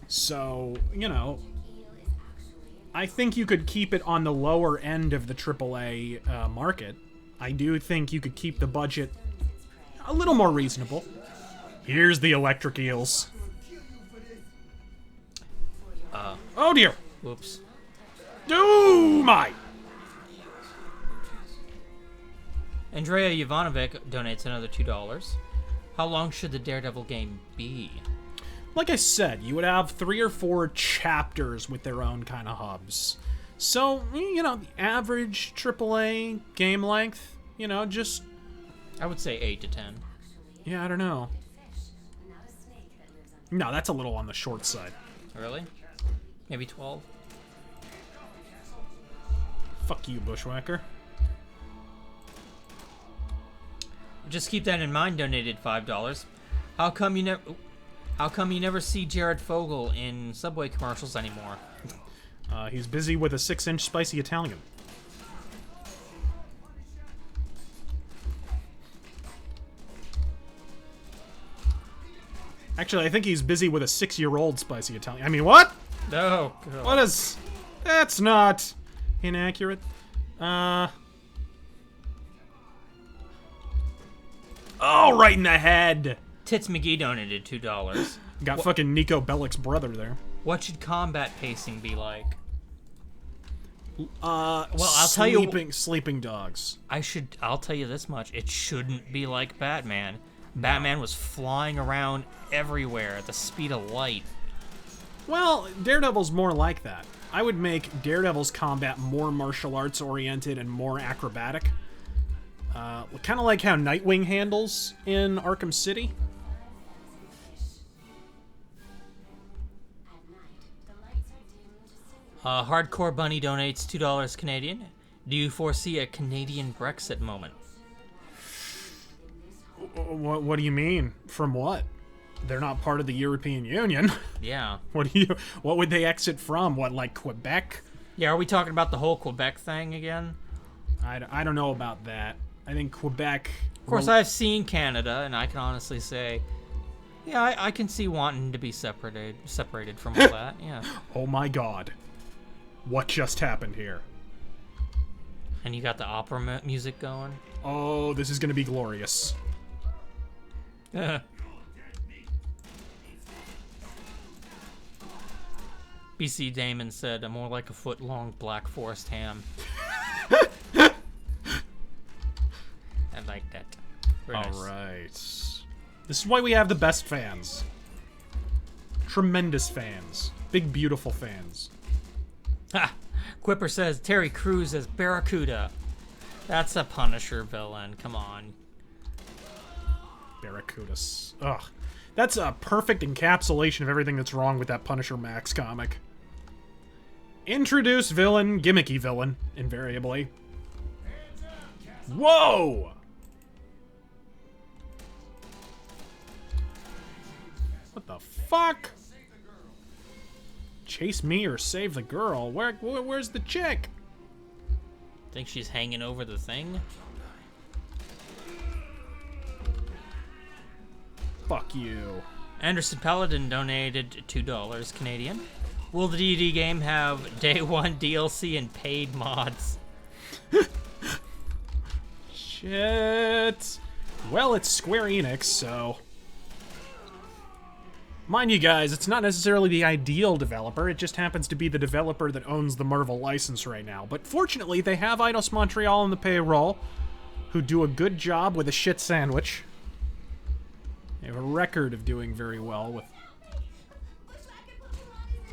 So, you know, I think you could keep it on the lower end of the AAA market. I do think you could keep the budget a little more reasonable. Here's the electric eels. Oh dear. Whoops. Do my. Andrea Jovanovic donates another $2. How long should the Daredevil game be? Like I said, you would have 3 or 4 chapters with their own kind of hubs. So, you know, the average AAA game length, you know, just... I would say 8 to 10. Yeah, I don't know. No, that's a little on the short side. Really? Maybe 12? Fuck you, Bushwhacker. Just keep that in mind. Donated $5. How come you never see Jared Fogle in Subway commercials anymore? He's busy with a 6-inch spicy Italian. Actually, I think he's busy with a 6-year-old spicy Italian. I mean, what? No. What is... That's not inaccurate. Oh, right in the head. Tits McGee donated $2. Got fucking Nico Bellic's brother there. What should combat pacing be like? Well, I'll tell you. Sleeping dogs. I'll tell you this much. It shouldn't be like Batman. Batman was flying around everywhere at the speed of light. Well, Daredevil's more like that. I would make Daredevil's combat more martial arts oriented and more acrobatic. Kind of like how Nightwing handles in Arkham City. Hardcore Bunny donates $2 Canadian. Do you foresee a Canadian Brexit moment? What do you mean? From what? They're not part of the European Union. Yeah. What would they exit from? What, like Quebec? Yeah, are we talking about the whole Quebec thing again? I don't know about that. I think Quebec... Of course, I've seen Canada, and I can honestly say, yeah, I can see wanting to be separated from all that, yeah. Oh my god. What just happened here? And you got the opera music going? Oh, this is gonna be glorious. BC Damon said, more like a foot-long Black Forest ham. I like that. Very nice. Alright. This is why we have the best fans. Tremendous fans. Big, beautiful fans. Ha! Quipper says, Terry Crews as Barracuda. That's a Punisher villain. Come on. Barracudas. Ugh. That's a perfect encapsulation of everything that's wrong with that Punisher Max comic. Introduce villain, gimmicky villain, invariably. Whoa! What the fuck? Chase me or save the girl? Where's the chick? Think she's hanging over the thing? Fuck you. Anderson Paladin donated $2 Canadian. Will the D&D game have day one DLC and paid mods? Shit. Well, it's Square Enix, so... Mind you guys, it's not necessarily the ideal developer, it just happens to be the developer that owns the Marvel license right now. But fortunately, they have Eidos Montreal on the payroll, who do a good job with a shit sandwich. They have a record of doing very well with...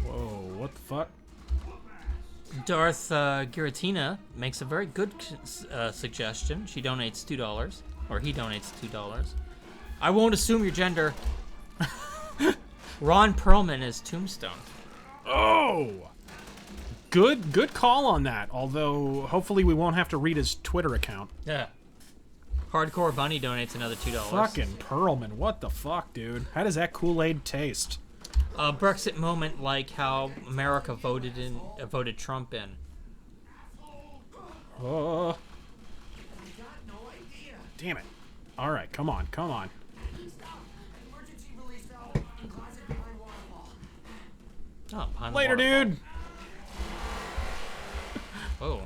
Whoa, what the fuck? Darth Giratina makes a very good suggestion. She donates $2, or he donates $2. I won't assume your gender. Ron Perlman is Tombstone. Oh! Good call on that, although hopefully we won't have to read his Twitter account. Yeah. Hardcore Bunny donates another $2. Fucking Perlman, what the fuck, dude? How does that Kool-Aid taste? A Brexit moment like how America voted Trump in. Oh. Damn it. Alright, come on. Oh, behind the Later, waterfall. dude! Whoa.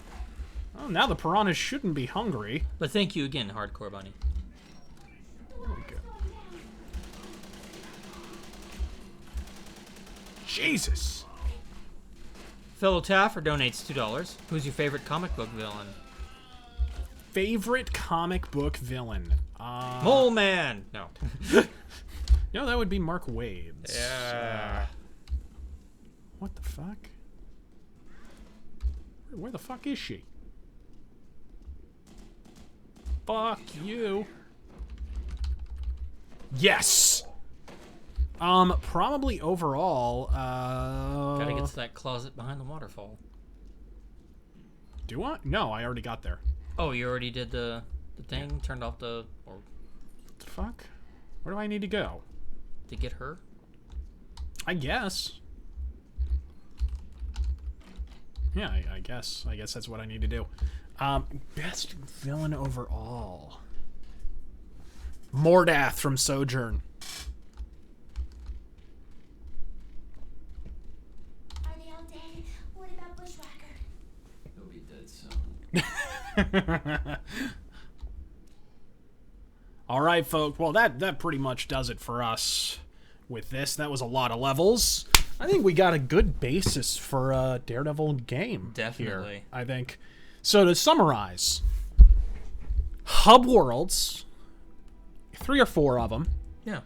Oh, now the piranhas shouldn't be hungry. But thank you again, Hardcore Bunny. There we go. Jesus! Fellow Taffer donates $2. Who's your favorite comic book villain? Favorite comic book villain? Mole Man! No. No, that would be Mark Waid's. Yeah. What the fuck? Where the fuck is she? Fuck you. Yes! Probably overall, Gotta get to that closet behind the waterfall. Do I? No, I already got there. Oh, you already did the thing? Turned off the... or What the fuck? Where do I need to go? to get her? I guess. Yeah, I guess. I guess that's what I need to do. Best villain overall. Mordath from Sojourn. Are they all dead? What about Bushwhacker? He'll be dead soon. All right, folks. Well, that pretty much does it for us with this. That was a lot of levels. I think we got a good basis for a Daredevil game. Definitely. Here, I think. So to summarize, hub worlds, 3 or 4 of them, Yeah.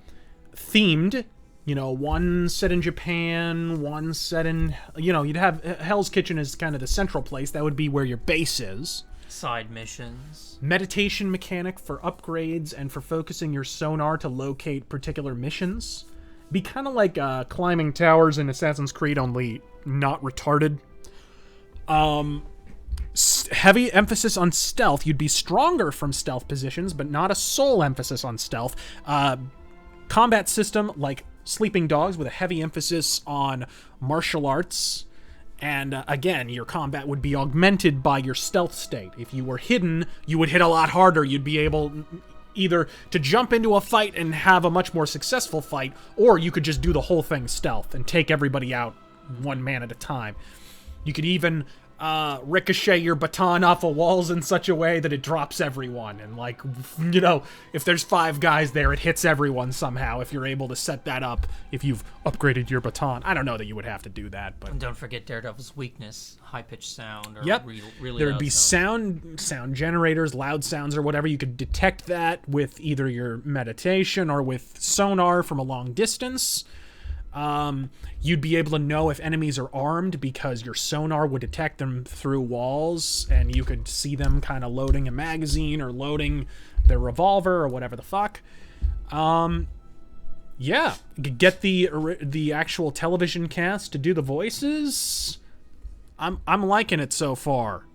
themed. You know, one set in Japan, one set in, you know, you'd have Hell's Kitchen as kind of the central place. That would be where your base is. Side missions. Meditation mechanic for upgrades and for focusing your sonar to locate particular missions. Be kind of like climbing towers in Assassin's Creed, only not retarded. Heavy emphasis on stealth. You'd be stronger from stealth positions, but not a sole emphasis on stealth. Combat system like Sleeping Dogs with a heavy emphasis on martial arts. And again, your combat would be augmented by your stealth state. If you were hidden, you would hit a lot harder. You'd be able either to jump into a fight and have a much more successful fight, or you could just do the whole thing stealth and take everybody out one man at a time. You could even ricochet your baton off of walls in such a way that it drops everyone. And, like, you know, if there's 5 guys there, it hits everyone somehow if you're able to set that up, if you've upgraded your baton. I don't know that you would have to do that, but... And don't forget Daredevil's weakness, high-pitched sound. Or Yep. really There'd loud be sound generators, loud sounds or whatever. You could detect that with either your meditation or with sonar from a long distance. You'd be able to know if enemies are armed because your sonar would detect them through walls, and you could see them kind of loading a magazine or loading their revolver or whatever the fuck. Yeah, you could get the actual television cast to do the voices. I'm liking it so far.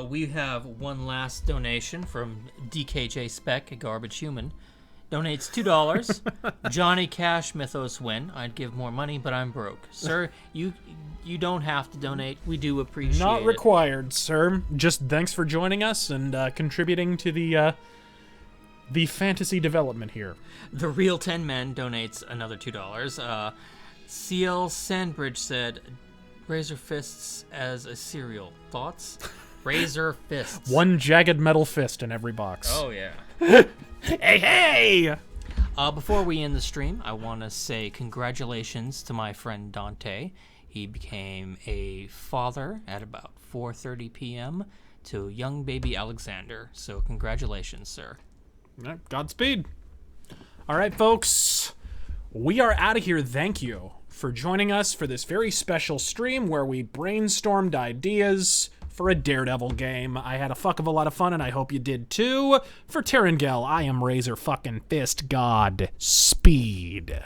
We have one last donation from DKJ Spec, a garbage human. Donates $2. Johnny Cash Mythos win. I'd give more money, but I'm broke. Sir, you don't have to donate. We do appreciate it. Not required, sir. Just thanks for joining us and contributing to the fantasy development here. The Real 10 Men donates another $2. CL Sandbridge said, Razor Fists as a cereal. Thoughts? Razor Fists. One jagged metal fist in every box. Oh, yeah. Hey! Before we end the stream, I want to say congratulations to my friend Dante. He became a father at about 4:30 p.m. to young baby Alexander. So congratulations, sir. Godspeed. All right, folks. We are out of here. Thank you for joining us for this very special stream where we brainstormed ideas for a Daredevil game. I had a fuck of a lot of fun, and I hope you did too. For Terrangel, I am Razor fucking Fist God Speed.